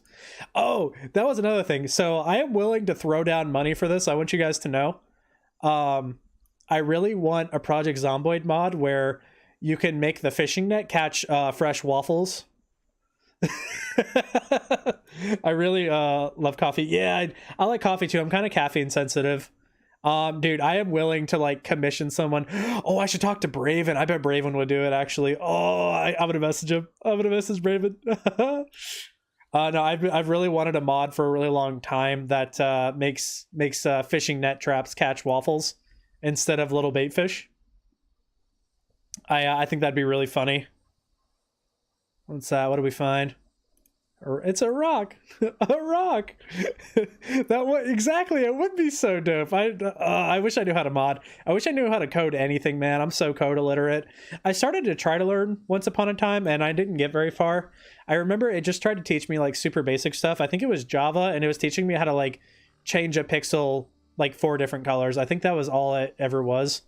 Oh, that was another thing. So I am willing to throw down money for this. I want you guys to know. I really want a Project Zomboid mod where you can make the fishing net catch fresh waffles. I really love coffee. Yeah, I like coffee too. I'm kind of caffeine sensitive. Dude, I am willing to like commission someone. Oh, I should talk to Braven. I bet Braven would do it actually. Oh, I'm gonna message him. I'm gonna message Braven. No, I've really wanted a mod for a really long time that makes fishing net traps catch waffles instead of little bait fish. I think that'd be really funny. What's that? What do we find? It's a rock. A rock. That would exactly. It would be so dope. I wish I knew how to mod. I wish I knew how to code anything, man. I'm so code illiterate. I started to try to learn once upon a time, and I didn't get very far. I remember it just tried to teach me like super basic stuff. I think it was Java, and it was teaching me how to like change a pixel like 4 different colors. I think that was all it ever was.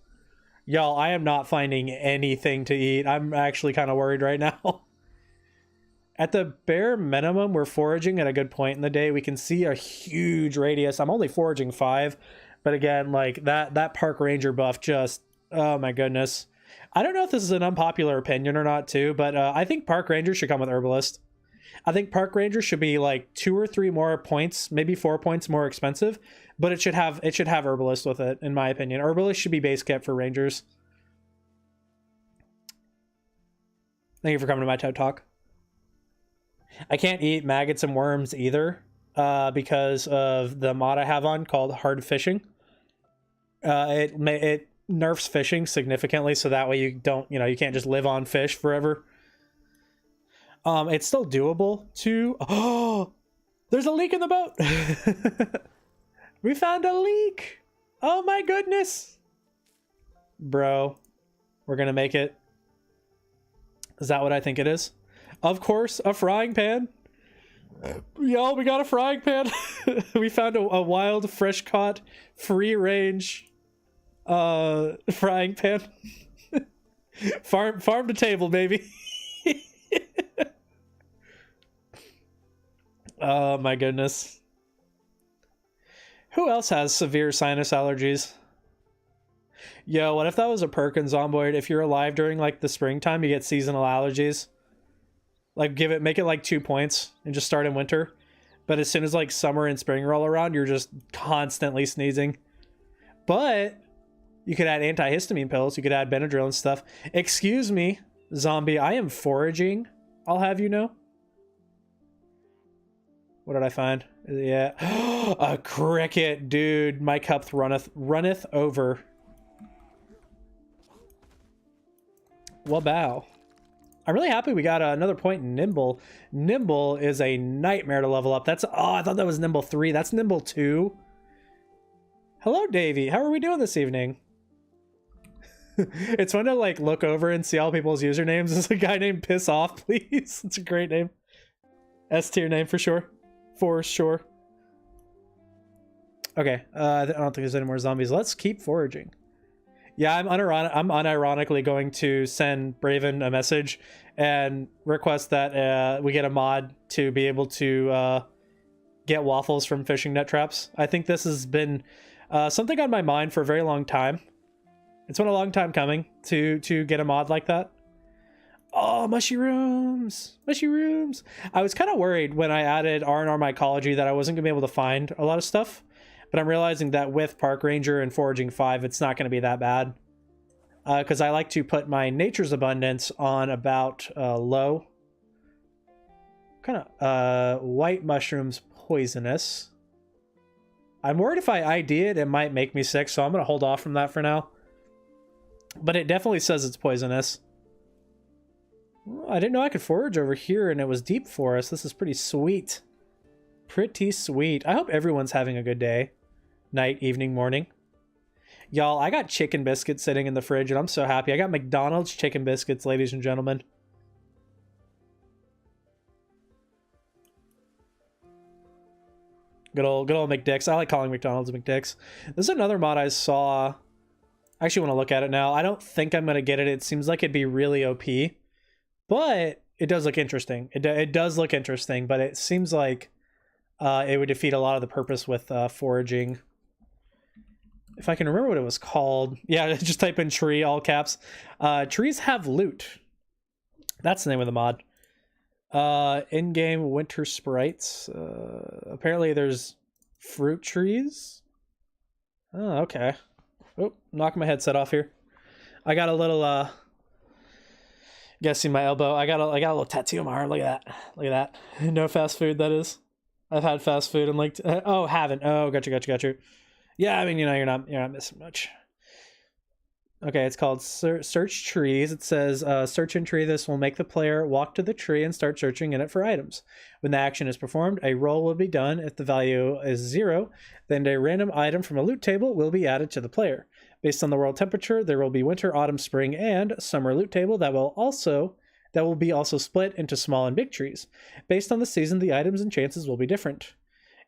Y'all, I am not finding anything to eat. I'm actually kind of worried right now. At the bare minimum, we're foraging at a good point in the day. We can see a huge radius. I'm only foraging 5. But again, like that park ranger buff just, oh my goodness. I don't know if this is an unpopular opinion or not too, but I think park rangers should come with herbalist. I think park rangers should be like 2 or 3 more points, maybe 4 points more expensive, but it should have herbalist with it, in my opinion. Herbalist should be base kit for rangers. Thank you for coming to my TED Talk. I can't eat maggots and worms either because of the mod I have on called hard fishing. It nerfs fishing significantly, so that way you don't, you can't just live on fish forever. It's still doable to... Oh, there's a leak in the boat. We found a leak. Oh my goodness. Bro, we're gonna make it. Is that what I think it is? Of course, a frying pan. Y'all, we got a frying pan. We found a wild, fresh caught, free range frying pan. farm to table, baby. Oh my goodness. Who else has severe sinus allergies? Yo, what if that was a perk in Zomboid? If you're alive during like the springtime, you get seasonal allergies. Like make it like 2 points and just start in winter. But as soon as like summer and spring roll around, you're just constantly sneezing. But you could add antihistamine pills. You could add Benadryl and stuff. Excuse me, zombie. I am foraging. I'll have you know. What did I find? Yeah. A cricket, dude. My cup runneth over. Well, bow. I'm really happy we got another point in Nimble. Nimble is a nightmare to level up. That's... Oh, I thought that was Nimble 3. That's Nimble 2. Hello, Davey. How are we doing this evening? It's fun to, like, look over and see all people's usernames. There's a guy named Piss Off, please. It's a great name. S tier name for sure. For sure. Okay. I don't think there's any more zombies. Let's keep foraging. Yeah, I'm unironically going to send Braven a message and request that we get a mod to be able to get waffles from fishing net traps. I think this has been something on my mind for a very long time. It's been a long time coming to get a mod like that. Oh, mushrooms! Mushrooms! I was kind of worried when I added R&R mycology that I wasn't going to be able to find a lot of stuff. But I'm realizing that with Park Ranger and Foraging 5, it's not going to be that bad. Because I like to put my Nature's Abundance on about low. Kind of white mushrooms poisonous. I'm worried if I ID it, it might make me sick, so I'm going to hold off from that for now. But it definitely says it's poisonous. Oh, I didn't know I could forage over here and it was deep forest. This is pretty sweet. Pretty sweet. I hope everyone's having a good day. Night, evening, morning. Y'all, I got chicken biscuits sitting in the fridge and I'm so happy. I got McDonald's chicken biscuits, ladies and gentlemen. Good old McDicks. I like calling McDonald's McDicks. This is another mod I saw. I actually want to look at it now. I don't think I'm going to get it. It seems like it'd be really OP. But it does look interesting. It does look interesting, but it seems like it would defeat a lot of the purpose with foraging. If I can remember what it was called. Yeah, just type in tree, all caps. Trees have loot. That's the name of the mod. In-game winter sprites. Apparently there's fruit trees. Oh, okay. Oh, knocking my headset off here. I got a little... You guys see my elbow? I got a little tattoo on my arm. Look at that. Look at that. No fast food, that is. I've had fast food and like... oh, haven't. Oh, gotcha. Yeah, I mean, you're not missing much. Okay, it's called Search Trees. It says, search in tree. This will make the player walk to the tree and start searching in it for items. When the action is performed, a roll will be done. If the value is 0, then a random item from a loot table will be added to the player. Based on the world temperature, there will be winter, autumn, spring, and summer loot table that will be also split into small and big trees. Based on the season, the items and chances will be different.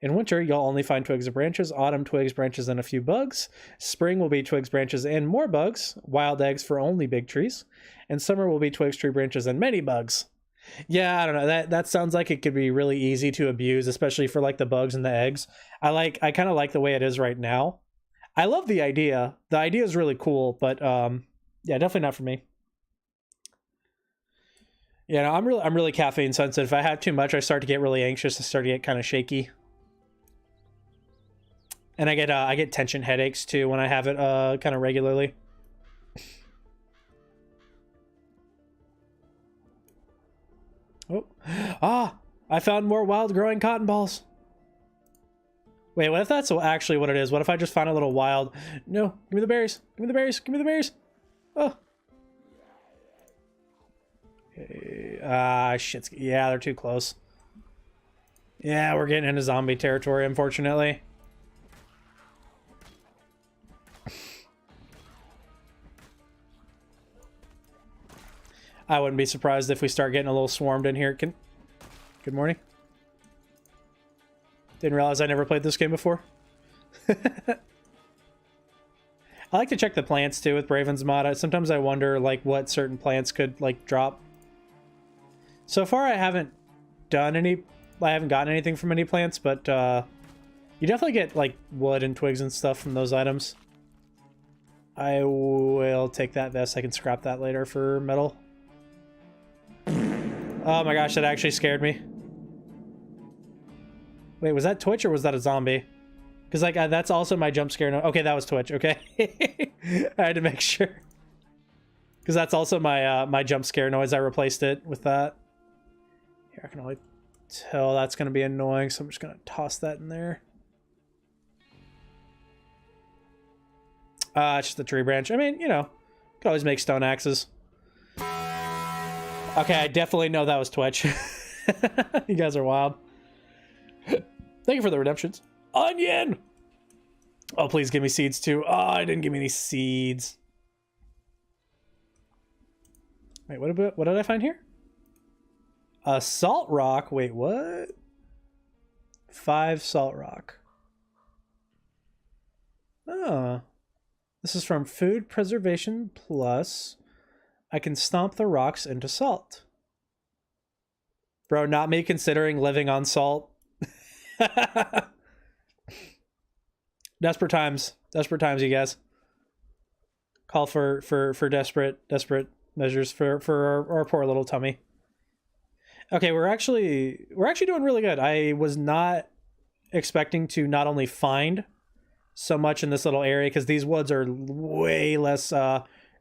In winter, you'll only find twigs and branches, autumn twigs, branches, and a few bugs. Spring will be twigs, branches, and more bugs, wild eggs for only big trees. And summer will be twigs, tree branches, and many bugs. Yeah, I don't know. That sounds like it could be really easy to abuse, especially for like the bugs and the eggs. I kind of like the way it is right now. I love the idea. The idea is really cool, but yeah, definitely not for me. Yeah, no, I'm really caffeine sensitive. If I have too much, I start to get really anxious. I start to get kind of shaky. And I get tension headaches too when I have it kind of regularly. Oh, I found more wild growing cotton balls. Wait, what if that's actually what it is? What if I just found a little wild? No, give me the berries. Give me the berries. Give me the berries. Oh. Okay. Shit. Yeah, they're too close. Yeah, we're getting into zombie territory, unfortunately. I wouldn't be surprised if we start getting a little swarmed in here. Good morning. Didn't realize I never played this game before. I like to check the plants too with Braven's mod. Sometimes I wonder like what certain plants could like drop. So far I haven't gotten anything from any plants, but you definitely get like wood and twigs and stuff from those items. I will take that vest. I can scrap that later for metal. Oh my gosh, that actually scared me. Wait, was that Twitch or was that a zombie? Because like that's also my jump scare. Okay, that was Twitch. Okay, I had to make sure. Because that's also my my jump scare noise. I replaced it with that. Here, I can only tell that's going to be annoying, so I'm just going to toss that in there. It's just a tree branch. I mean, you know, could always make stone axes. Okay, I definitely know that was Twitch. You guys are wild. Thank you for the redemptions. Onion! Oh, please give me seeds too. Oh, I didn't give me any seeds. Wait, what did I find here? A salt rock. Wait, what? 5 salt rock. Oh. This is from Food Preservation Plus. I can stomp the rocks into salt. Bro, not me considering living on salt. Desperate times, you guys. Call for desperate measures for our poor little tummy. Okay, we're actually doing really good. I was not expecting to not only find so much in this little area, because these woods are way less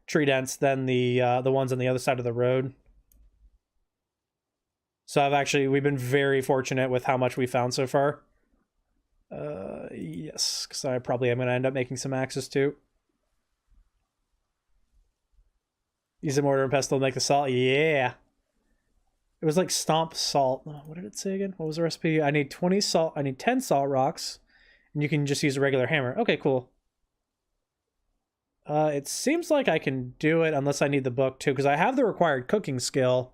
tree dense than the ones on the other side of the road. So we've been very fortunate with how much we found so far. Yes, because I probably am going to end up making some axes too. Use a mortar and pestle to make the salt. Yeah. It was like stomp salt. What did it say again? What was the recipe? I need 20 salt. I need 10 salt rocks. And you can just use a regular hammer. Okay, cool. It seems like I can do it unless I need the book too, because I have the required cooking skill.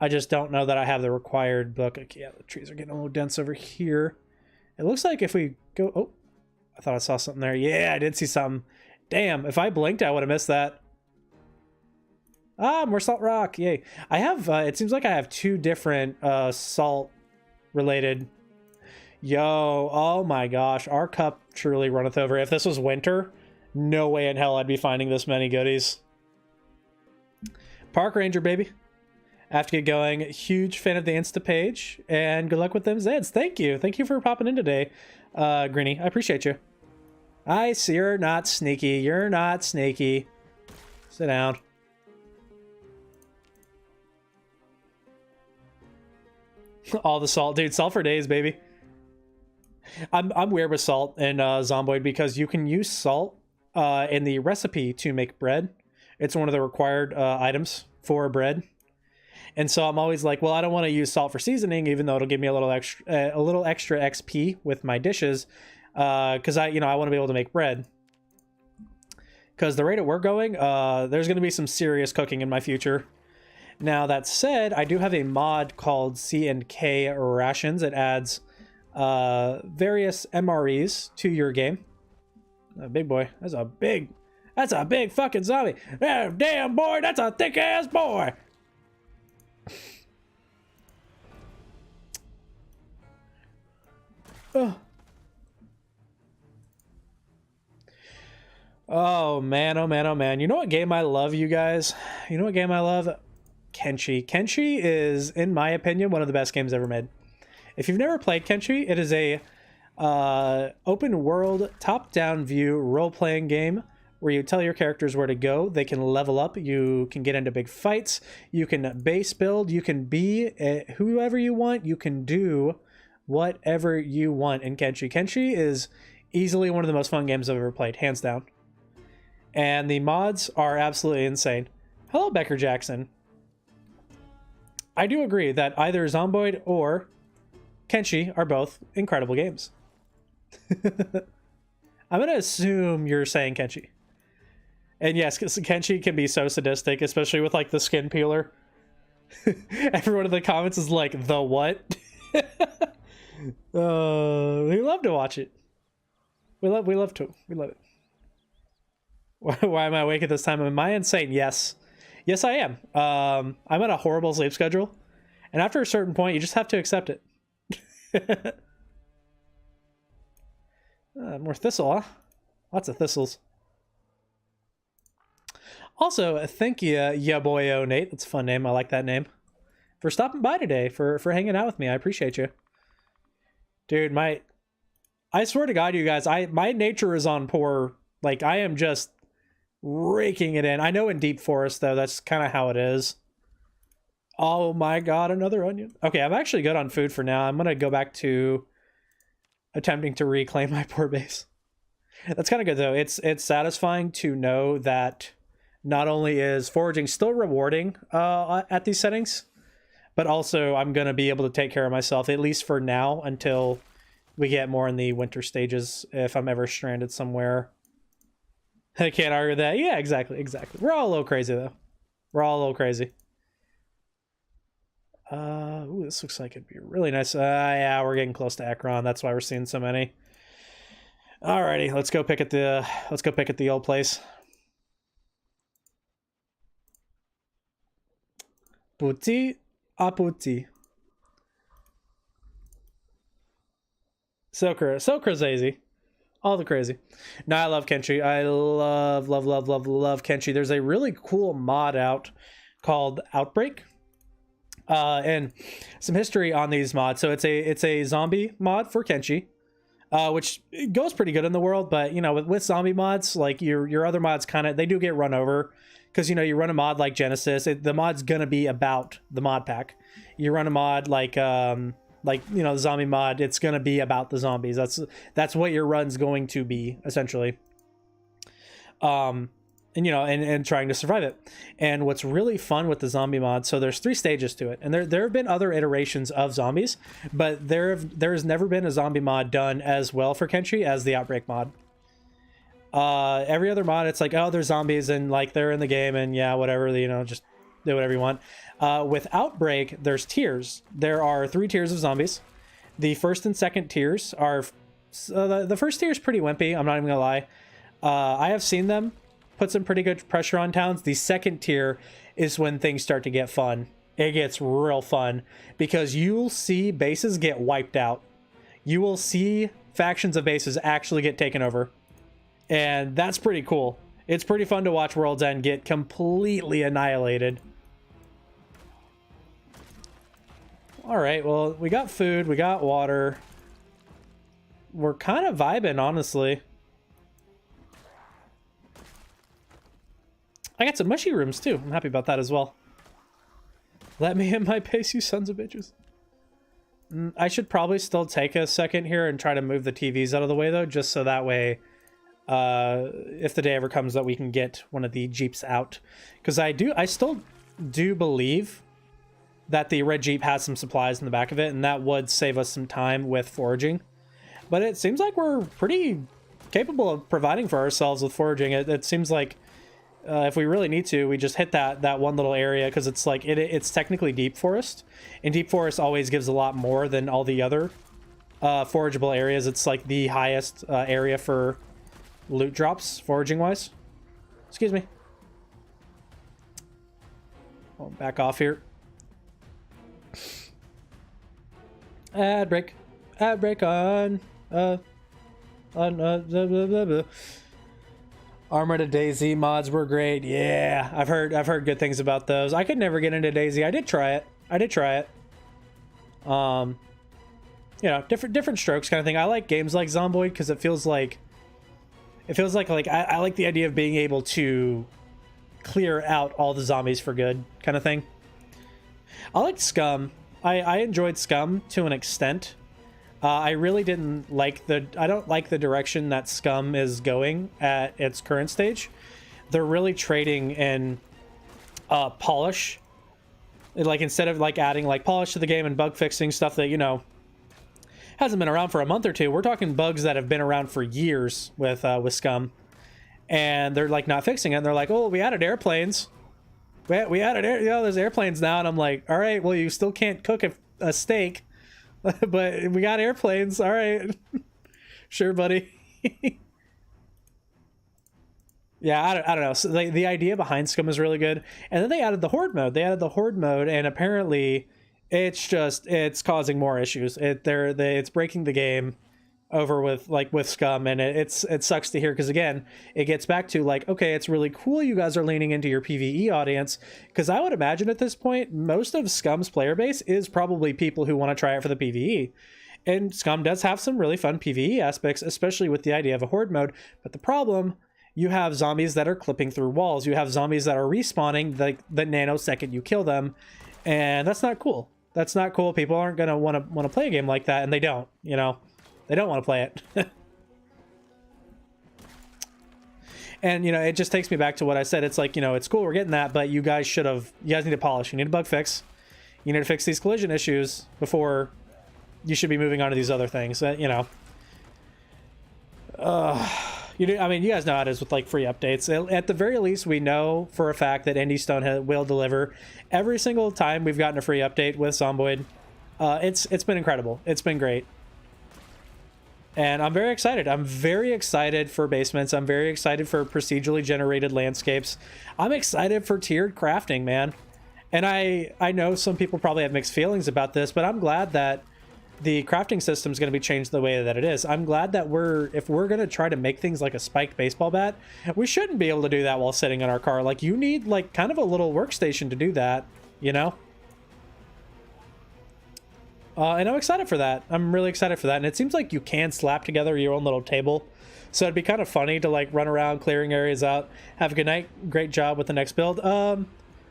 I just don't know that I have the required book. Okay, yeah, the trees are getting a little dense over here. It looks like if we go... Oh, I thought I saw something there. Yeah, I did see something. Damn, if I blinked, I would have missed that. Ah, more salt rock. Yay. I have... it seems like I have 2 different salt-related... Yo, oh my gosh. Our cup truly runneth over. If this was winter, no way in hell I'd be finding this many goodies. Park Ranger, baby. I have to get going. Huge fan of the Insta page, and good luck with them Zeds. Thank you for popping in today, Greeny. I appreciate you. I see you're not sneaky. You're not sneaky. Sit down. All the salt, dude. Salt for days, baby. I'm weird with salt in Zomboid because you can use salt in the recipe to make bread. It's one of the required items for bread. And so I'm always like, well, I don't want to use salt for seasoning, even though it'll give me a little extra XP with my dishes, because I want to be able to make bread. Because the rate at we're going, there's going to be some serious cooking in my future. Now that said, I do have a mod called C&K Rations. It adds various MREs to your game. Big boy, that's a big fucking zombie. Damn boy, that's a thick ass boy. Oh man, oh man, oh man. You know what game I love, you guys? You know what game I love? Kenshi. Kenshi is, in my opinion, one of the best games ever made. If you've never played Kenshi, it is a open world, top-down view role-playing game where you tell your characters where to go. They can level up. You can get into big fights. You can base build. You can be whoever you want. You can do whatever you want in Kenshi. Kenshi is easily one of the most fun games I've ever played, hands down. And the mods are absolutely insane. Hello, Becker Jackson. I do agree that either Zomboid or Kenshi are both incredible games. I'm going to assume you're saying Kenshi. And yes, Kenshi can be so sadistic, especially with like the skin peeler. Everyone in the comments is like, the what? We love to watch it. We love it. Why am I awake at this time? Am I insane? Yes. Yes, I am. I'm on a horrible sleep schedule. And after a certain point, you just have to accept it. More thistle, huh? Lots of thistles. Also, thank you, ya boyo Nate. That's a fun name. I like that name. For stopping by today, for hanging out with me. I appreciate you. Dude, I swear to God, you guys, my nature is on poor. Like, I am just raking it in. I know in Deep Forest, though, that's kind of how it is. Oh my God, another onion. Okay, I'm actually good on food for now. I'm going to go back to attempting to reclaim my poor base. That's kind of good, though. It's satisfying to know that not only is foraging still rewarding at these settings, but also I'm going to be able to take care of myself, at least for now, until we get more in the winter stages, if I'm ever stranded somewhere. I can't argue with that. Yeah, exactly. We're all a little crazy, though. We're all a little crazy. Ooh, this looks like it'd be really nice. Yeah, we're getting close to Ekron. That's why we're seeing so many. Alrighty, let's go pick at the old place. Putti a putti. So crazy. All the crazy. No, I love Kenshi. I love Kenshi. There's a really cool mod out called Outbreak. And some history on these mods. So it's a zombie mod for Kenshi, which goes pretty good in the world. But you know, with zombie mods, like your other mods, they do get run over because you know you run a mod like Genesis. The mod's gonna be about the mod pack. You run a mod like you know the zombie mod, it's gonna be about the zombies. That's what your run's going to be essentially. And you know, and trying to survive it. And what's really fun with the zombie mod, so there's 3 stages to it, and there have been other iterations of zombies, but there has never been a zombie mod done as well for Kenshi as the Outbreak mod. Every other mod, it's like, oh, there's zombies and like they're in the game and yeah, whatever, you know, just do whatever you want. With Outbreak, there's tiers. There are 3 tiers of zombies. The first and second tiers are the first tier is pretty wimpy, I'm not even gonna lie. I have seen them put some pretty good pressure on towns. The second tier is when things start to get fun. It gets real fun because you'll see bases get wiped out. You will see factions of bases actually get taken over. And that's pretty cool. It's pretty fun to watch World's End get completely annihilated. All right, well, we got food, we got water. We're kind of vibing, honestly. I got some mushy rooms too. I'm happy about that as well. Let me in my base, you sons of bitches. I should probably still take a second here and try to move the TVs out of the way though, just so that way, if the day ever comes that we can get one of the Jeeps out. Because I still do believe that the red Jeep has some supplies in the back of it, and that would save us some time with foraging. But it seems like we're pretty capable of providing for ourselves with foraging. It seems like if we really need to, we just hit that one little area, because it's like it's technically deep forest, and deep forest always gives a lot more than all the other forageable areas. It's like the highest area for loot drops, foraging wise. Excuse me. I'll back off here. Ad break. Ad break on blah, blah, blah, blah. Armor to Daisy mods were great. Yeah, I've heard good things about those. I could never get into Daisy. I did try it. You know, different strokes kind of thing. I like games like Zomboid because it feels like I like the idea of being able to clear out all the zombies for good kind of thing. I liked Scum. I enjoyed Scum to an extent. I really didn't like I don't like the direction that Scum is going at its current stage. They're really trading in polish. Like, instead of like adding like polish to the game and bug fixing stuff that, you know, hasn't been around for a month or two, we're talking bugs that have been around for years with Scum. And they're like not fixing it. And they're like, oh, we added airplanes. We added there's airplanes now. And I'm like, all right, well, you still can't cook a steak. But we got airplanes. All right. Sure, buddy. Yeah, I don't know. So the idea behind Scum is really good. And then they added the Horde mode. And apparently it's causing more issues. It's breaking the game over with Scum, and it sucks to hear, because again, it gets back to like, okay, it's really cool you guys are leaning into your PvE audience, because I would imagine at this point most of Scum's player base is probably people who want to try it for the PvE. And Scum does have some really fun PvE aspects, especially with the idea of a Horde mode. But the problem, you have zombies that are clipping through walls. You have zombies that are respawning the nanosecond you kill them, and that's not cool. That's not cool. People aren't gonna want to play a game like that, and they don't. You know, they don't want to play it. And you know, it just takes me back to what I said. It's like, you know, it's cool we're getting that, but you guys need to polish. You need a bug fix. You need to fix these collision issues before you should be moving on to these other things. You know. I mean, you guys know how it is with like free updates. At the very least, we know for a fact that Indie Stone will deliver every single time we've gotten a free update with Zomboid. It's been incredible. It's been great. And I'm very excited. I'm very excited for basements. I'm very excited for procedurally generated landscapes. I'm excited for tiered crafting, man. And I know some people probably have mixed feelings about this, but I'm glad that the crafting system is going to be changed the way that it is. I'm glad that if we're going to try to make things like a spiked baseball bat, we shouldn't be able to do that while sitting in our car. Like, you need like kind of a little workstation to do that, you know? And I'm excited for that. I'm really excited for that. And it seems like you can slap together your own little table. So it'd be kind of funny to like run around clearing areas out. Have a good night. Great job with the next build.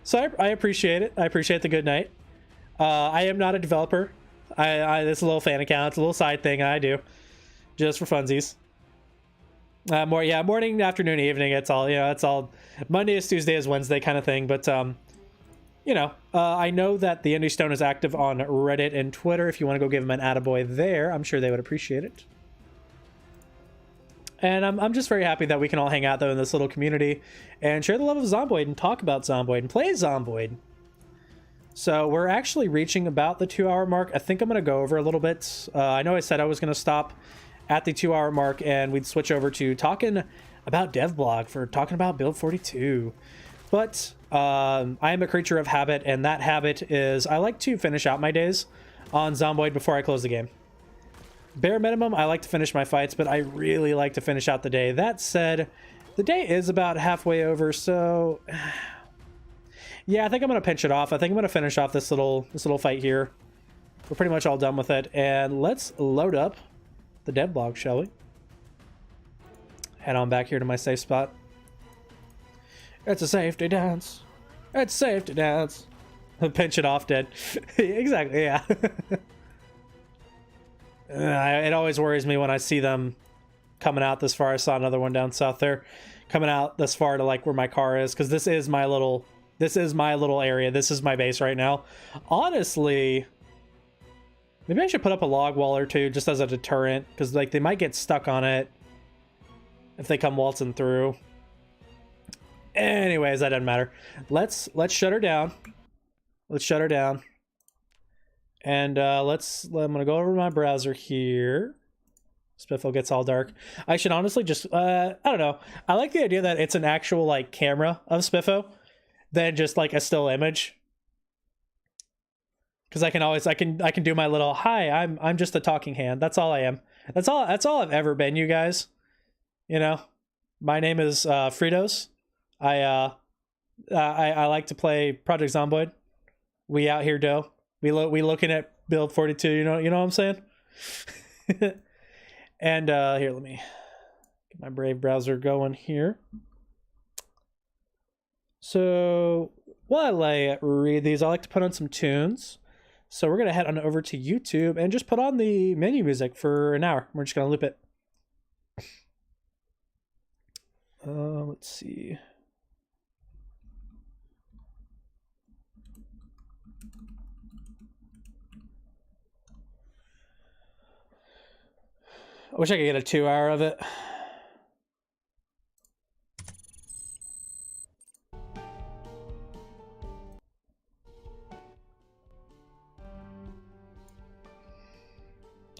So I appreciate it. I appreciate the good night. I am not a developer. It's a little fan account. It's a little side thing I do just for funsies. Morning, afternoon, evening. It's all, you know, it's all Monday is Tuesday is Wednesday kind of thing. But, you know, I know that the Indie Stone is active on Reddit and Twitter. If you want to go give them an attaboy there, I'm sure they would appreciate it. And I'm just very happy that we can all hang out, though, in this little community and share the love of Zomboid and talk about Zomboid and play Zomboid. So we're actually reaching about the 2-hour mark. I think I'm going to go over a little bit. I know I said I was going to stop at the 2-hour mark and we'd switch over to talking about DevBlog for talking about Build 42. But I am a creature of habit, and that habit is I like to finish out my days on Zomboid before I close the game. Bare minimum, I like to finish my fights, but I really like to finish out the day. That said, the day is about halfway over, so yeah, I think I'm going to pinch it off. I think I'm going to finish off this little fight here. We're pretty much all done with it. And let's load up the devlog, shall we? Head on back here to my safe spot. It's a safety dance. It's safe to dance. Pinch it off, dead. Exactly, yeah. It always worries me when I see them coming out this far. I saw another one down south there. Coming out this far to like where my car is. Because this is my little area. This is my base right now. Honestly, maybe I should put up a log wall or two just as a deterrent, because like they might get stuck on it if they come waltzing through. Anyways, that doesn't matter. Let's shut her down. Let's shut her down. And I'm gonna go over to my browser here. Spiffle gets all dark. I should honestly just I don't know. I like the idea that it's an actual like camera of Spiffo than just like a still image. Because I can do my little hi, I'm just a talking hand. That's all I am. That's all I've ever been, you guys. You know? My name is Fritos. I like to play Project Zomboid. We out here, dough. We looking at build 42. You know what I'm saying? And here, let me get my Brave browser going here. So while I read these, I like to put on some tunes. So we're gonna head on over to YouTube and just put on the menu music for an hour. We're just gonna loop it. Let's see. I wish I could get a 2 hour of it.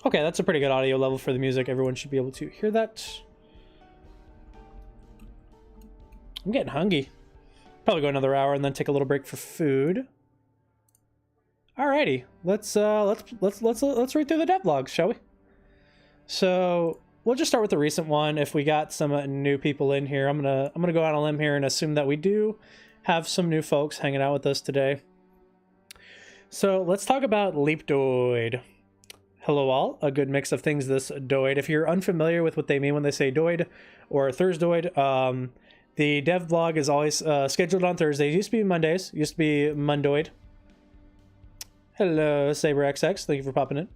Okay, that's a pretty good audio level for the music. Everyone should be able to hear that. I'm getting hungry. Probably go another hour and then take a little break for food. Alrighty, let's read through the devlogs, shall we? So we'll just start with the recent one. If we got some new people in here, I'm gonna go on a limb here and assume that we do have some new folks hanging out with us today. So let's talk about Leapdoid. Hello all, a good mix of things this doid. If you're unfamiliar with what they mean when they say doid or Thursdoid, the dev blog is always scheduled on Thursdays. Used to be Mondays, used to be Mundoid. Hello, SaberXX, thank you for popping in.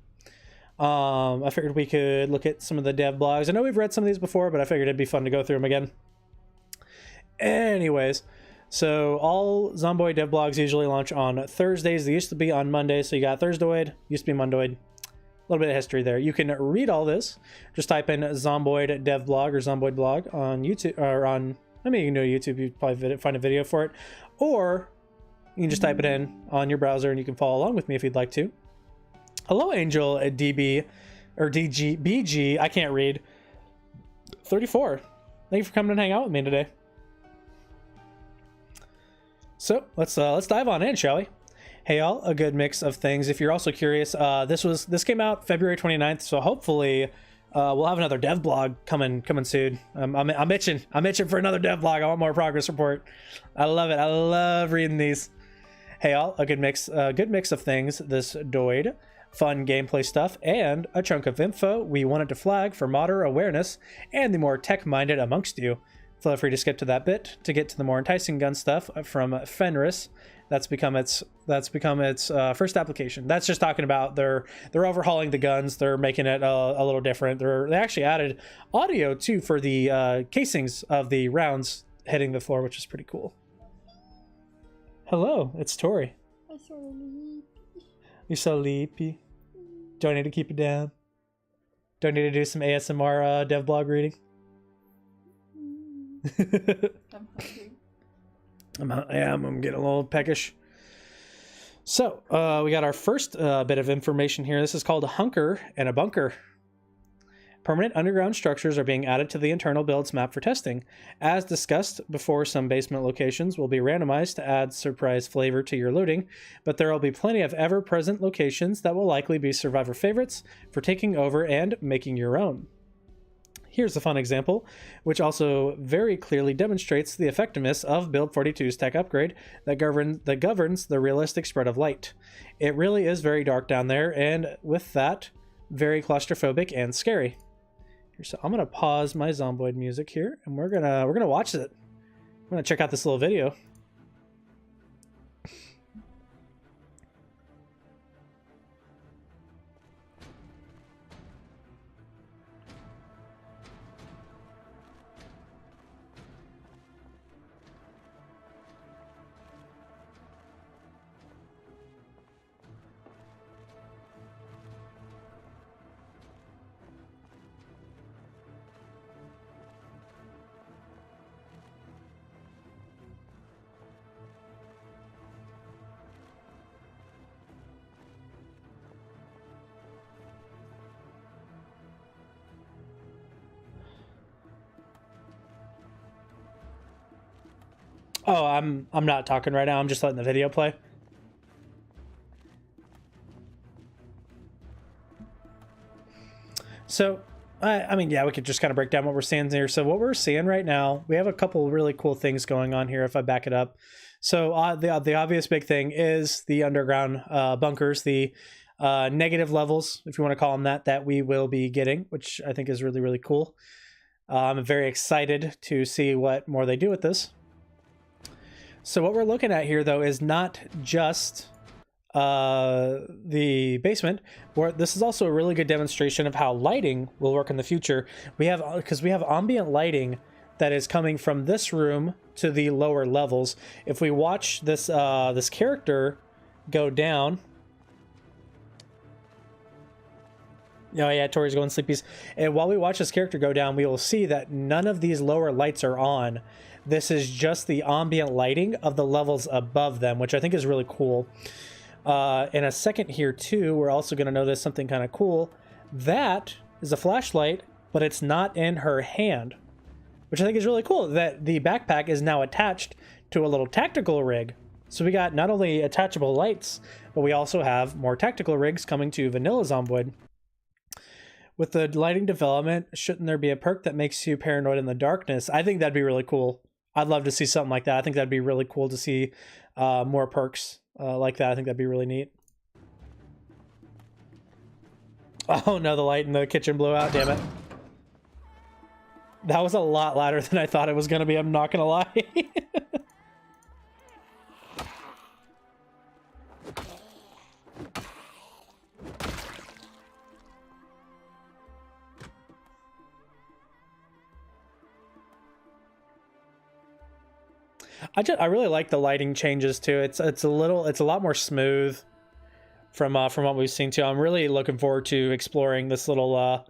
I figured we could look at some of the dev blogs. I know we've read some of these before, but I figured it'd be fun to go through them again. Anyways, so all Zomboid dev blogs usually launch on Thursdays. They used to be on Mondays, so you got Thursdoid, used to be Mundoid. A little bit of history there. You can read all this. Just type in Zomboid dev blog or Zomboid blog on YouTube, or on, I mean, you can go to YouTube, you probably find a video for it, or you can just type it in on your browser and you can follow along with me if you'd like to. Hello, Angel DB, or BG, I can't read. 34. Thank you for coming and hang out with me today. So let's dive on in, shall we? Hey y'all, a good mix of things. If you're also curious, this came out February 29th, so hopefully we'll have another dev blog coming soon. I'm itching for another dev blog. I want more progress report. I love it. I love reading these. Hey y'all, a good mix of things this doid. Fun gameplay stuff and a chunk of info we wanted to flag for modder awareness and the more tech-minded amongst you. Feel free to skip to that bit to get to the more enticing gun stuff from Fenris. That's become its first application. That's just talking about they're overhauling the guns. They're making it a little different. They actually added audio too for the casings of the rounds hitting the floor, which is pretty cool. Hello, it's Tori. You're so sleepy. Do I need to keep it down? Do I need to do some ASMR dev blog reading? I'm hungry. I'm getting a little peckish. So we got our first bit of information here. This is called a hunker and a bunker. Permanent underground structures are being added to the internal builds map for testing. As discussed before, some basement locations will be randomized to add surprise flavor to your looting, but there will be plenty of ever-present locations that will likely be survivor favorites for taking over and making your own. Here's a fun example, which also very clearly demonstrates the effectiveness of Build 42's tech upgrade that governs the realistic spread of light. It really is very dark down there, and with that, very claustrophobic and scary. So I'm gonna pause my Zomboid music here, and we're gonna watch it. I'm gonna check out this little video. Oh, I'm not talking right now. I'm just letting the video play. So, I mean, yeah, we could just kind of break down what we're seeing here. So what we're seeing right now, we have a couple really cool things going on here if I back it up. So the obvious big thing is the underground bunkers, the negative levels, if you want to call them that we will be getting, which I think is really, really cool. I'm very excited to see what more they do with this. So what we're looking at here, though, is not just the basement, where this is also a really good demonstration of how lighting will work in the future. We have, because we have ambient lighting that is coming from this room to the lower levels. If we watch this this character go down, oh yeah, Tori's going sleepies. And while we watch this character go down, we will see that none of these lower lights are on. This is just the ambient lighting of the levels above them, which I think is really cool. In a second here too, we're also going to notice something kind of cool. That is a flashlight, but it's not in her hand, which I think is really cool. That the backpack is now attached to a little tactical rig. So we got not only attachable lights, but we also have more tactical rigs coming to Vanilla Zomboid. With the lighting development, shouldn't there be a perk that makes you paranoid in the darkness? I think that'd be really cool. I'd love to see something like that. I think that'd be really cool to see more perks like that. I think that'd be really neat. Oh no, the light in the kitchen blew out, damn it. That was a lot louder than I thought it was going to be, I'm not going to lie. I really like the lighting changes too. It's a lot more smooth from what we've seen too. I'm really looking forward to exploring this little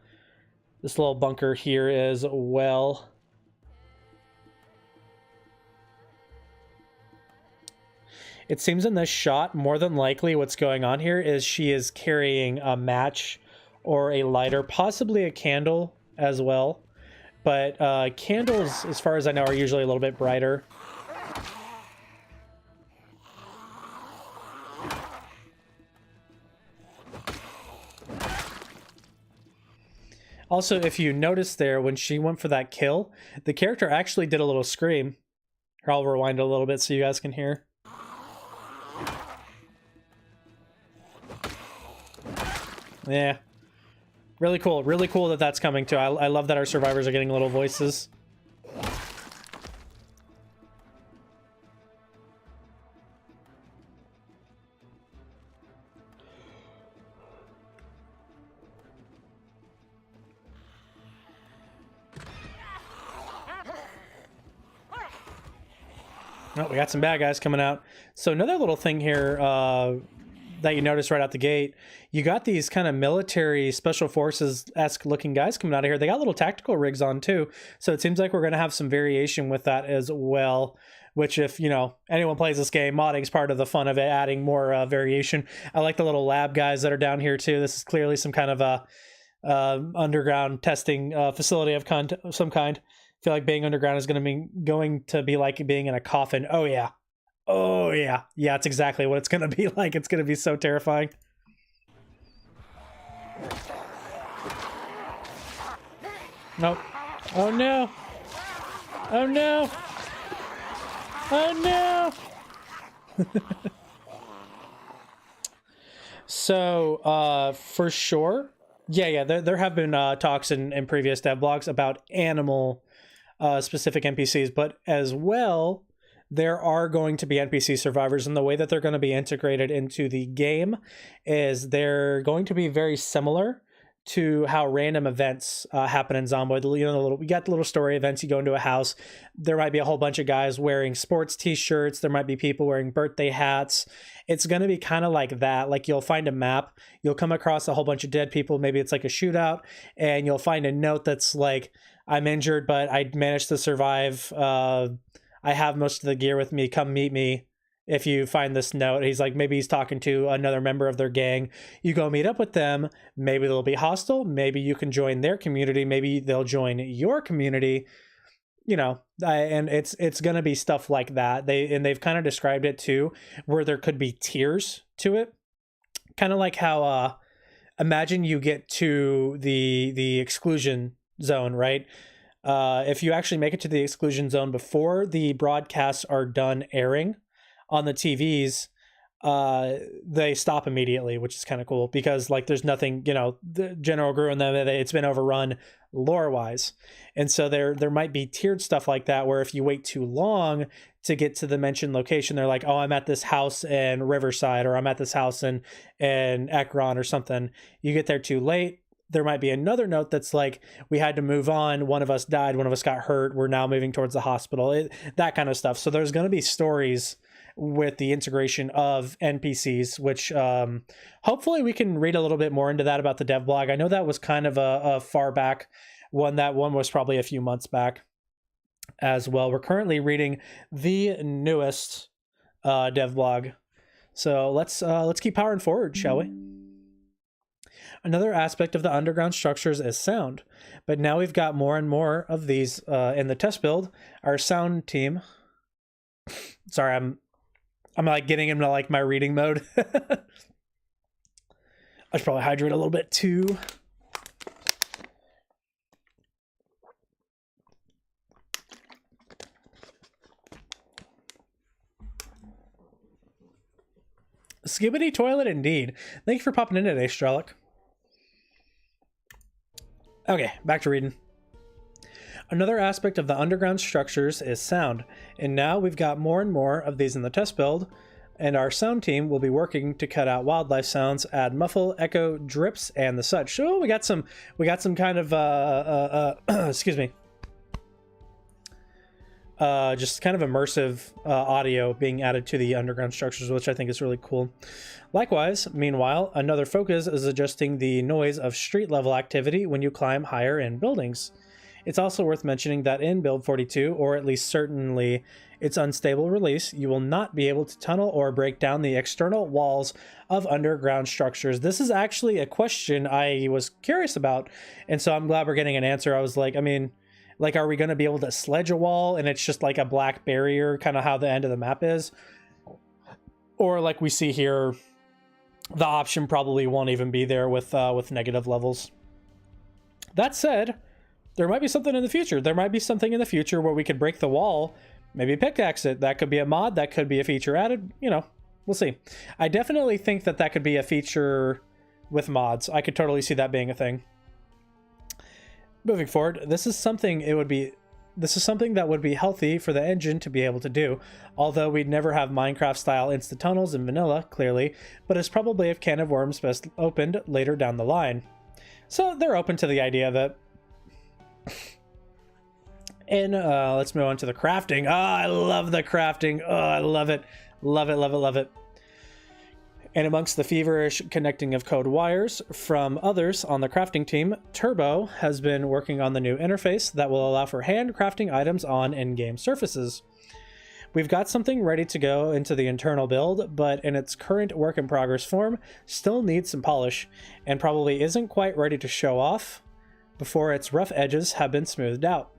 bunker here as well. It seems in this shot, more than likely what's going on here is she is carrying a match or a lighter, possibly a candle as well. But candles, as far as I know, are usually a little bit brighter. Also, if you notice there, when she went for that kill, the character actually did a little scream. Here, I'll rewind a little bit so you guys can hear. Yeah. Really cool. Really cool that that's coming too. I love that our survivors are getting little voices. Oh, we got some bad guys coming out. So another little thing here that you notice right out the gate, you got these kind of military special forces-esque looking guys coming out of here. They got little tactical rigs on too. So it seems like we're going to have some variation with that as well, which if, you know, anyone plays this game, modding is part of the fun of it, adding more variation. I like the little lab guys that are down here too. This is clearly some kind of a underground testing facility of some kind. I feel like being underground is going to be like being in a coffin. Oh yeah. Oh yeah. Yeah, it's exactly what it's going to be like. It's going to be so terrifying. Nope. Oh no. Oh no. Oh no. So, for sure. Yeah, there have been talks in previous dev blogs about animal specific NPCs, but as well, there are going to be NPC survivors, and the way that they're going to be integrated into the game is they're going to be very similar to how random events happen in Zomboid. You know, we got the little story events. You go into a house, there might be a whole bunch of guys wearing sports t-shirts. There might be people wearing birthday hats. It's going to be kind of like that. Like you'll find a map, you'll come across a whole bunch of dead people. Maybe it's like a shootout, and you'll find a note that's like, I'm injured, but I managed to survive. I have most of the gear with me. Come meet me if you find this note. He's like, maybe he's talking to another member of their gang. You go meet up with them. Maybe they'll be hostile. Maybe you can join their community. Maybe they'll join your community. you know, and it's gonna be stuff like that. They've kind of described it too, where there could be tiers to it, kind of like how imagine you get to the exclusion zone, right? If you actually make it to the exclusion zone before the broadcasts are done airing on the TVs, they stop immediately, which is kind of cool because like there's nothing, you know, the General Gru and them, it's been overrun lore wise. And so there might be tiered stuff like that where if you wait too long to get to the mentioned location, they're like, oh, I'm at this house in Riverside, or I'm at this house in Ekron or something. You get there too late. There might be another note that's like, we had to move on. One of us died. One of us got hurt. We're now moving towards the hospital. That kind of stuff. So there's going to be stories with the integration of NPCs, which hopefully we can read a little bit more into that about the dev blog. I know that was kind of a far back one. That one was probably a few months back as well. We're currently reading the newest dev blog. So let's keep powering forward, shall we? Another aspect of the underground structures is sound, but now we've got more and more of these in the test build. Our sound team. Sorry, I'm like getting into like my reading mode. I should probably hydrate a little bit too. Skibbity toilet indeed. Thank you for popping in today, Strelic. Okay, back to reading. Another aspect of the underground structures is sound, and now we've got more and more of these in the test build, and our sound team will be working to cut out wildlife sounds, add muffle, echo, drips, and the such. So we got some kind of excuse me, just kind of immersive audio being added to the underground structures, which I think is really cool. Likewise, meanwhile, another focus is adjusting the noise of street level activity when you climb higher in buildings. It's also worth mentioning that in Build 42, or at least certainly its unstable release, you will not be able to tunnel or break down the external walls of underground structures. This is actually a question I was curious about, and so I'm glad we're getting an answer. I was like, I mean, like, are we going to be able to sledge a wall and it's just like a black barrier, kind of how the end of the map is? Or like we see here, the option probably won't even be there with negative levels. That said, there might be something in the future. There might be something in the future where we could break the wall, maybe pickaxe it. That could be a mod. That could be a feature added. You know, we'll see. I definitely think that could be a feature with mods. I could totally see that being a thing. Moving forward, this is something that would be healthy for the engine to be able to do, although we'd never have Minecraft-style instant tunnels in vanilla, clearly, but it's probably a can of worms best opened later down the line. So they're open to the idea of it. And let's move on to the crafting. Oh, I love the crafting. Oh, I love it. Love it, love it, love it. And amongst the feverish connecting of code wires from others on the crafting team, Turbo has been working on the new interface that will allow for handcrafting items on in-game surfaces. We've got something ready to go into the internal build, but in its current work-in-progress form, still needs some polish, and probably isn't quite ready to show off before its rough edges have been smoothed out.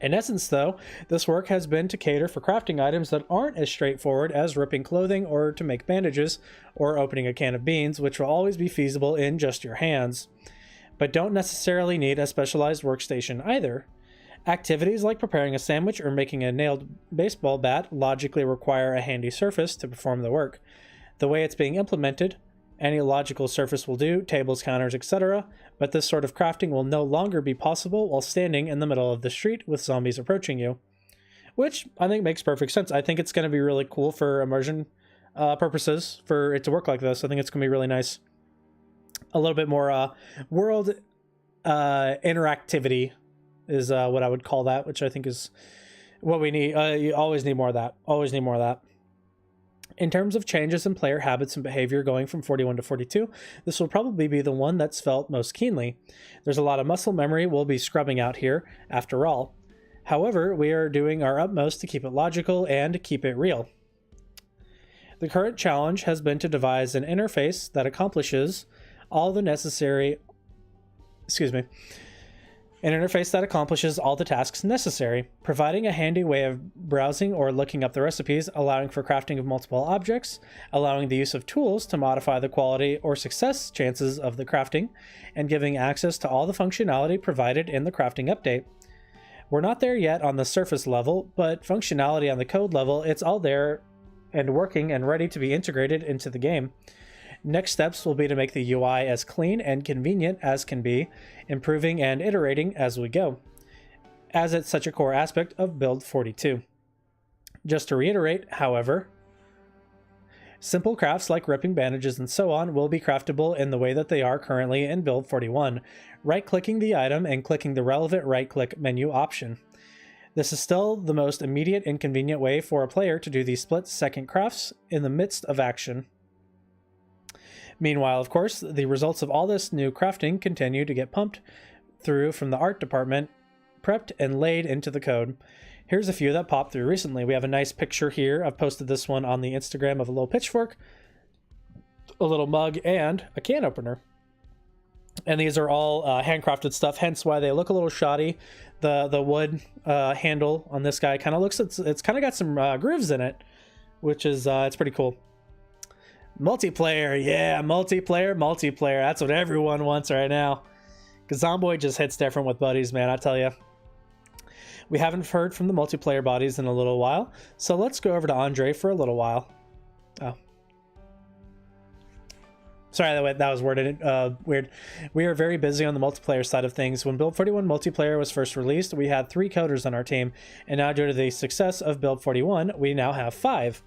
In essence, though, this work has been to cater for crafting items that aren't as straightforward as ripping clothing or to make bandages or opening a can of beans, which will always be feasible in just your hands, but don't necessarily need a specialized workstation either. Activities like preparing a sandwich or making a nailed baseball bat logically require a handy surface to perform the work. The way it's being implemented, any logical surface will do, tables, counters, etc., but this sort of crafting will no longer be possible while standing in the middle of the street with zombies approaching you. Which I think makes perfect sense. I think it's going to be really cool for immersion purposes for it to work like this. I think it's going to be really nice. A little bit more world interactivity is what I would call that, which I think is what we need. You always need more of that. Always need more of that. In terms of changes in player habits and behavior going from 41 to 42, this will probably be the one that's felt most keenly. There's a lot of muscle memory we'll be scrubbing out here, after all. However, we are doing our utmost to keep it logical and keep it real. The current challenge has been to devise an interface that accomplishes all the necessary... An interface that accomplishes all the tasks necessary, providing a handy way of browsing or looking up the recipes, allowing for crafting of multiple objects, allowing the use of tools to modify the quality or success chances of the crafting, and giving access to all the functionality provided in the crafting update. We're not there yet on the surface level, but functionality on the code level, it's all there and working and ready to be integrated into the game. Next steps will be to make the UI as clean and convenient as can be, improving and iterating as we go, as it's such a core aspect of Build 42. Just to reiterate, however, simple crafts like ripping bandages and so on will be craftable in the way that they are currently in Build 41, right-clicking the item and clicking the relevant right-click menu option. This is still the most immediate and convenient way for a player to do these split-second crafts in the midst of action. Meanwhile, of course, the results of all this new crafting continue to get pumped through from the art department, prepped and laid into the code. Here's a few that popped through recently. We have a nice picture here. I've posted this one on the Instagram of a little pitchfork, a little mug, and a can opener. And these are all handcrafted stuff, hence why they look a little shoddy. The wood handle on this guy kind of looks, it's kind of got some grooves in it, which is, it's pretty cool. Multiplayer, yeah, multiplayer. That's what everyone wants right now. Because Zomboid just hits different with buddies, man, I tell you. We haven't heard from the multiplayer bodies in a little while, so let's go over to Andre for a little while. Oh. Sorry, that was worded weird. We are very busy on the multiplayer side of things. When Build 41 multiplayer was first released, we had 3 coders on our team, and now due to the success of Build 41, we now have 5.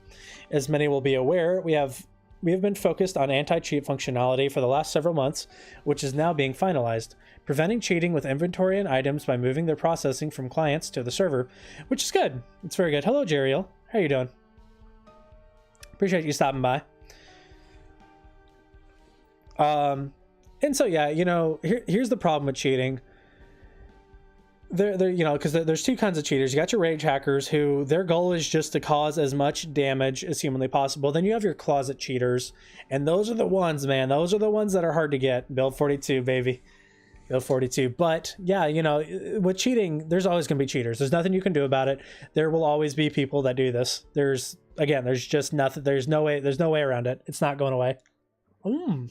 As many will be aware, we have been focused on anti-cheat functionality for the last several months, which is now being finalized, preventing cheating with inventory and items by moving their processing from clients to the server, which is good. It's very good. Hello, Jeriel. How you doing? Appreciate you stopping by. And so, yeah, you know, here's the problem with cheating. You know, because there's 2 kinds of cheaters. You got your rage hackers who their goal is just to cause as much damage as humanly possible. Then you have your closet cheaters, and those are the ones, man. Those are the ones that are hard to get. Build 42, baby. Build 42. But yeah, you know, with cheating, there's always going to be cheaters. There's nothing you can do about it. There will always be people that do this. There's just nothing. There's no way around it. It's not going away. Food.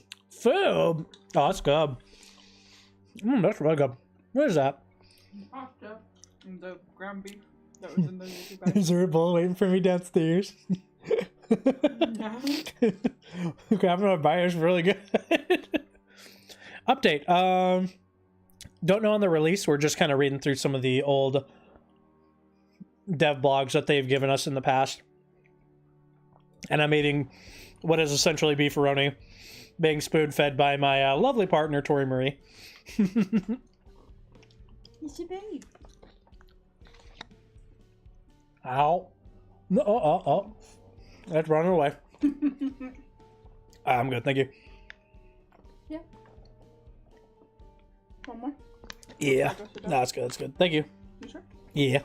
Oh, that's good. That's really good. What is that? Pasta and the ground beef that was in the Yuki bag. Is there a bowl waiting for me downstairs? No. Grabbing my buyer's really good. Update. Don't know on the release. We're just kind of reading through some of the old dev blogs that they've given us in the past. And I'm eating what is essentially beefaroni, being spoon-fed by my lovely partner, Tori Marie. It's your babe. Ow. No, oh. That's running away. I'm good, thank you. Yeah. One more? Yeah. No, that's good, that's good. Thank you. You sure? Yeah.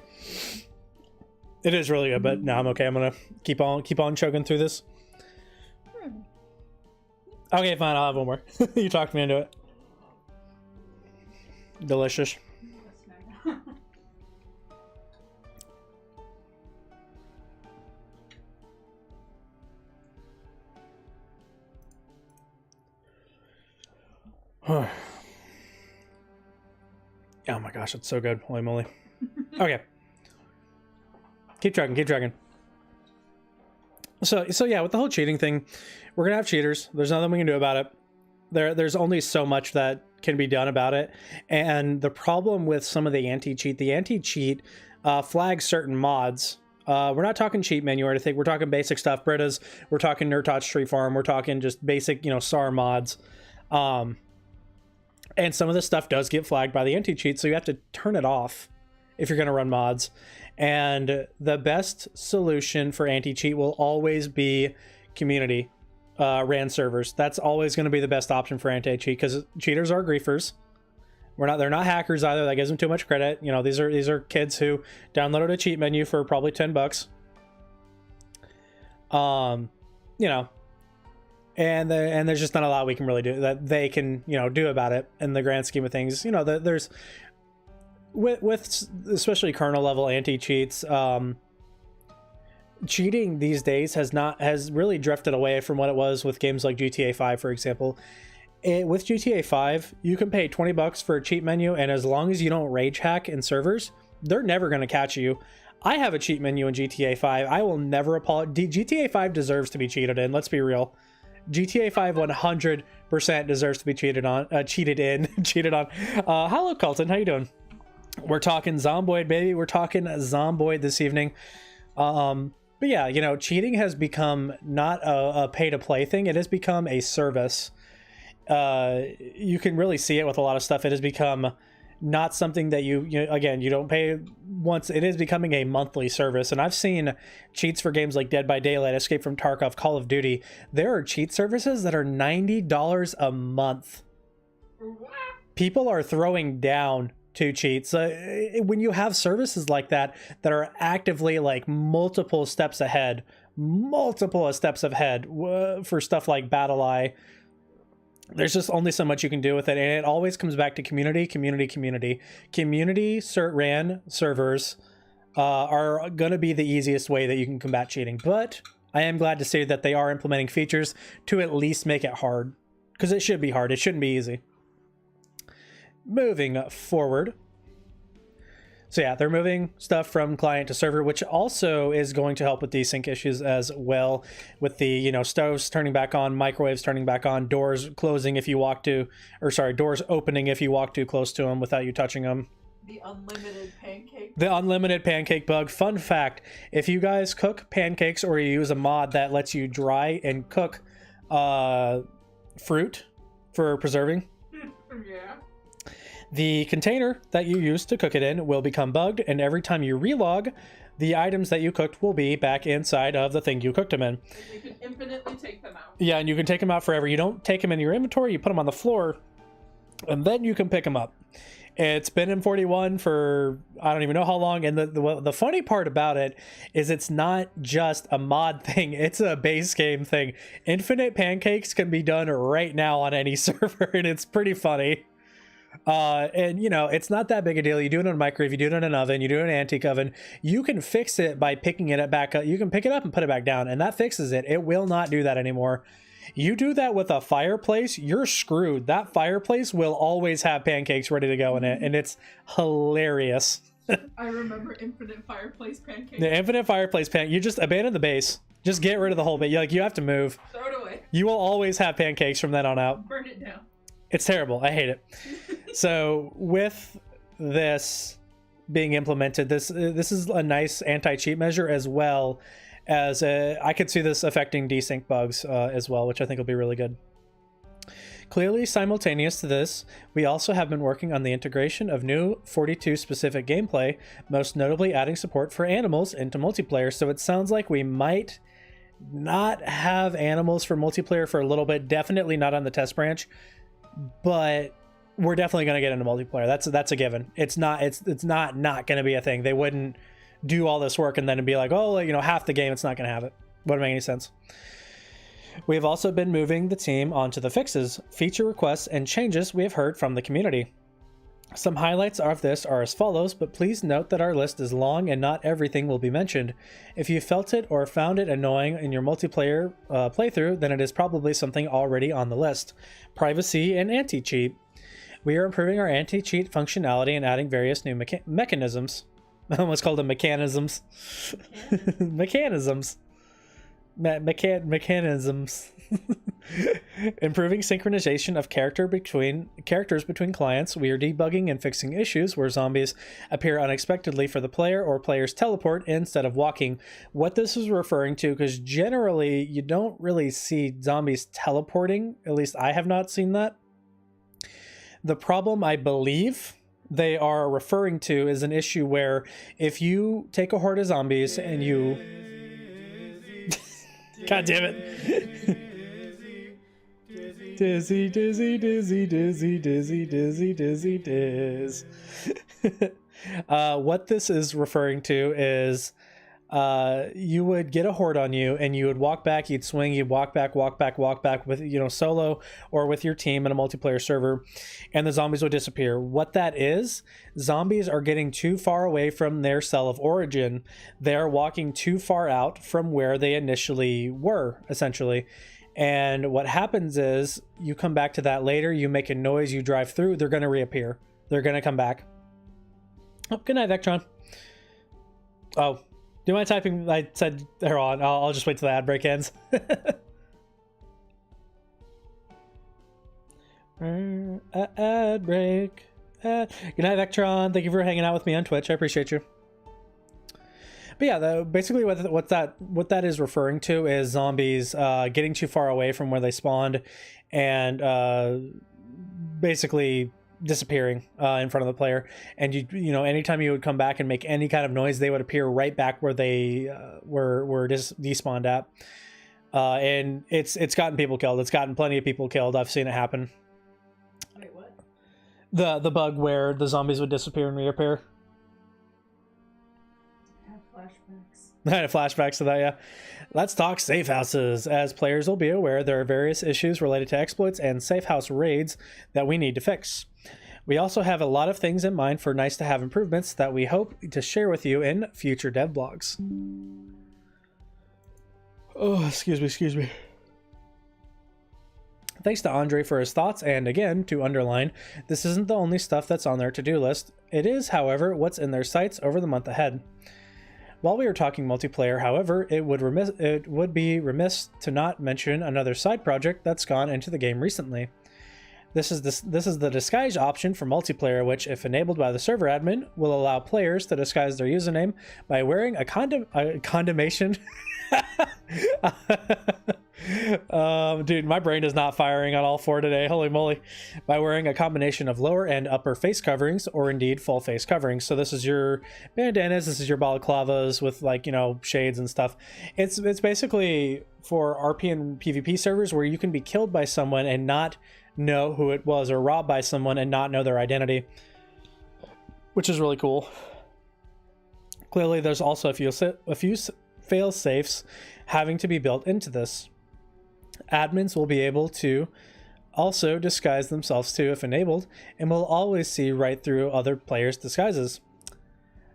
It is really good, but no, I'm okay. I'm gonna keep on chugging through this. Okay, fine, I'll have one more. You talked me into it. Delicious. Oh my gosh, it's so good. Holy moly. Okay. Keep trucking. So yeah, with the whole cheating thing, we're gonna have cheaters. There's nothing we can do about it. There's only so much that can be done about it. And the problem with some of the anti-cheat flags certain mods. We're not talking cheat menu or anything. We're talking basic stuff. Britta's. We're talking Nerdtot's Tree Farm. We're talking just basic, SAR mods. And some of this stuff does get flagged by the anti-cheat, so you have to turn it off if you're going to run mods. And the best solution for anti-cheat will always be community ran servers. That's always going to be the best option for anti-cheat, because cheaters are griefers. They're not hackers either. That gives them too much credit. These are kids who downloaded a cheat menu for probably $10. And there's just not a lot we can really do that they can do about it in the grand scheme of things. with especially kernel level anti-cheats, cheating these days has really drifted away from what it was with games like GTA 5, for example. With GTA 5, you can pay $20 for a cheat menu, and as long as you don't rage hack in servers, they're never going to catch you. I have a cheat menu in GTA 5. I will never apologize. GTA 5 deserves to be cheated in. Let's be real. GTA 5 100% deserves to be cheated on. Hello, Colton. How you doing? We're talking Zomboid, baby. We're talking Zomboid this evening. But yeah, you know, cheating has become not a pay-to-play thing. It has become a service. You can really see it with a lot of stuff. It has become not something that you don't pay once. It is becoming a monthly service. And I've seen cheats for games like Dead by Daylight, Escape from Tarkov, Call of Duty. There are cheat services that are $90 a month. People are throwing down to cheats. When you have services like that are actively like multiple steps ahead for stuff like BattleEye, there's just only so much you can do with it, and it always comes back to community ran servers are gonna be the easiest way that you can combat cheating. But I am glad to see that they are implementing features to at least make it hard, because it should be hard. It shouldn't be easy. Moving forward, so yeah, they're moving stuff from client to server, which also is going to help with desync issues as well, with the, you know, stoves turning back on, microwaves turning back on, doors closing if you walk to, or sorry, doors opening if you walk too close to them without you touching them. The unlimited pancake. The unlimited pancake bug. Fun fact, if you guys cook pancakes or you use a mod that lets you dry and cook fruit for preserving, Yeah. the container that you use to cook it in will become bugged, and every time you relog, the items that you cooked will be back inside of the thing you cooked them in. You can infinitely take them out. Yeah, and you can take them out forever. You don't take them in your inventory, you put them on the floor, and then you can pick them up. It's been in 41 for I don't even know how long, and the funny part about it is it's not just a mod thing, it's a base game thing. Infinite pancakes can be done right now on any server, and it's pretty funny. And you know, it's not that big a deal. You do it in a microwave, you do it in an oven, you do it in an antique oven. You can fix it by picking it back up. You can pick it up and put it back down, and that fixes it. It will not do that anymore. You do that with a fireplace, you're screwed. That fireplace will always have pancakes ready to go in it, and it's hilarious. I remember infinite fireplace pancakes. The infinite fireplace you just abandon the base. Just get rid of the whole bit. You have to move. Throw it away. You will always have pancakes from then on out. Burn it down. It's terrible. I hate it. So with this being implemented, this is a nice anti-cheat measure, as well as I could see this affecting desync bugs as well, which I think will be really good. Clearly simultaneous to this, we also have been working on the integration of new 42 specific gameplay, most notably adding support for animals into multiplayer. So it sounds like we might not have animals for multiplayer for a little bit, definitely not on the test branch, but we're definitely going to get into multiplayer. That's a given. It's not going to be a thing. They wouldn't do all this work and then be like, oh, you know, half the game it's not going to have it. Wouldn't make any sense. We have also been moving the team onto the fixes, feature requests, and changes we have heard from the community. Some highlights of this are as follows, but please note that our list is long and not everything will be mentioned. If you felt it or found it annoying in your multiplayer playthrough, then it is probably something already on the list. Privacy and anti-cheat. We are improving our anti-cheat functionality and adding various new mechanisms. I almost called them mechanisms. Mechanisms. Mechanisms. Improving synchronization of characters between clients. We are debugging and fixing issues where zombies appear unexpectedly for the player or players teleport instead of walking. What this is referring to, because generally you don't really see zombies teleporting, at least I have not seen that. The problem I believe they are referring to is an issue where if you take a horde of zombies and you God damn it. Dizzy, dizzy, dizzy, dizzy, dizzy, dizzy, dizzy, diz. What this is referring to is you would get a horde on you, and you would walk back, you'd swing, you'd walk back with, you know, solo or with your team in a multiplayer server, and the zombies would disappear. What that is, zombies are getting too far away from their cell of origin. They're walking too far out from where they initially were, essentially. And what happens is you come back to that later, you make a noise, you drive through, they're going to reappear. They're going to come back. Oh, good night, Vectron. Oh, do you mind typing? I said, hold on, I'll just wait till the ad break ends. Ad break. Good night, Vectron. Thank you for hanging out with me on Twitch. I appreciate you. But yeah, basically what that is referring to is zombies getting too far away from where they spawned, and basically disappearing in front of the player. And you know, anytime you would come back and make any kind of noise, they would appear right back where they were despawned at. And it's gotten people killed. It's gotten plenty of people killed. I've seen it happen. Wait, what? The bug where the zombies would disappear and reappear. I have flashbacks. Flashbacks to that, yeah. Let's talk safe houses. As players will be aware, there are various issues related to exploits and safe house raids that we need to fix. We also have a lot of things in mind for nice to have improvements that we hope to share with you in future dev blogs. Oh, excuse me. Thanks to Andre for his thoughts, and again, to underline, this isn't the only stuff that's on their to-do list. It is, however, what's in their sights over the month ahead. While we are talking multiplayer, however, it would be remiss to not mention another side project that's gone into the game recently. This is the disguise option for multiplayer, which, if enabled by the server admin, will allow players to disguise their username by wearing a condemnation. Dude, my brain is not firing on all four today. Holy moly. By wearing a combination of lower and upper face coverings, or indeed full face coverings. So this is your bandanas, this is your balaclavas with, like, you know, shades and stuff. It's basically for RP and PvP servers where you can be killed by someone and not know who it was, or robbed by someone and not know their identity, which is really cool. Clearly, there's also a few fail safes having to be built into this. Admins will be able to also disguise themselves too if enabled, and will always see right through other players' disguises.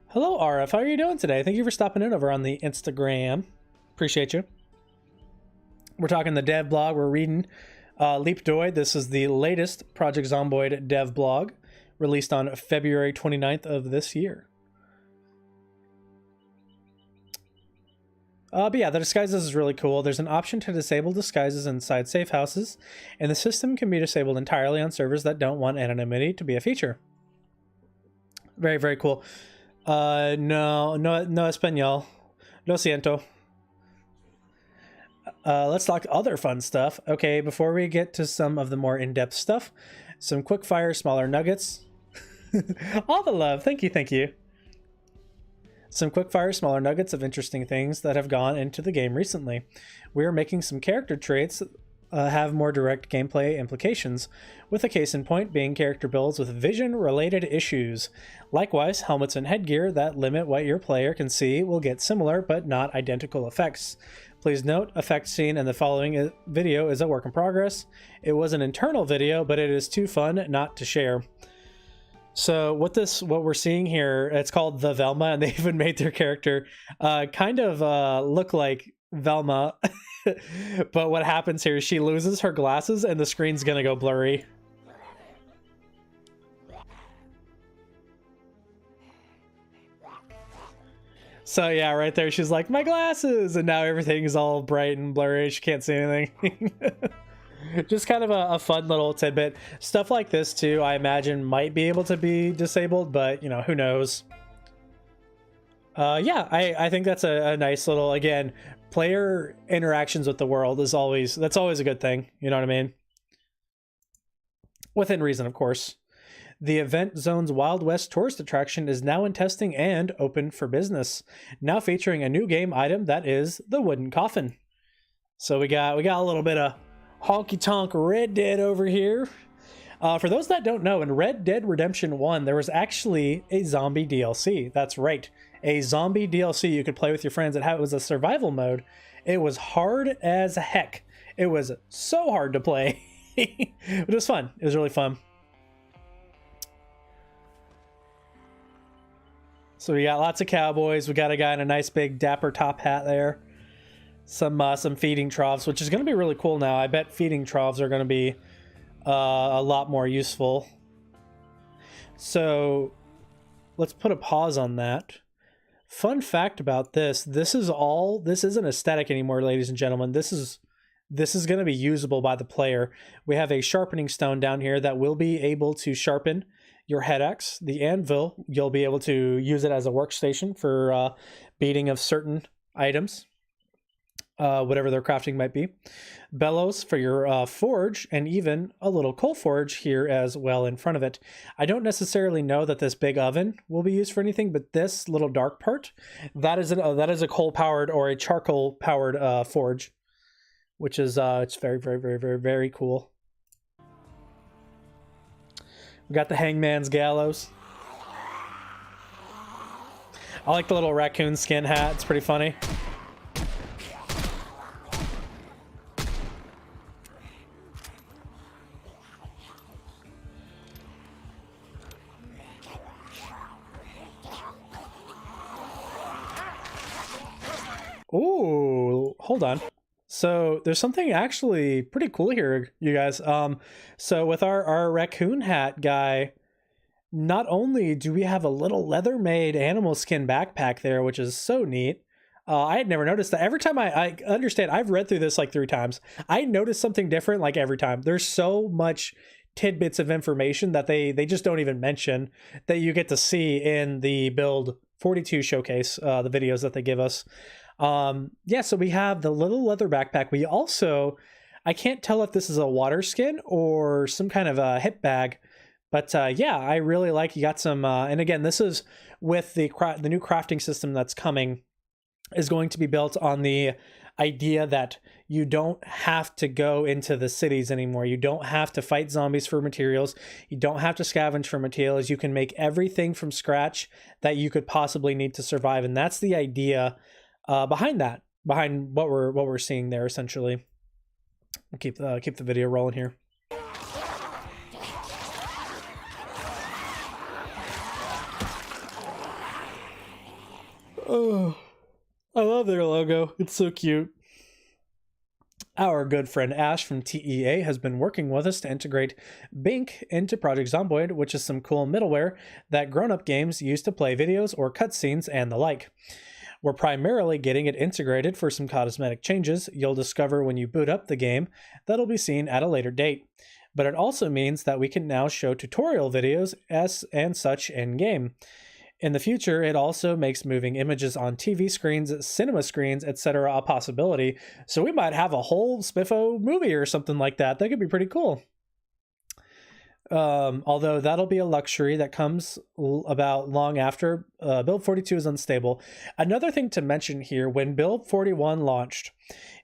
Hello, RF. How are you doing today? Thank you for stopping in over on the Instagram. Appreciate you. We're talking the dev blog. We're reading Leapdoid. This is the latest Project Zomboid dev blog, released on February 29th of this year. But yeah, the disguises is really cool. There's an option to disable disguises inside safe houses, and the system can be disabled entirely on servers that don't want anonymity to be a feature. Very, very cool. No español. Lo siento. Let's talk other fun stuff. Okay, before we get to some of the more in-depth stuff, some quick fire, smaller nuggets. All the love. Thank you. Some quick-fire, smaller nuggets of interesting things that have gone into the game recently. We are making some character traits have more direct gameplay implications, with a case in point being character builds with vision-related issues. Likewise, helmets and headgear that limit what your player can see will get similar but not identical effects. Please note, effect seen in the following video is a work in progress. It was an internal video, but it is too fun not to share. So what we're seeing here, it's called the Velma, and they even made their character kind of look like Velma. But what happens here is she loses her glasses and the screen's gonna go blurry. So yeah, right there she's like, my glasses! And now everything is all bright and blurry. She can't see anything. Just kind of a fun little tidbit. Stuff like this too, I imagine, might be able to be disabled, but you know, who knows. Yeah, I think that's a nice little, again, player interactions with the world is always a good thing. You know what I mean? Within reason, of course. The Event Zone's Wild West tourist attraction is now in testing and open for business. Now featuring a new game item that is the wooden coffin. So we got a little bit of honky tonk Red Dead over here. For those that don't know, in Red Dead Redemption 1, there was actually a zombie DLC. That's right, a zombie DLC you could play with your friends. It was a survival mode. It was hard as heck. It was so hard to play. But it was fun. It was really fun. So we got lots of cowboys. We got a guy in a nice big dapper top hat there. Some feeding troughs, which is going to be really cool now. I bet feeding troughs are going to be a lot more useful. So let's put a pause on that. Fun fact about this isn't aesthetic anymore, ladies and gentlemen. This is going to be usable by the player. We have a sharpening stone down here that will be able to sharpen your head axe. The anvil, you'll be able to use it as a workstation for beating of certain items, whatever their crafting might be. Bellows for your forge, and even a little coal forge here as well in front of it. I don't necessarily know that this big oven will be used for anything, but this little dark part, that is a coal powered or a charcoal powered forge, which is it's very, very, very, very, very cool. We got the hangman's gallows. I like the little raccoon skin hat. It's pretty funny. Ooh, hold on. So there's something actually pretty cool here, you guys. So with our raccoon hat guy, not only do we have a little leather made animal skin backpack there, which is so neat. I had never noticed that. Every time I understand, I've read through this like 3 times. I notice something different like every time. There's so much tidbits of information that they just don't even mention that you get to see in the build 42 showcase, the videos that they give us. Yeah, so we have the little leather backpack. We also, I can't tell if this is a water skin or some kind of a hip bag, but yeah, I really like, you got some, and again, this is with the new crafting system that's coming, is going to be built on the idea that you don't have to go into the cities anymore. You don't have to fight zombies for materials. You don't have to scavenge for materials. You can make everything from scratch that you could possibly need to survive, and that's the idea behind what we're seeing there. Essentially, we'll keep the video rolling here. Oh, I love their logo. It's so cute. Our good friend Ash from TEA has been working with us to integrate Bink into Project Zomboid, which is some cool middleware that grown-up games use to play videos or cutscenes and the like. We're primarily getting it integrated for some cosmetic changes you'll discover when you boot up the game that'll be seen at a later date. But it also means that we can now show tutorial videos and such in-game. In the future, it also makes moving images on TV screens, cinema screens, etc. a possibility. So we might have a whole Spiffo movie or something like that. That could be pretty cool. Although that'll be a luxury that comes about long after Build 42 is unstable. Another thing to mention here, when Build 41 launched,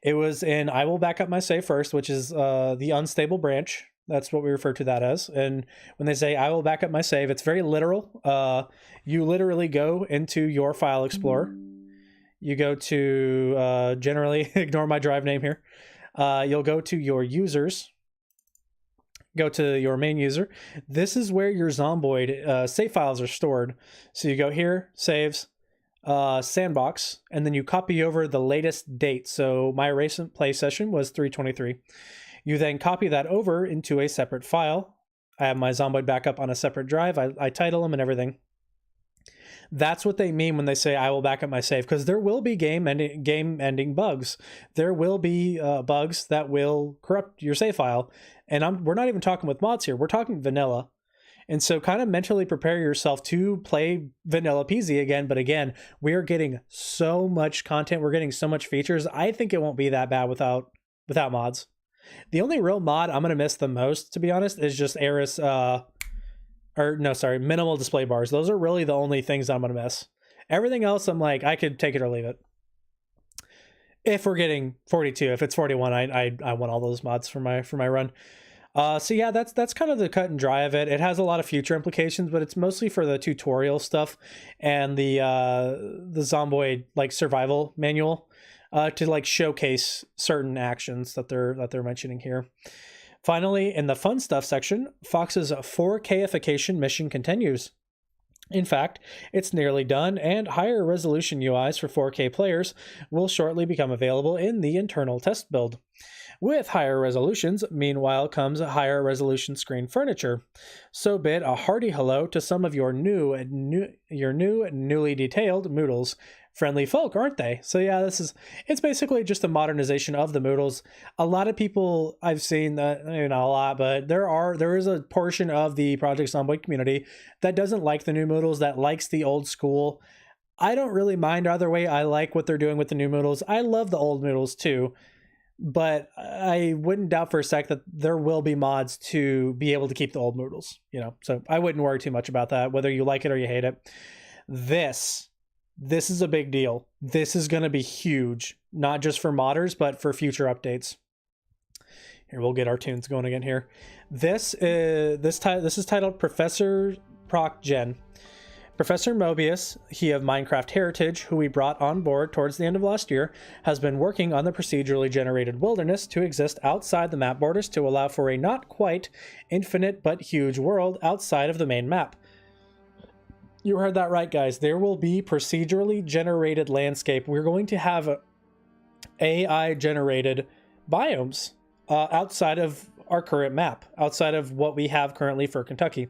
it was in I will back up my save first, which is the unstable branch. That's what we refer to that as. And when they say I will back up my save, it's very literal. You literally go into your file explorer. You go to generally ignore my drive name here. You'll go to your users. Go to your main user. This is where your Zomboid save files are stored. So you go here, saves, sandbox, and then you copy over the latest date. So my recent play session was 3/23. You then copy that over into a separate file. I have my Zomboid backup on a separate drive. I title them and everything. That's what they mean when they say I will back up my save, because there will be game ending bugs. There will be bugs that will corrupt your save file. And we're not even talking with mods here. We're talking vanilla. And so kind of mentally prepare yourself to play vanilla peasy again. But again, we are getting so much content. We're getting so much features. I think it won't be that bad without mods. The only real mod I'm going to miss the most, to be honest, is just minimal display bars. Those are really the only things I'm going to miss. Everything else, I'm like, I could take it or leave it. If we're getting 42, if it's 41, I want all those mods for my run. So yeah, that's kind of the cut and dry of it. It has a lot of future implications, but it's mostly for the tutorial stuff and the Zomboid like survival manual to like showcase certain actions that they're mentioning here. Finally, in the fun stuff section, Fox's 4Kification mission continues. In fact, it's nearly done, and higher resolution UIs for 4K players will shortly become available in the internal test build. With higher resolutions, meanwhile, comes higher resolution screen furniture. So bid a hearty hello to some of your newly detailed Moodles. Friendly folk, aren't they? So yeah, it's basically just a modernization of the Moodles. A lot of people I've seen, that maybe not a lot, but there is a portion of the Project Zomboid community that doesn't like the new Moodles, that likes the old school. I don't really mind either way. I like what they're doing with the new Moodles. I love the old Moodles too, but I wouldn't doubt for a sec that there will be mods to be able to keep the old Moodles, so I wouldn't worry too much about that, whether you like it or you hate it. This is a big deal. This is going to be huge, not just for modders, but for future updates. Here, we'll get our tunes going again here. This is titled Professor Proc Gen. Professor Mobius, he of Minecraft heritage, who we brought on board towards the end of last year, has been working on the procedurally generated wilderness to exist outside the map borders to allow for a not quite infinite but huge world outside of the main map. You heard that right, guys. There will be procedurally generated landscape. We're going to have AI generated biomes outside of our current map, outside of what we have currently for Kentucky.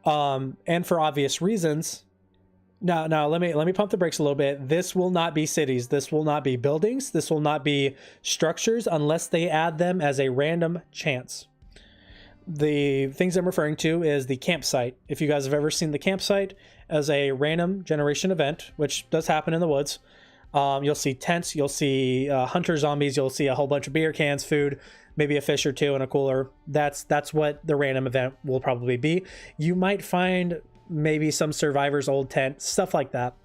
And for obvious reasons. Now let me pump the brakes a little bit. This will not be cities. This will not be buildings. This will not be structures unless they add them as a random chance. The things I'm referring to is the campsite. If you guys have ever seen the campsite as a random generation event, which does happen in the woods, you'll see tents, you'll see hunter zombies, you'll see a whole bunch of beer cans, food, maybe a fish or two in a cooler. That's what the random event will probably be. You might find maybe some survivor's old tent, stuff like that.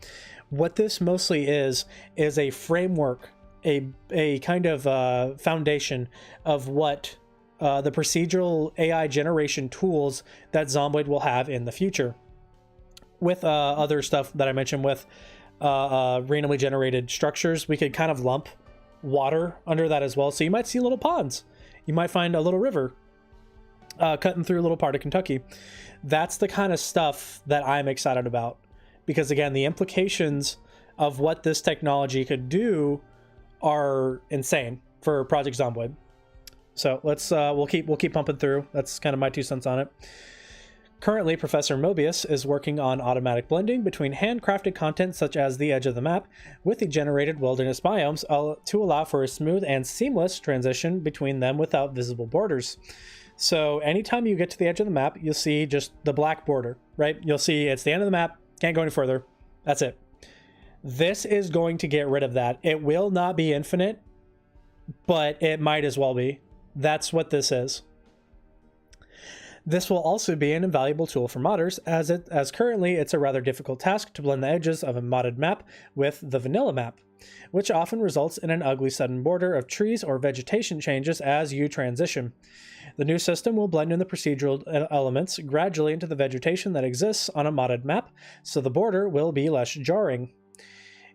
What this mostly is a framework, a kind of foundation of what the procedural AI generation tools that Zomboid will have in the future. With other stuff that I mentioned with randomly generated structures, we could kind of lump water under that as well. So you might see little ponds. You might find a little river cutting through a little part of Kentucky. That's the kind of stuff that I'm excited about. Because again, the implications of what this technology could do are insane for Project Zomboid. So let's we'll keep pumping through. That's kind of my 2 cents on it. Currently, Professor Mobius is working on automatic blending between handcrafted content such as the edge of the map with the generated wilderness biomes to allow for a smooth and seamless transition between them without visible borders. So anytime you get to the edge of the map, you'll see just the black border, right? You'll see it's the end of the map, can't go any further. That's it. This is going to get rid of that. It will not be infinite, but it might as well be. That's what this is. This will also be an invaluable tool for modders, as currently it's a rather difficult task to blend the edges of a modded map with the vanilla map, which often results in an ugly sudden border of trees or vegetation changes as you transition. The new system will blend in the procedural elements gradually into the vegetation that exists on a modded map, so the border will be less jarring.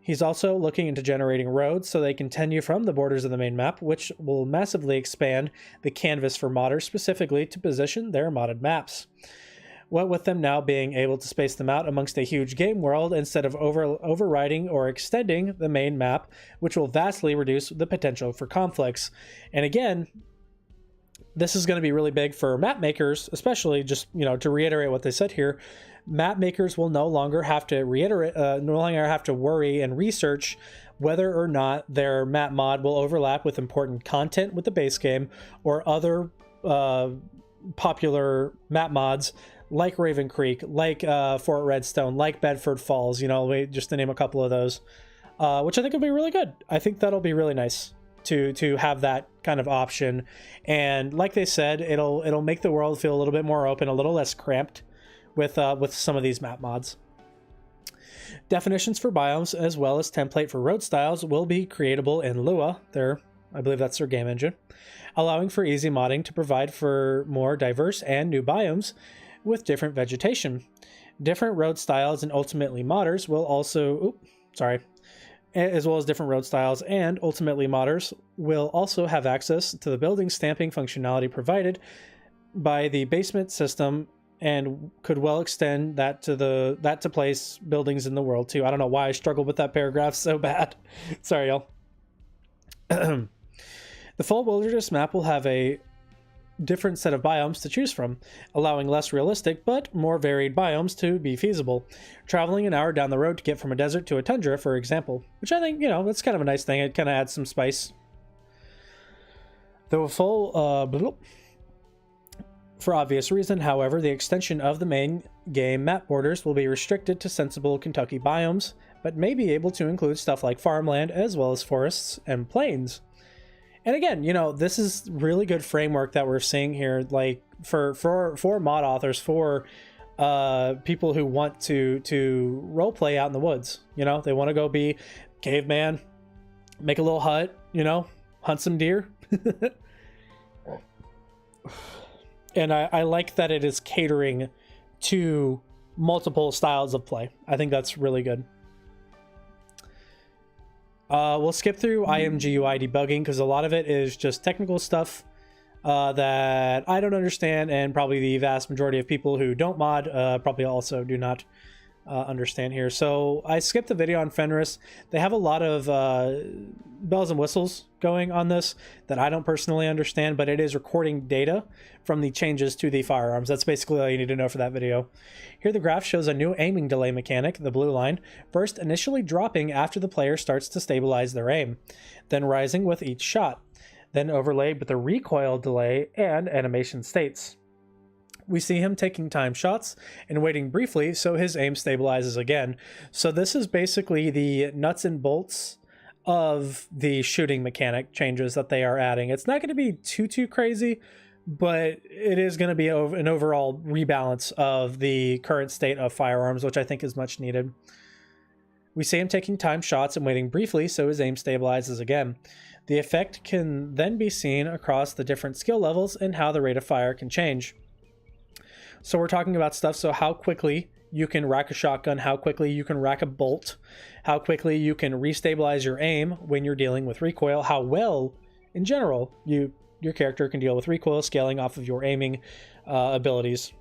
He's also looking into generating roads so they continue from the borders of the main map, which will massively expand the canvas for modders specifically to position their modded maps. What with them now being able to space them out amongst a huge game world instead of overriding or extending the main map, which will vastly reduce the potential for conflicts. And again, this is going to be really big for map makers, especially just, to reiterate what they said here. Map makers will no longer have to worry and research whether or not their map mod will overlap with important content with the base game or other popular map mods like Raven Creek, like Fort Redstone, like Bedford Falls, just to name a couple of those, which I think will be really good. I think that'll be really nice to have that kind of option. And like they said, it'll make the world feel a little bit more open, a little less cramped with some of these map mods. Definitions for biomes as well as template for road styles will be creatable in Lua, their I believe that's their game engine, allowing for easy modding to provide for more diverse and new biomes with different vegetation. Different road styles and ultimately modders will also, as well as different road styles and ultimately modders will also have access to the building stamping functionality provided by the basement system, and could well extend that to place buildings in the world too. I don't know why I struggled with that paragraph so bad. Sorry, y'all. The full wilderness map will have a different set of biomes to choose from, allowing less realistic but more varied biomes to be feasible. Traveling an hour down the road to get from a desert to a tundra, for example, which I think, that's kind of a nice thing. It kind of adds some spice. Though a full for obvious reason, however, the extension of the main game map borders will be restricted to sensible Kentucky biomes, but may be able to include stuff like farmland as well as forests and plains. And again, this is really good framework that we're seeing here, like for mod authors, for people who want to role play out in the woods. They want to go be caveman, make a little hut, hunt some deer. And I like that it is catering to multiple styles of play. I think that's really good. We'll skip through IMGUI debugging because a lot of it is just technical stuff that I don't understand, and probably the vast majority of people who don't mod probably also do not understand here. So I skipped the video on Fenris. They have a lot of bells and whistles going on this that I don't personally understand, but it is recording data from the changes to the firearms. That's basically all you need to know for that video. Here the graph shows a new aiming delay mechanic, the blue line, first initially dropping after the player starts to stabilize their aim, then rising with each shot, then overlaid with a recoil delay and animation states. We see him taking time shots and waiting briefly so his aim stabilizes again. So this is basically the nuts and bolts of the shooting mechanic changes that they are adding. It's not going to be too crazy, but it is going to be an overall rebalance of the current state of firearms, which I think is much needed. We see him taking time shots and waiting briefly so his aim stabilizes again. The effect can then be seen across the different skill levels and how the rate of fire can change. So we're talking about stuff, so how quickly you can rack a shotgun, how quickly you can rack a bolt, how quickly you can restabilize your aim when you're dealing with recoil, how well, in general, your character can deal with recoil, scaling off of your aiming abilities.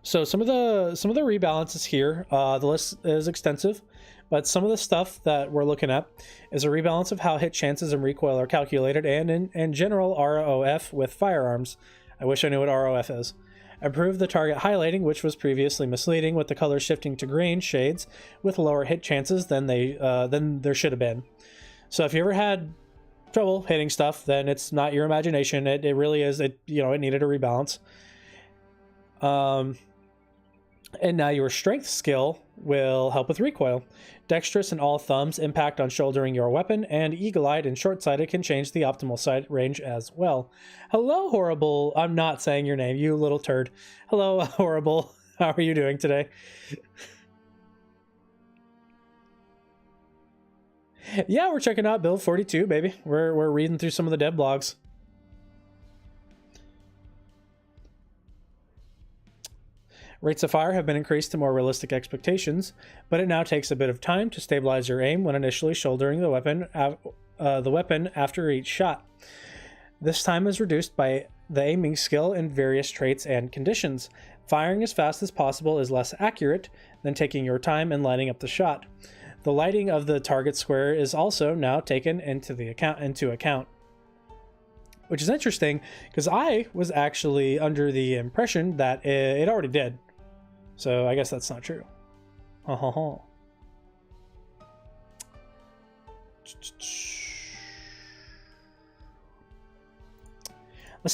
So some of the rebalances here, the list is extensive, but some of the stuff that we're looking at is a rebalance of how hit chances and recoil are calculated, and in general ROF with firearms. I wish I knew what ROF is. Improve the target highlighting, which was previously misleading, with the color shifting to green shades with lower hit chances than there should have been. So if you ever had trouble hitting stuff, then it's not your imagination. It really is. It needed a rebalance. And now your strength skill will help with recoil. Dexterous and all thumbs impact on shouldering your weapon, and eagle-eyed and short-sighted can change the optimal sight range as well. Hello, Horrible. I'm not saying your name, you little turd. Hello, Horrible. How are you doing today? Yeah, we're checking out Build 42, baby. We're reading through some of the dev blogs. Rates of fire have been increased to more realistic expectations, but it now takes a bit of time to stabilize your aim when initially shouldering the weapon after each shot. This time is reduced by the aiming skill in various traits and conditions. Firing as fast as possible is less accurate than taking your time and lighting up the shot. The lighting of the target square is also now taken into account. Which is interesting, because I was actually under the impression that it already did. So I guess that's not true. Let's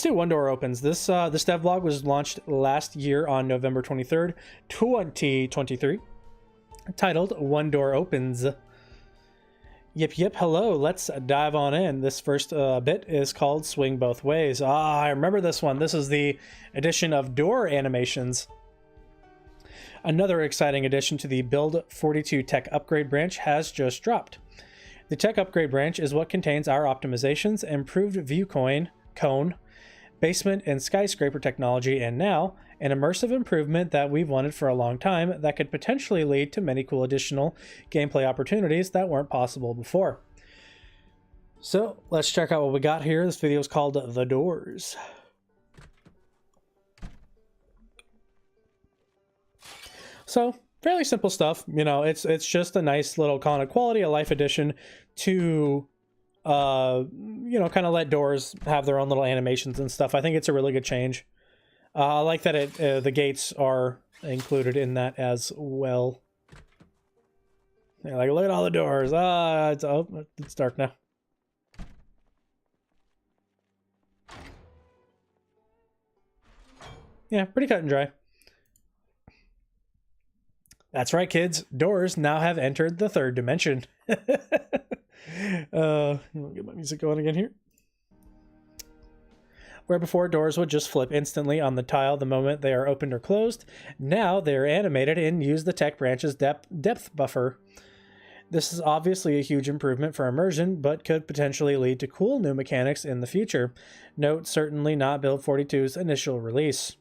do One Door Opens. This devlog was launched last year on November 23rd, 2023, titled One Door Opens. Yep, hello, let's dive on in. This first bit is called Swing Both Ways. I remember this one. This is the addition of door animations. Another exciting addition to the Build 42 Tech Upgrade branch has just dropped. The tech upgrade branch is what contains our optimizations, improved view cone, basement and skyscraper technology, and now an immersive improvement that we've wanted for a long time that could potentially lead to many cool additional gameplay opportunities that weren't possible before. So let's check out what we got here. This video is called The Doors. So fairly simple stuff, you know. It's just a nice little kind of quality of life addition to you know, kind of let doors have their own little animations and stuff. I think it's a really good change. I like that the gates are included in that as well. Yeah, like, look at all the doors. It's dark now. Yeah, pretty cut and dry. That's right, kids. Doors now have entered the third dimension. I'll get my music going again here. Where before doors would just flip instantly on the tile the moment they are opened or closed, now they're animated and use the tech branch's depth buffer. This is obviously a huge improvement for immersion, but could potentially lead to cool new mechanics in the future. Note, certainly not Build 42's initial release.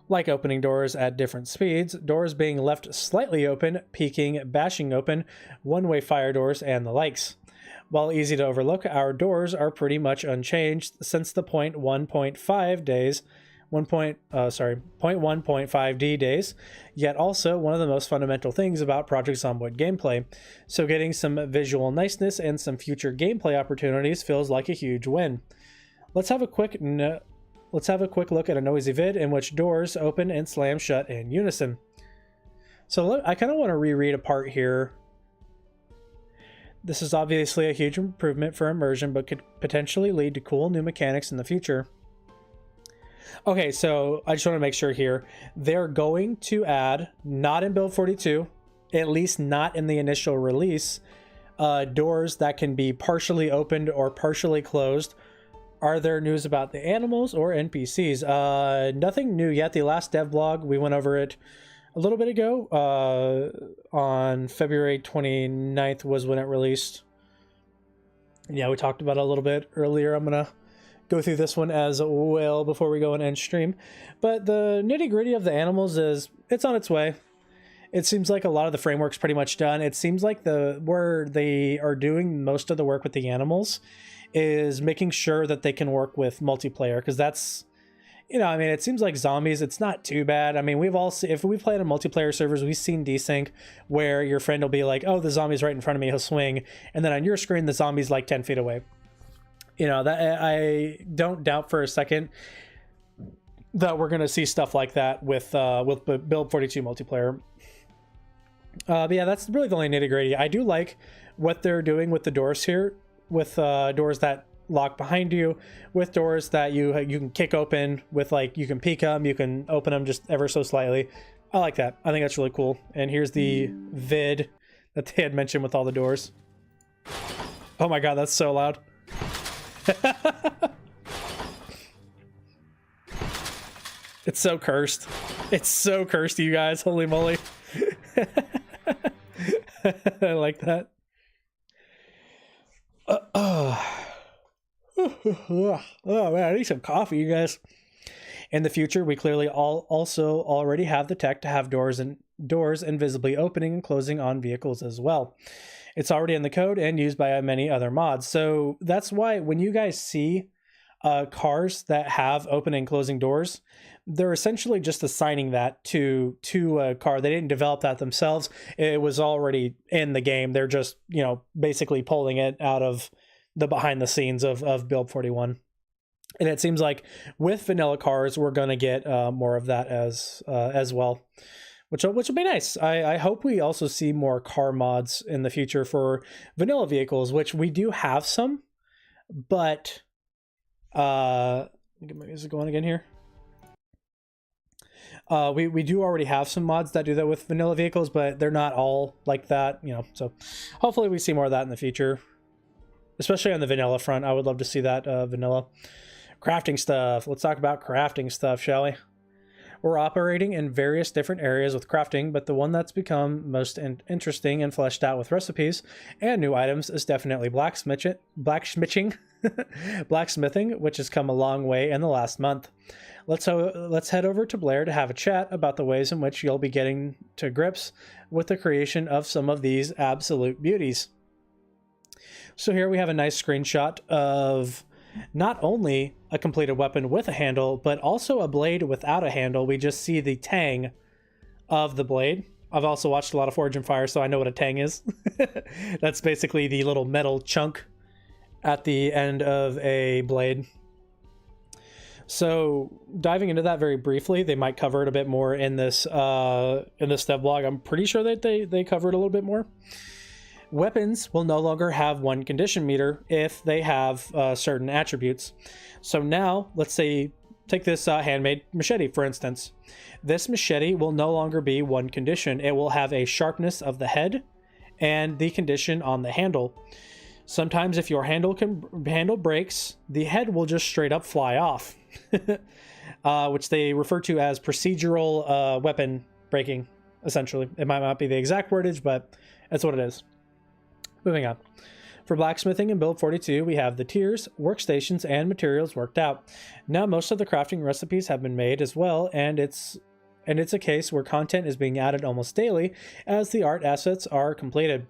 Like opening doors at different speeds, doors being left slightly open, peeking, bashing open, one-way fire doors, and the likes. While easy to overlook, our doors are pretty much unchanged since the 0.1.5 days, 0.1.5D days, yet also one of the most fundamental things about Project Zomboid gameplay. So getting some visual niceness and some future gameplay opportunities feels like a huge win. Let's have a quick look at a noisy vid in which doors open and slam shut in unison. So I kind of want to reread a part here. This is obviously a huge improvement for immersion, but could potentially lead to cool new mechanics in the future. Okay, so I just want to make sure here. They're going to add, not in Build 42, at least not in the initial release, doors that can be partially opened or partially closed. Are there news about the animals or NPCs? Nothing new yet. The last dev blog, we went over it a little bit ago. On February 29th was when it released. Yeah, we talked about it a little bit earlier. I'm going to go through this one as well before we go and end stream. But the nitty-gritty of the animals it's on its way. It seems like a lot of the framework's pretty much done. It seems like where they are doing most of the work with the animals is making sure that they can work with multiplayer, because that's, you know, I mean, it seems like zombies, it's not too bad. I mean, if we played on multiplayer servers, we've seen desync where your friend will be like, oh, the zombie's right in front of me, he'll swing, and then on your screen the zombie's like 10 feet away. You know, that I don't doubt for a second that we're gonna see stuff like that with Build 42 multiplayer. But yeah, that's really the only nitty-gritty. I do like what they're doing with the doors here, with doors that lock behind you, with doors that you can kick open, with like you can peek them, you can open them just ever so slightly. I like that. I think that's really cool. And here's the vid that they had mentioned with all the doors. Oh my god, that's so loud. It's so cursed. It's so cursed, you guys. Holy moly. I like that. Oh man, I need some coffee, you guys. In the future, we clearly also already have the tech to have doors invisibly opening and closing on vehicles as well. It's already in the code and used by many other mods. So that's why when you guys see cars that have open and closing doors, they're essentially just assigning that to a car. They didn't develop that themselves. It was already in the game. They're just, you know, basically pulling it out of the behind the scenes of Build 41. And it seems like with vanilla cars, we're going to get more of that as well, which will be nice. I hope we also see more car mods in the future for vanilla vehicles, which we do have some, but let me get my music going again here. We do already have some mods that do that with vanilla vehicles, but they're not all like that, you know, so hopefully we see more of that in the future, especially on the vanilla front. I would love to see that vanilla crafting stuff. Let's talk about crafting stuff, shall we? We're operating in various different areas with crafting, but the one that's become most interesting and fleshed out with recipes and new items is definitely blacksmithing, blacksmithing, which has come a long way in the last month. Let's head over to Blair to have a chat about the ways in which you'll be getting to grips with the creation of some of these absolute beauties. So here we have a nice screenshot of not only a completed weapon with a handle, but also a blade without a handle. We just see the tang of the blade. I've also watched a lot of Forge and Fire, so I know what a tang is. That's basically the little metal chunk at the end of a blade. So diving into that very briefly, they might cover it a bit more in this dev blog. I'm pretty sure that they cover it a little bit more. Weapons will no longer have one condition meter if they have certain attributes. So now, let's say, take this handmade machete, for instance. This machete will no longer be one condition. It will have a sharpness of the head and the condition on the handle. Sometimes if your handle breaks, the head will just straight up fly off, which they refer to as procedural weapon breaking, essentially. It might not be the exact wordage, but that's what it is. Moving on. For blacksmithing in Build 42, we have the tiers, workstations, and materials worked out. Now most of the crafting recipes have been made as well, and it's a case where content is being added almost daily as the art assets are completed.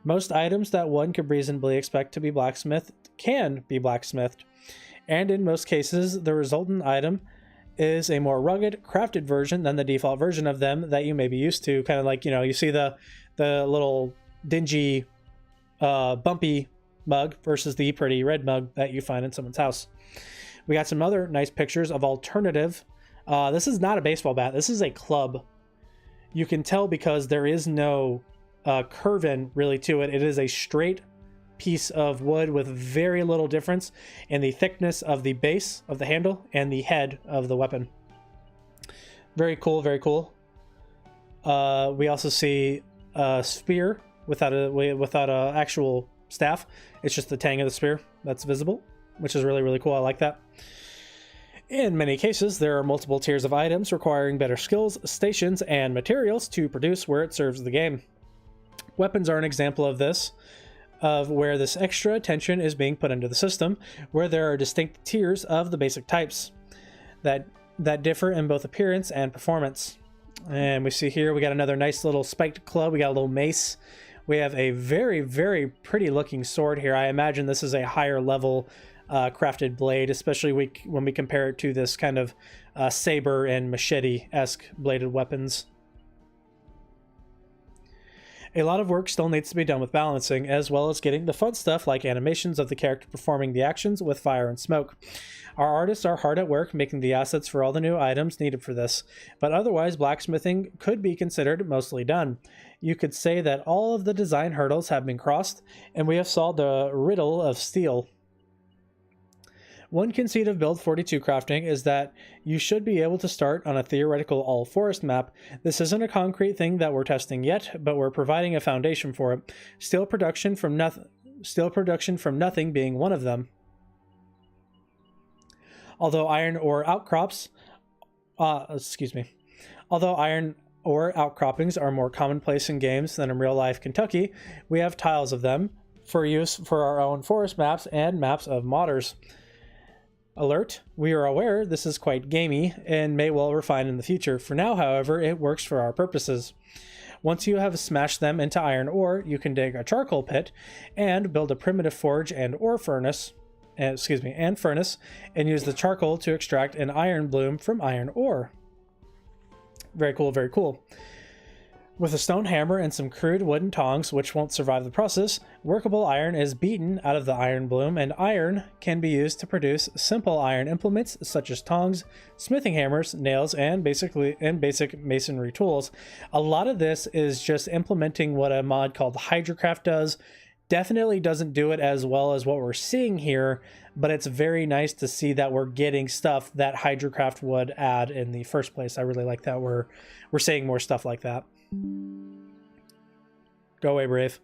Most items that one could reasonably expect to be blacksmithed can be blacksmithed, and in most cases, the resultant item is a more rugged, crafted version than the default version of them that you may be used to. Kind of like, you see the little dingy bumpy mug versus the pretty red mug that you find in someone's house. We got some other nice pictures of alternative. This is not a baseball bat. This is a club. You can tell because there is no curve-in really to it. It is a straight piece of wood with very little difference in the thickness of the base of the handle and the head of the weapon. Very cool, very cool. We also see a spear without a actual staff. It's just the tang of the spear that's visible, which is really, really cool. I like that. In many cases, there are multiple tiers of items requiring better skills, stations, and materials to produce where it serves the game. Weapons are an example of this, of where this extra attention is being put into the system, where there are distinct tiers of the basic types that differ in both appearance and performance. And we see here we got another nice little spiked club. We got a little mace. We have a very, very pretty looking sword here. I imagine this is a higher level crafted blade, especially when we compare it to this kind of saber and machete-esque bladed weapons. A lot of work still needs to be done with balancing, as well as getting the fun stuff like animations of the character performing the actions with fire and smoke. Our artists are hard at work making the assets for all the new items needed for this, but otherwise blacksmithing could be considered mostly done. You could say that all of the design hurdles have been crossed, and we have solved the riddle of steel. One conceit of Build 42 crafting is that you should be able to start on a theoretical all-forest map. This isn't a concrete thing that we're testing yet, but we're providing a foundation for it. Steel production from nothing being one of them. Although iron ore outcroppings are more commonplace in games than in real-life Kentucky, we have tiles of them for use for our own forest maps and maps of modders. Alert, we are aware this is quite gamey and may well refine in the future. For now, however, it works for our purposes. Once you have smashed them into iron ore, you can dig a charcoal pit and build a primitive forge and furnace, and use the charcoal to extract an iron bloom from iron ore. Very cool, very cool. With a stone hammer and some crude wooden tongs, which won't survive the process, workable iron is beaten out of the iron bloom, and iron can be used to produce simple iron implements such as tongs, smithing hammers, nails, and basic masonry tools. A lot of this is just implementing what a mod called Hydrocraft does. Definitely doesn't do it as well as what we're seeing here, but it's very nice to see that we're getting stuff that Hydrocraft would add in the first place. I really like that we're seeing more stuff like that. Go away, Brave.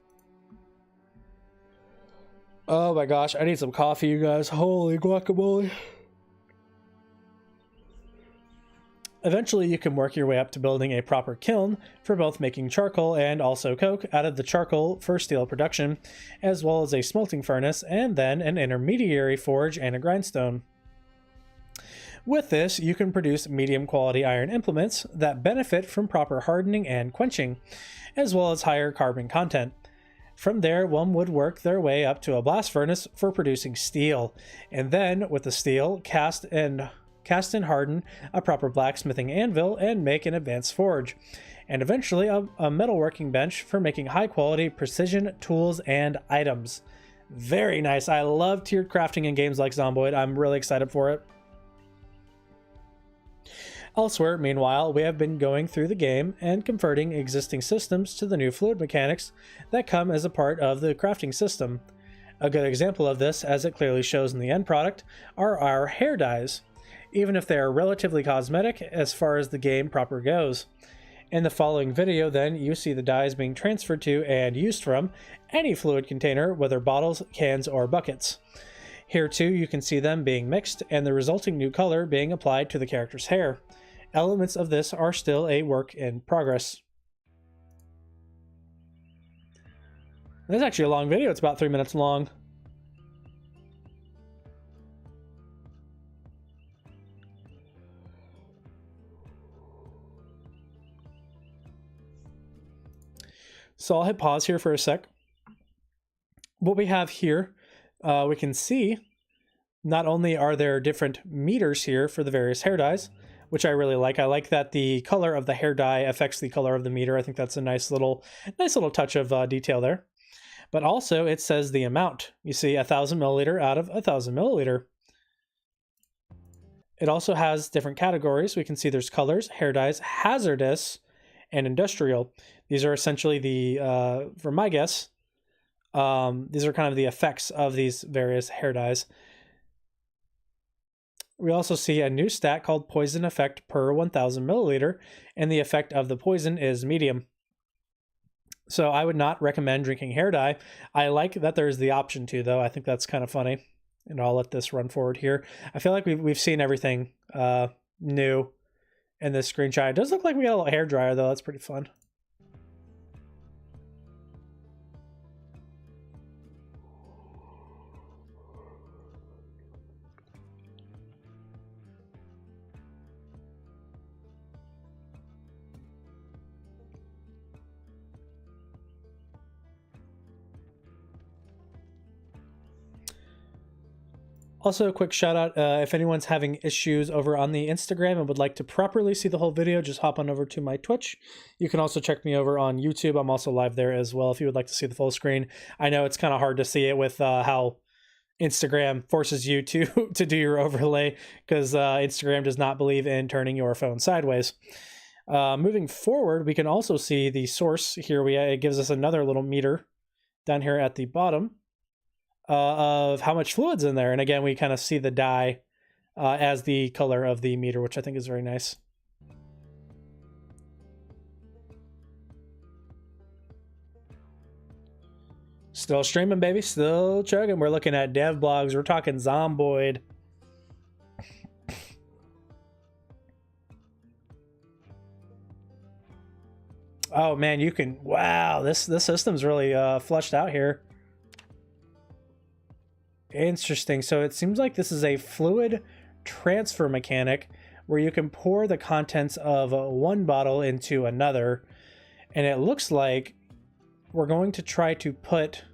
Oh my gosh, I need some coffee, you guys. Holy guacamole. Eventually, you can work your way up to building a proper kiln for both making charcoal and also coke out of the charcoal for steel production, as well as a smelting furnace, and then an intermediary forge and a grindstone. With this, you can produce medium quality iron implements that benefit from proper hardening and quenching, as well as higher carbon content. From there, one would work their way up to a blast furnace for producing steel, and then, with the steel, cast and harden a proper blacksmithing anvil and make an advanced forge, and eventually a metalworking bench for making high quality precision tools and items. Very nice. I love tiered crafting in games like Zomboid. I'm really excited for it. Elsewhere, meanwhile, we have been going through the game and converting existing systems to the new fluid mechanics that come as a part of the crafting system. A good example of this, as it clearly shows in the end product, are our hair dyes, even if they are relatively cosmetic as far as the game proper goes. In the following video, then, you see the dyes being transferred to and used from any fluid container, whether bottles, cans, or buckets. Here too, you can see them being mixed and the resulting new color being applied to the character's hair. Elements of this are still a work in progress. This is actually a long video. It's about 3 minutes long. So I'll hit pause here for a sec. What we have here, we can see not only are there different meters here for the various hair dyes, which I really like. I like that the color of the hair dye affects the color of the meter. I think that's a nice little touch of detail there. But also it says the amount. You see 1,000 milliliter out of 1,000 milliliter. It also has different categories. We can see there's colors, hair dyes, hazardous, and industrial. These are essentially the, for my guess, these are kind of the effects of these various hair dyes. We also see a new stat called poison effect per 1,000 milliliter, and the effect of the poison is medium. So I would not recommend drinking hair dye. I like that there's the option to, though. I think that's kind of funny. And I'll let this run forward here. I feel like we've seen everything new in this screenshot. It does look like we got a little hair dryer, though. That's pretty fun. Also, a quick shout out, if anyone's having issues over on the Instagram and would like to properly see the whole video, just hop on over to my Twitch. You can also check me over on YouTube. I'm also live there as well if you would like to see the full screen. I know it's kind of hard to see it with how Instagram forces you to do your overlay, because Instagram does not believe in turning your phone sideways. Moving forward, we can also see the source here. It gives us another little meter down here at the bottom. Of how much fluid's in there. And again, we kind of see the dye as the color of the meter, which I think is very nice. Still streaming, baby. Still chugging. We're looking at dev blogs. We're talking Zomboid. Oh, man, you can... Wow, this system's really fleshed out here. Interesting. So it seems like this is a fluid transfer mechanic where you can pour the contents of one bottle into another. And it looks like we're going to try to put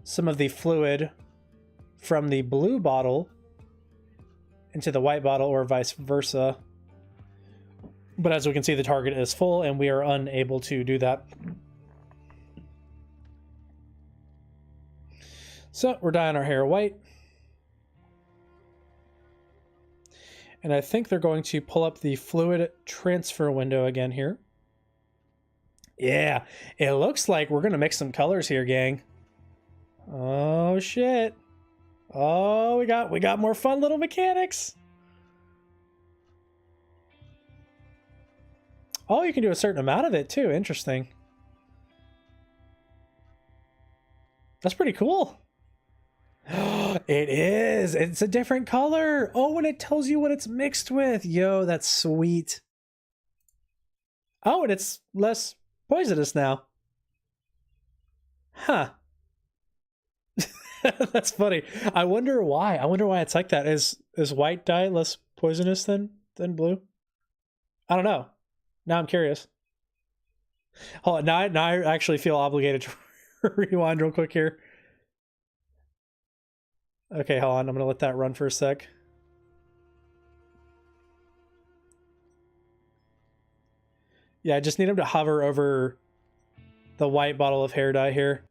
some of the fluid from the blue bottle into the white bottle or vice versa. But as we can see, the target is full and we are unable to do that. So we're dyeing our hair white. And I think they're going to pull up the fluid transfer window again here. Yeah, it looks like we're going to mix some colors here, gang. Oh, shit. Oh, we got more fun little mechanics. Oh, you can do a certain amount of it too. Interesting. That's pretty cool. It is. It's a different color. Oh, and it tells you what it's mixed with. Yo, that's sweet. Oh, and it's less poisonous now. Huh. That's funny. I wonder why. I wonder why it's like that. Is white dye less poisonous than blue? I don't know. Now I'm curious. Hold on. Now I actually feel obligated to rewind real quick here. Okay, hold on. I'm gonna let that run for a sec. Yeah, I just need him to hover over the white bottle of hair dye here.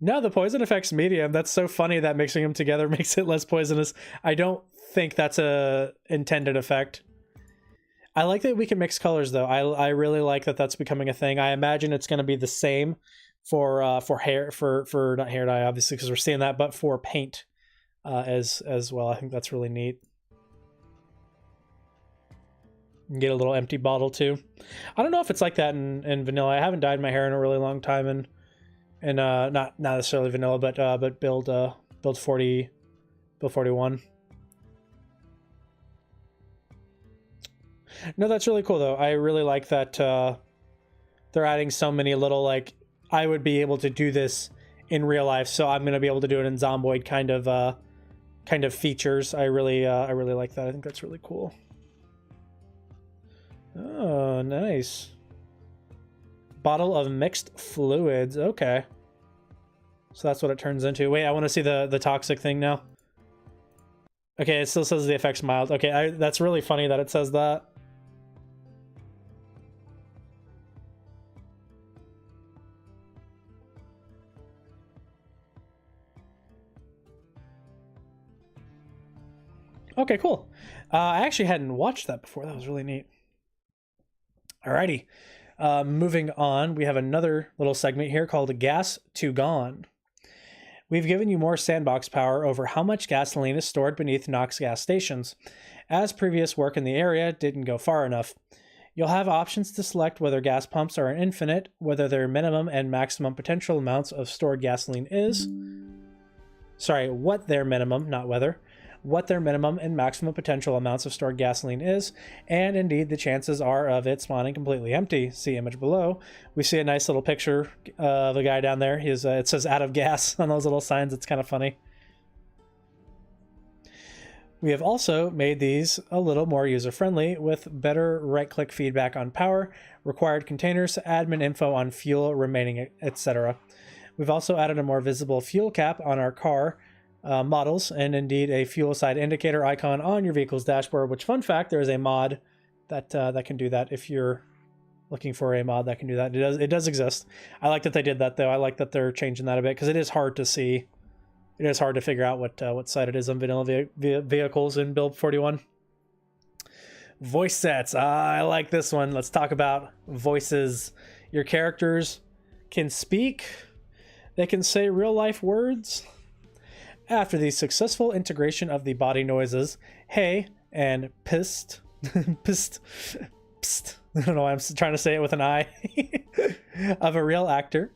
No, the poison effect's medium. That's so funny that mixing them together makes it less poisonous. I don't think that's a intended effect. I like that we can mix colors though. I really like that that's becoming a thing. I imagine it's going to be the same for hair for not hair dye obviously because we're seeing that, but for paint as well. I think that's really neat. You can get a little empty bottle too. I don't know if it's like that in vanilla. I haven't dyed my hair in a really long time, and not necessarily vanilla, but build 41. No, that's really cool though. I really like that they're adding so many little, like, I would be able to do this in real life, so I'm gonna be able to do it in Zomboid kind of features. I really like that. I think that's really cool. Oh, nice. Bottle of mixed fluids. Okay. So that's what it turns into. Wait, I want to see the toxic thing now. Okay, it still says the effect's mild. Okay, that's really funny that it says that. Okay, cool. I actually hadn't watched that before. That was really neat. Alrighty. Moving on, we have another little segment here called Gas to Gone. We've given you more sandbox power over how much gasoline is stored beneath Knox gas stations, as previous work in the area didn't go far enough. You'll have options to select whether gas pumps are infinite, whether their minimum and maximum potential amounts of stored gasoline is. Sorry, what their minimum, not whether. What their minimum and maximum potential amounts of stored gasoline is, and indeed the chances are of it spawning completely empty. See image below. We see a nice little picture of a guy down there. It says out of gas on those little signs. It's kind of funny. We have also made these a little more user-friendly with better right-click feedback on power, required containers, admin info on fuel remaining, etc. We've also added a more visible fuel cap on our car models, and indeed a fuel side indicator icon on your vehicle's dashboard, which, fun fact, there is a mod that can do that. If you're looking for a mod that can do that, it does exist. I like that they did that though. I like that they're changing that a bit because it is hard to see. It is hard to figure out what side it is on vanilla vehicles in build 41. Voice sets. I like this one. Let's talk about voices. Your characters can speak. They can say real life words. After the successful integration of the body noises, hey and pissed, pissed, psst, I don't know why I'm trying to say it with an I, of a real actor,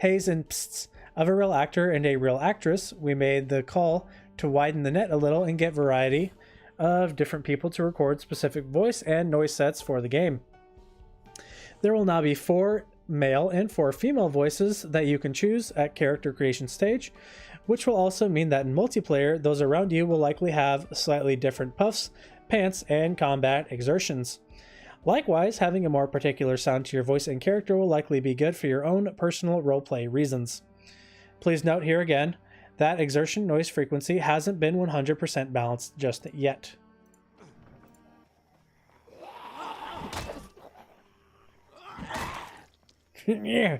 heys and psts, of a real actor and a real actress, we made the call to widen the net a little and get variety of different people to record specific voice and noise sets for the game. There will now be 4 male and 4 female voices that you can choose at character creation stage, which will also mean that in multiplayer, those around you will likely have slightly different puffs, pants, and combat exertions. Likewise, having a more particular sound to your voice and character will likely be good for your own personal roleplay reasons. Please note here again that exertion noise frequency hasn't been 100% balanced just yet. Yeah,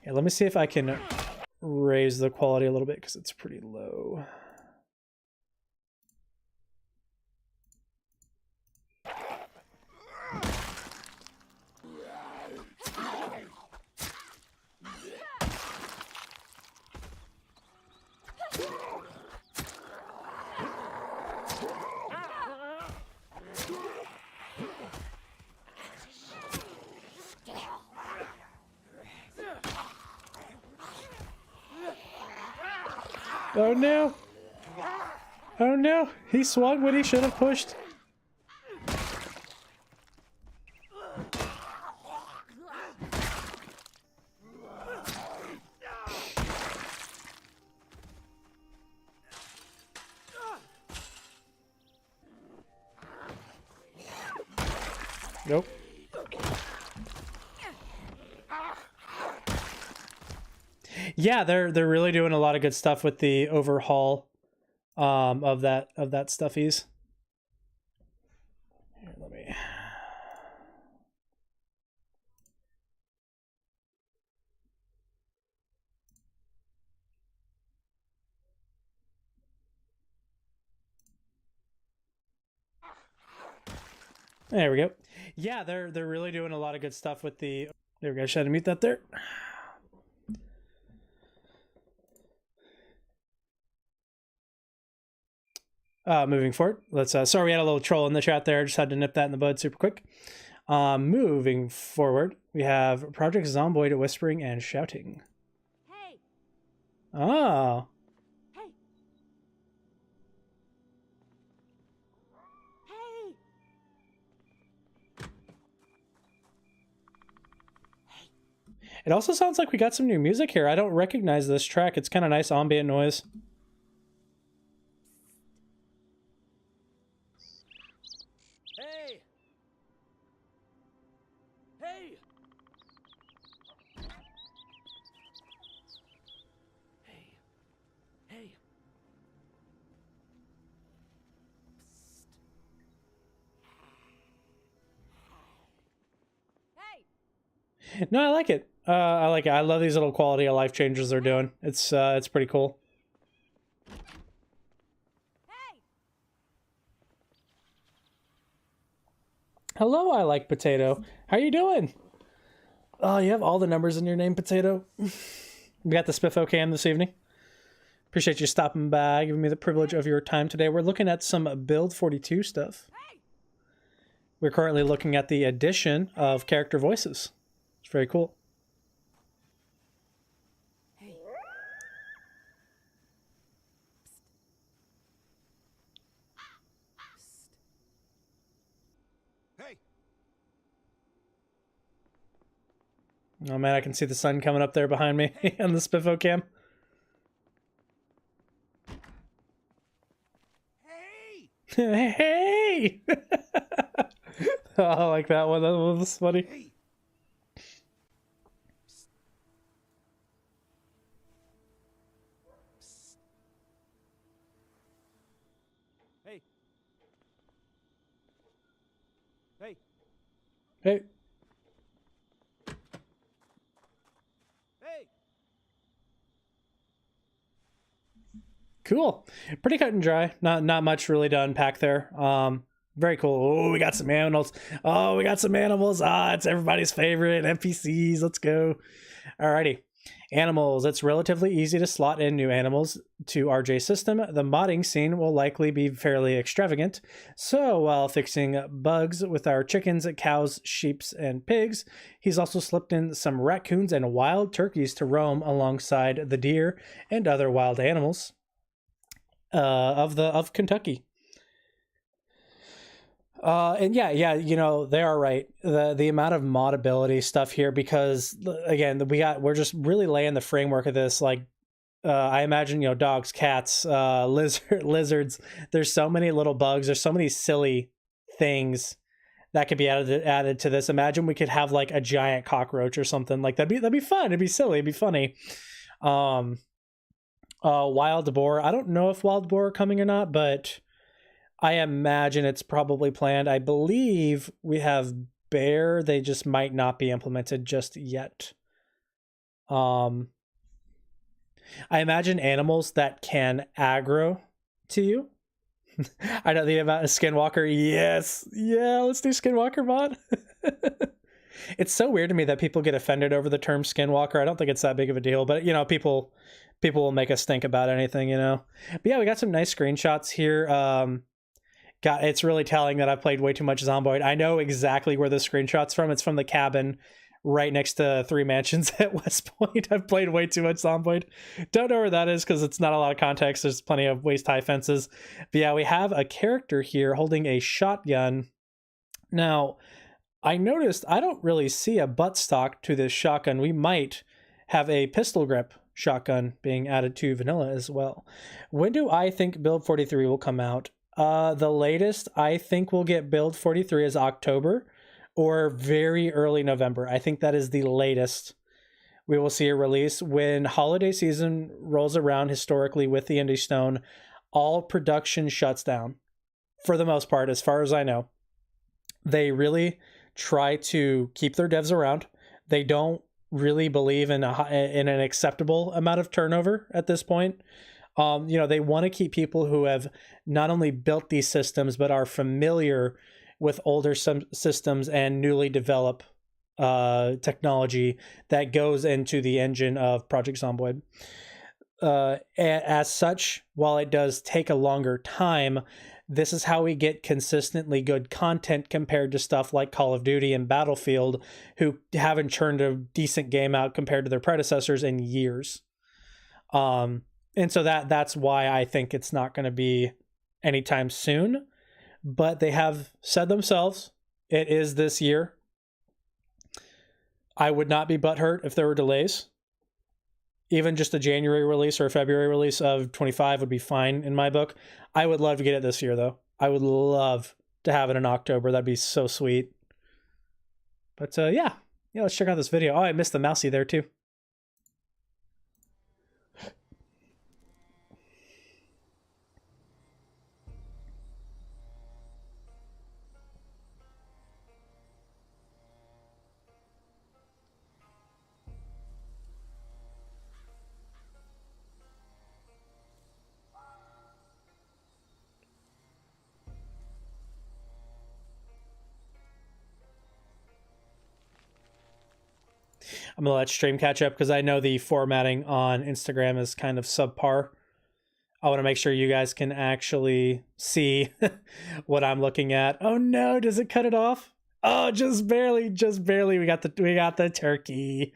let me see if I can raise the quality a little bit because it's pretty low. Oh no! Oh no! He swung when he should have pushed. Nope. Yeah, they're really doing a lot of good stuff with the overhaul of that stuffies. Here, let me. There we go. Yeah, they're really doing a lot of good stuff with the. There we go. Should I mute that there? Moving forward, let's. Sorry, we had a little troll in the chat there. Just had to nip that in the bud super quick. Moving forward, we have Project Zomboid whispering and shouting. Hey. Oh. Hey. Hey. It also sounds like we got some new music here. I don't recognize this track. It's kind of nice ambient noise. Hey! Hey! Hey! Hey! Hey. No, I like it. I like it. I love these little quality of life changes they're doing. It's pretty cool. Hey. Hello, I like Potato. How you doing? Oh, you have all the numbers in your name, Potato. We got the Spiffo cam this evening. Appreciate you stopping by, giving me the privilege of your time today. We're looking at some Build 42 stuff. We're currently looking at the addition of character voices. It's very cool. Hey. Hey, Oh man, I can see the sun coming up there behind me on the Spiffo cam. hey, Hey! Oh, I like that one. That was funny. hey. Hey! Hey! Hey. Hey! Cool. Pretty cut and dry. Not much really to unpack there. Very cool. Oh, we got some animals. Oh, we got some animals. Ah, it's everybody's favorite. NPCs. Let's go. Alrighty. Animals. It's relatively easy to slot in new animals to RJ system. The modding scene will likely be fairly extravagant. So while fixing bugs with our chickens, cows, sheep, and pigs, he's also slipped in some raccoons and wild turkeys to roam alongside the deer and other wild animals of Kentucky. And yeah, you know, they are right. The amount of modability stuff here, because again, we're just really laying the framework of this. Like, I imagine, you know, dogs, cats, lizards. There's so many little bugs. There's so many silly things that could be added to this. Imagine we could have like a giant cockroach or something like that'd be fun. It'd be silly. It'd be funny. Wild boar. I don't know if wild boar are coming or not, but I imagine it's probably planned. I believe we have bear. They just might not be implemented just yet. I imagine animals that can aggro to you. I know the amount of Skinwalker. Yes. Yeah, let's do Skinwalker mod. It's so weird to me that people get offended over the term Skinwalker. I don't think it's that big of a deal, but you know, people will make us think about anything, you know. But yeah, we got some nice screenshots here. It's really telling that I've played way too much Zomboid. I know exactly where the screenshot's from. It's from the cabin right next to Three Mansions at West Point. I've played way too much Zomboid. Don't know where that is because it's not a lot of context. There's plenty of waist-high fences. But yeah, we have a character here holding a shotgun. Now, I noticed I don't really see a buttstock to this shotgun. We might have a pistol grip shotgun being added to vanilla as well. When do I think Build 43 will come out? The latest I think we'll get Build 43 is October. or very early November. I think that is the latest we will see a release. When holiday season rolls around, historically with the Indie Stone, all production shuts down for the most part, as far as I know. They really try to keep their devs around. They don't really believe in an acceptable amount of turnover at this point. They want to keep people who have not only built these systems, but are familiar with older systems and newly developed technology that goes into the engine of Project Zomboid. As such, while it does take a longer time, this is how we get consistently good content compared to stuff like Call of Duty and Battlefield, who haven't churned a decent game out compared to their predecessors in years. And so that's why I think it's not going to be anytime soon. But they have said themselves, it is this year. I would not be butthurt if there were delays. Even just a January release or a February release of 25 would be fine in my book. I would love to get it this year, though. I would love to have it in October. That'd be so sweet. But yeah, let's check out this video. Oh, I missed the mousey there too. I'm gonna let stream catch up because I know the formatting on Instagram is kind of subpar. I want to make sure you guys can actually see what I'm looking at. Oh no, does it cut it off? Oh, just barely. We got the turkey.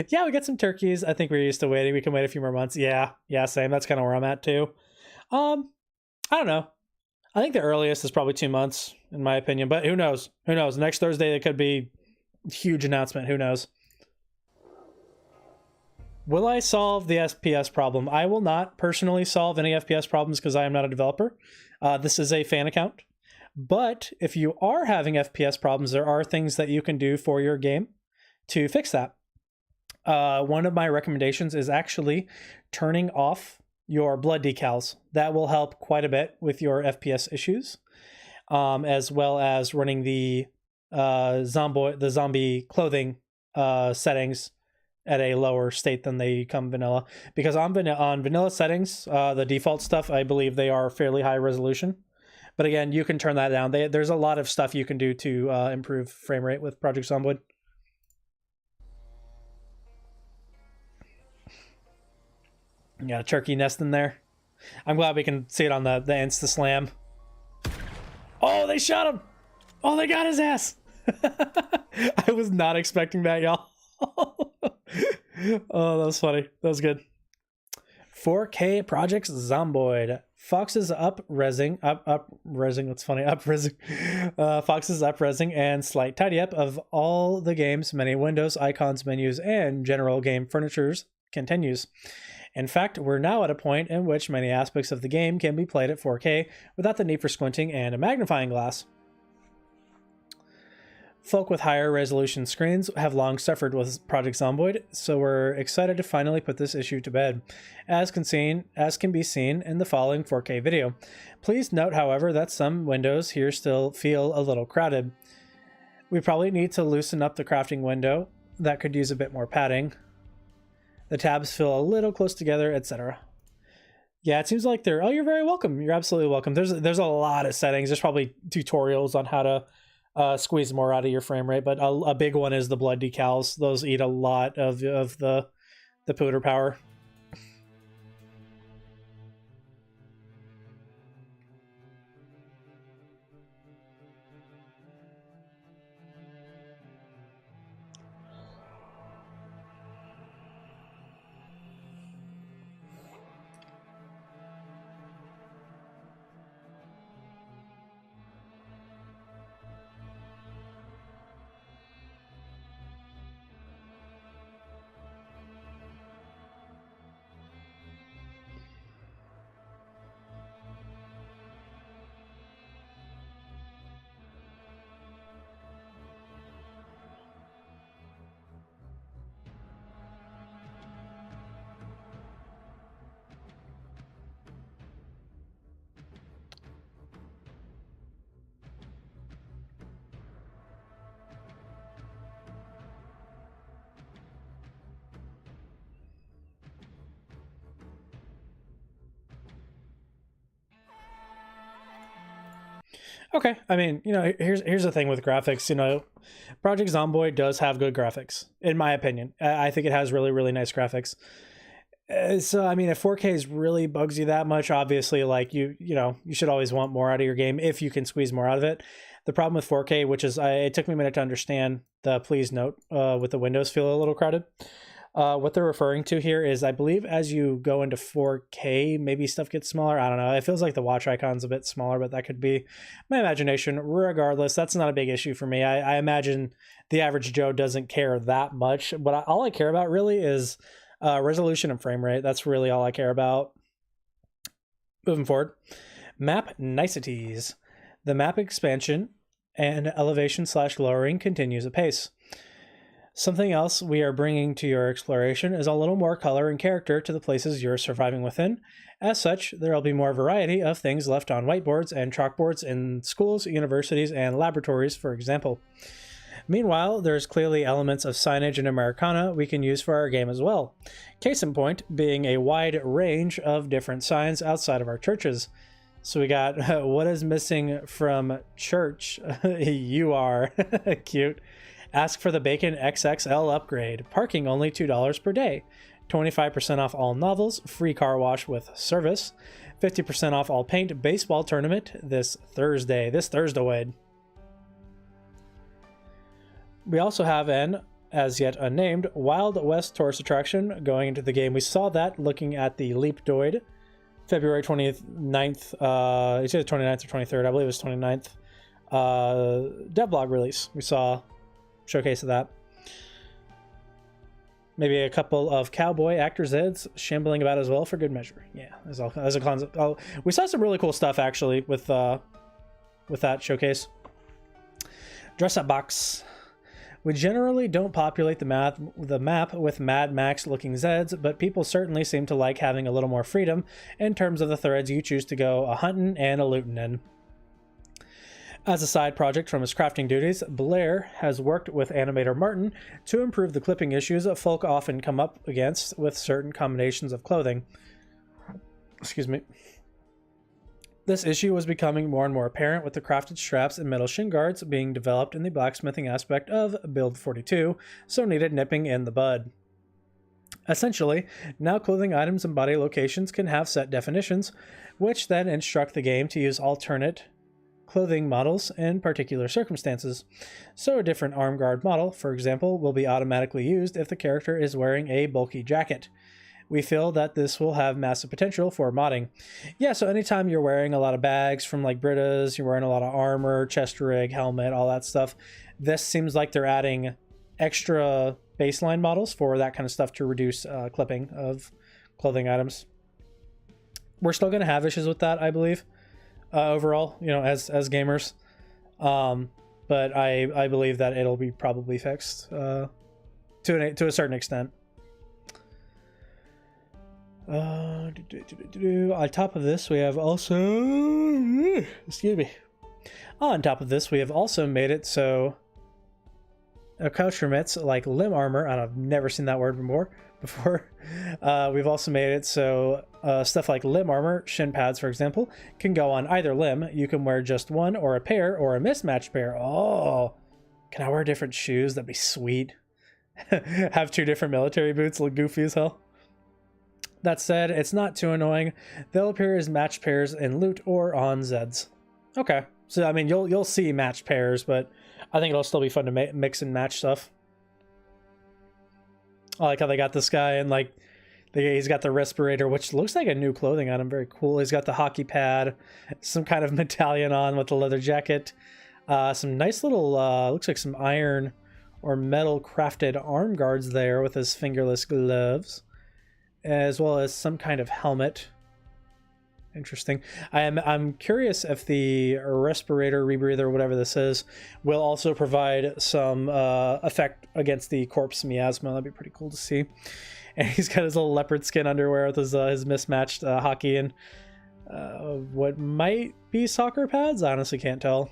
Yeah, we got some turkeys. I think we're used to waiting. We can wait a few more months. Yeah, same. That's kind of where I'm at too. I don't know. I think the earliest is probably 2 months, in my opinion. But who knows? Next Thursday it could be a huge announcement. Who knows? Will I solve the FPS problem? I will not personally solve any FPS problems because I am not a developer. This is a fan account. But if you are having FPS problems, there are things that you can do for your game to fix that. One of my recommendations is actually turning off your blood decals. That will help quite a bit with your FPS issues, as well as running the zombie clothing settings at a lower state than they come vanilla. Because on vanilla settings, the default stuff, I believe they are fairly high resolution. But again, you can turn that down. There's a lot of stuff you can do to improve frame rate with Project Zomboid. You got a turkey nest in there. I'm glad we can see it on the Insta Slam. Oh, they shot him! Oh, they got his ass! I was not expecting that, y'all. Oh, that was funny. That was good. 4K Project Zomboid. Fox is up-resing. That's funny. Up-resing. Fox is up-resing and slight tidy up of all the game's many windows, icons, menus, and general game furnitures continues. In fact, we're now at a point in which many aspects of the game can be played at 4K without the need for squinting and a magnifying glass. Folk with higher resolution screens have long suffered with Project Zomboid, so we're excited to finally put this issue to bed, as can be seen in the following 4K video. Please note, however, that some windows here still feel a little crowded. We probably need to loosen up the crafting window. That could use a bit more padding. The tabs feel a little close together, etc. Yeah, it seems like they're... Oh, you're very welcome. You're absolutely welcome. There's a lot of settings. There's probably tutorials on how to squeeze more out of your frame rate, but a big one is the blood decals. Those eat a lot of the pooter power. Okay, I mean, here's the thing with graphics. Project Zomboid does have good graphics, in my opinion. I think it has really, really nice graphics. So I mean, if 4K really bugs you that much, obviously, like you should always want more out of your game if you can squeeze more out of it. The problem with 4K, which is it took me a minute to understand the please note with the windows feel a little crowded. What they're referring to here is, I believe, as you go into 4K, maybe stuff gets smaller. I don't know. It feels like the watch icon's a bit smaller, but that could be my imagination. Regardless, that's not a big issue for me. I imagine the average Joe doesn't care that much. But all I care about really is resolution and frame rate. That's really all I care about. Moving forward, map niceties. The map expansion and elevation/lowering continues apace. Something else we are bringing to your exploration is a little more color and character to the places you're surviving within. As such, there will be more variety of things left on whiteboards and chalkboards in schools, universities, and laboratories, for example. Meanwhile, there's clearly elements of signage and Americana we can use for our game as well. Case in point being a wide range of different signs outside of our churches. So we got what is missing from church? You are cute. Ask for the Bacon XXL upgrade. Parking only $2 per day. 25% off all novels. Free car wash with service. 50% off all paint. Baseball tournament this Thursday. We also have an, as yet unnamed, Wild West tourist attraction going into the game. We saw that looking at the Leapdoid. February 29th. It's either 29th or 23rd. I believe it was 29th. Devlog release. We saw showcase of that. Maybe a couple of cowboy actors' heads shambling about as well for good measure. Yeah, as a concept. Oh, we saw some really cool stuff actually with that showcase. Dress up box. We generally don't populate the map with Mad Max looking Zeds, but people certainly seem to like having a little more freedom in terms of the threads you choose to go a hunting and a looting in. As a side project from his crafting duties, Blair has worked with animator Martin to improve the clipping issues that folk often come up against with certain combinations of clothing. Excuse me. This issue was becoming more and more apparent with the crafted straps and metal shin guards being developed in the blacksmithing aspect of Build 42, so needed nipping in the bud. Essentially, now clothing items and body locations can have set definitions, which then instruct the game to use alternate clothing models in particular circumstances. So a different arm guard model, for example, will be automatically used if the character is wearing a bulky jacket. We feel that this will have massive potential for modding. Yeah, so anytime you're wearing a lot of bags from like Britas, you're wearing a lot of armor, chest rig, helmet, all that stuff, this seems like they're adding extra baseline models for that kind of stuff to reduce clipping of clothing items. We're still going to have issues with that, I believe, overall, as gamers. But I believe that it'll be probably fixed to a certain extent. On top of this, we have also made it so accoutrements like limb armor, and I've never seen that word before. We've also made it so stuff like limb armor, shin pads, for example, can go on either limb. You can wear just one or a pair or a mismatched pair. Oh, can I wear different shoes? That'd be sweet. Have two different military boots, look goofy as hell. That said, it's not too annoying. They'll appear as matched pairs in loot or on Zeds. Okay, so I mean you'll see matched pairs, but I think it'll still be fun to mix and match stuff. I like how they got this guy and like he's got the respirator, which looks like a new clothing item. Very cool. He's got the hockey pad, some kind of medallion on with the leather jacket, some nice little looks like some iron or metal crafted arm guards there with his fingerless gloves, as well as some kind of helmet. Interesting. I'm curious if the respirator, rebreather, whatever this is, will also provide some effect against the corpse miasma. That'd be pretty cool to see. And he's got his little leopard skin underwear with his mismatched hockey and what might be soccer pads. I honestly can't tell.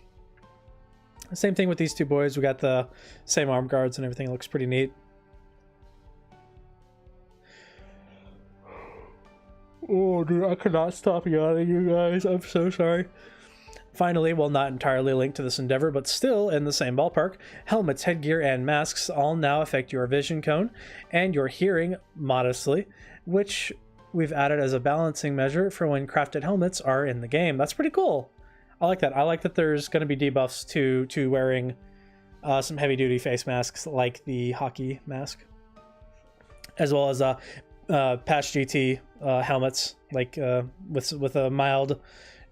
Same thing with these two boys. We got the same arm guards and everything. It looks pretty neat. Oh, dude, I could not stop yawning, you guys. I'm so sorry. Finally, while not entirely linked to this endeavor, but still in the same ballpark, helmets, headgear, and masks all now affect your vision cone and your hearing modestly, which we've added as a balancing measure for when crafted helmets are in the game. That's pretty cool. I like that. I like that there's going to be debuffs to wearing some heavy-duty face masks like the hockey mask, as well as patch GT helmets like with a mild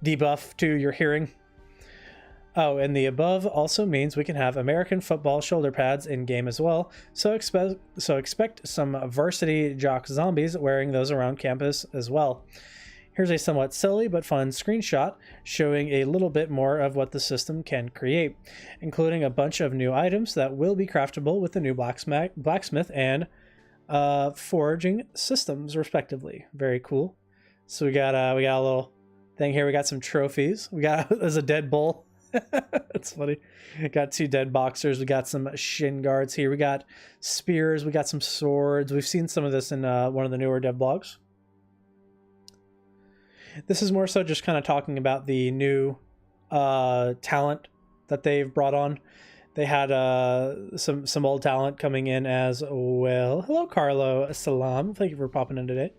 debuff to your hearing. Oh, and the above also means we can have American football shoulder pads in game as well. So expect some varsity jock zombies wearing those around campus as well. Here's a somewhat silly but fun screenshot showing a little bit more of what the system can create, including a bunch of new items that will be craftable with the new blacksmith and foraging systems, respectively. Very cool. So we got a little thing here. We got some trophies. We got there's a dead bull. That's funny. We got 2 dead boxers. We got some shin guards here. We got spears. We got some swords. We've seen some of this in one of the newer dev blogs. This is more so just kind of talking about the new talent that they've brought on. They had some old talent coming in as well. Hello, Carlo Salam. Thank you for popping in today.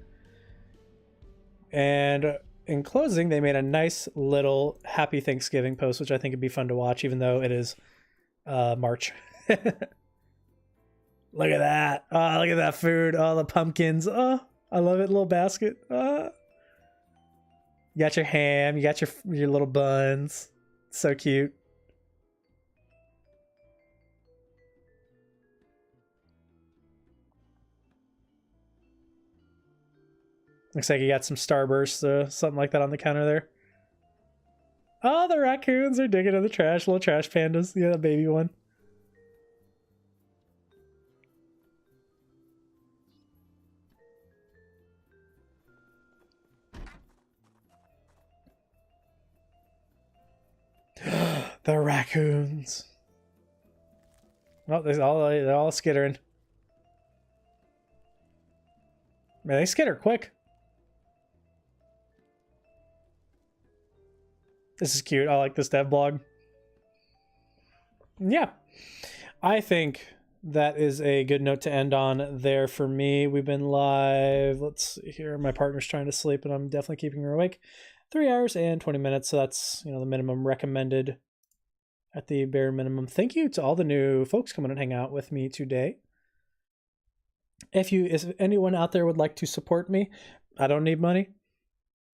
And in closing, they made a nice little Happy Thanksgiving post, which I think would be fun to watch, even though it is March. Look at that. Oh, look at that food. Oh, the pumpkins. Oh, I love it. Little basket. You got your ham. You got your little buns. So cute. Looks like you got some Starburst, something like that on the counter there. Oh, the raccoons are digging in the trash. Little trash pandas. Yeah, the baby one. The raccoons. Oh, they're all skittering. Man, they skitter quick. This is cute. I like this dev blog. Yeah. I think that is a good note to end on there for me. We've been live. Let's see here. My partner's trying to sleep, and I'm definitely keeping her awake. 3 hours and 20 minutes. So that's, the minimum recommended at the bare minimum. Thank you to all the new folks coming and hang out with me today. If anyone out there would like to support me, I don't need money.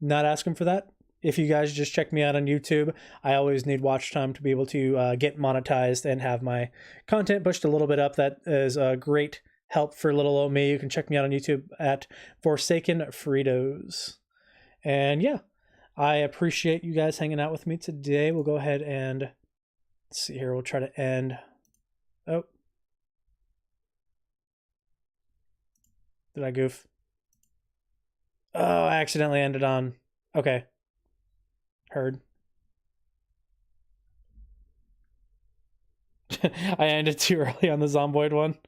Not asking for that. If you guys just check me out on YouTube, I always need watch time to be able to get monetized and have my content pushed a little bit up. That is a great help for little old me. You can check me out on YouTube at Forsaken Fritos. And yeah, I appreciate you guys hanging out with me today. We'll go ahead and let's see here. We'll try to end. Oh. Did I goof? Oh, I accidentally ended on. Okay. Heard. I ended too early on the Zomboid one.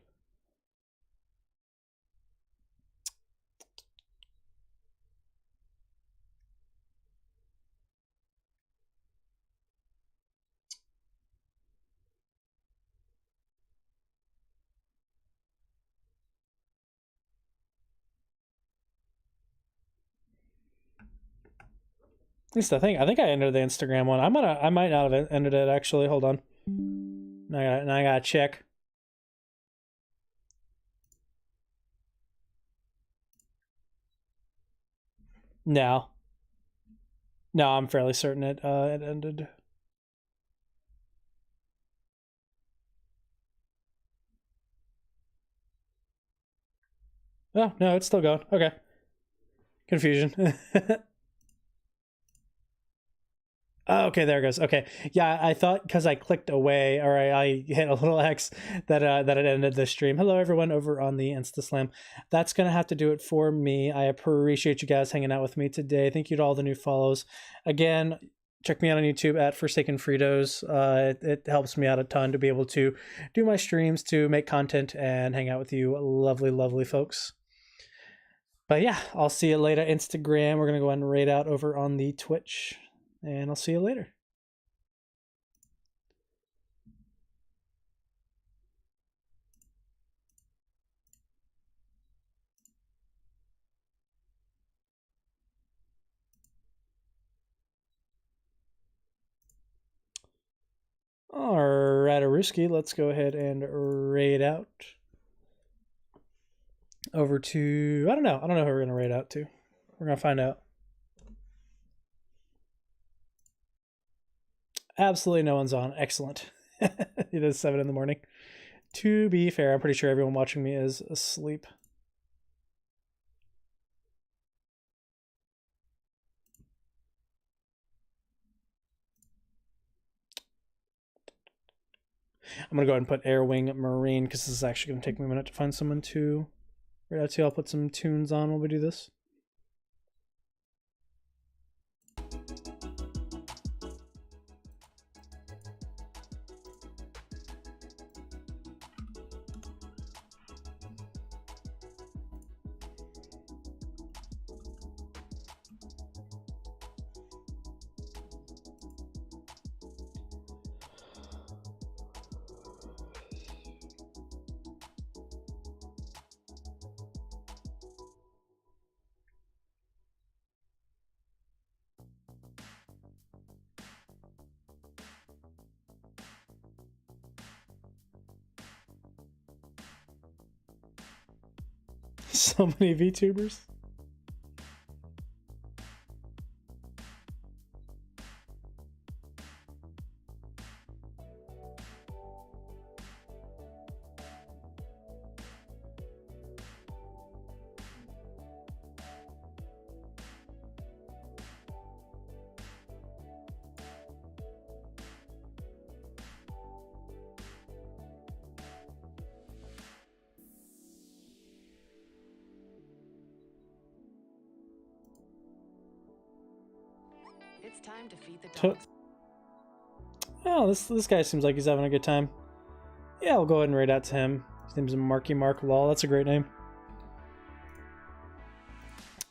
At least I think I ended the Instagram one. I might not have ended it actually. Hold on. Now I gotta check. No, I'm fairly certain it ended. Oh no, it's still going. Okay. Confusion. Oh, okay, there it goes. Okay, yeah, I thought because I clicked away or I hit a little X that it ended the stream. Hello, everyone over on the InstaSlam. That's gonna have to do it for me. I appreciate you guys hanging out with me today. Thank you to all the new follows. Again, check me out on YouTube at Forsaken Fritos. It helps me out a ton to be able to do my streams, to make content, and hang out with you lovely, lovely folks. But yeah, I'll see you later. Instagram. We're gonna go ahead and raid out over on the Twitch. And I'll see you later. brewski. Let's go ahead and raid out over to, I don't know who we're gonna raid out to. We're gonna find out. Absolutely no one's on. Excellent. It is 7 in the morning. To be fair, I'm pretty sure everyone watching me is asleep. I'm gonna go ahead and put Air Wing Marine because this is actually gonna take me a minute to find someone to raid out to. I'll put some tunes on while we do this. So many VTubers. It's time to feed the To- dogs. Oh, this guy seems like he's having a good time. Yeah, I'll go ahead and raid out to him. His name's Marky Mark Law. That's a great name.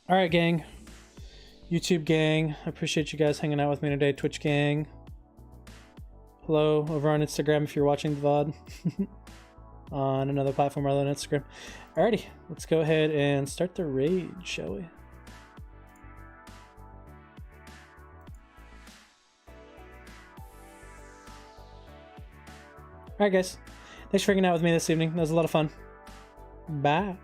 All right, gang. YouTube gang. I appreciate you guys hanging out with me today. Twitch gang. Hello over on Instagram if you're watching the VOD. On another platform other than Instagram. Alrighty, let's go ahead and start the raid, shall we? Alright guys, thanks for hanging out with me this evening. That was a lot of fun. Bye.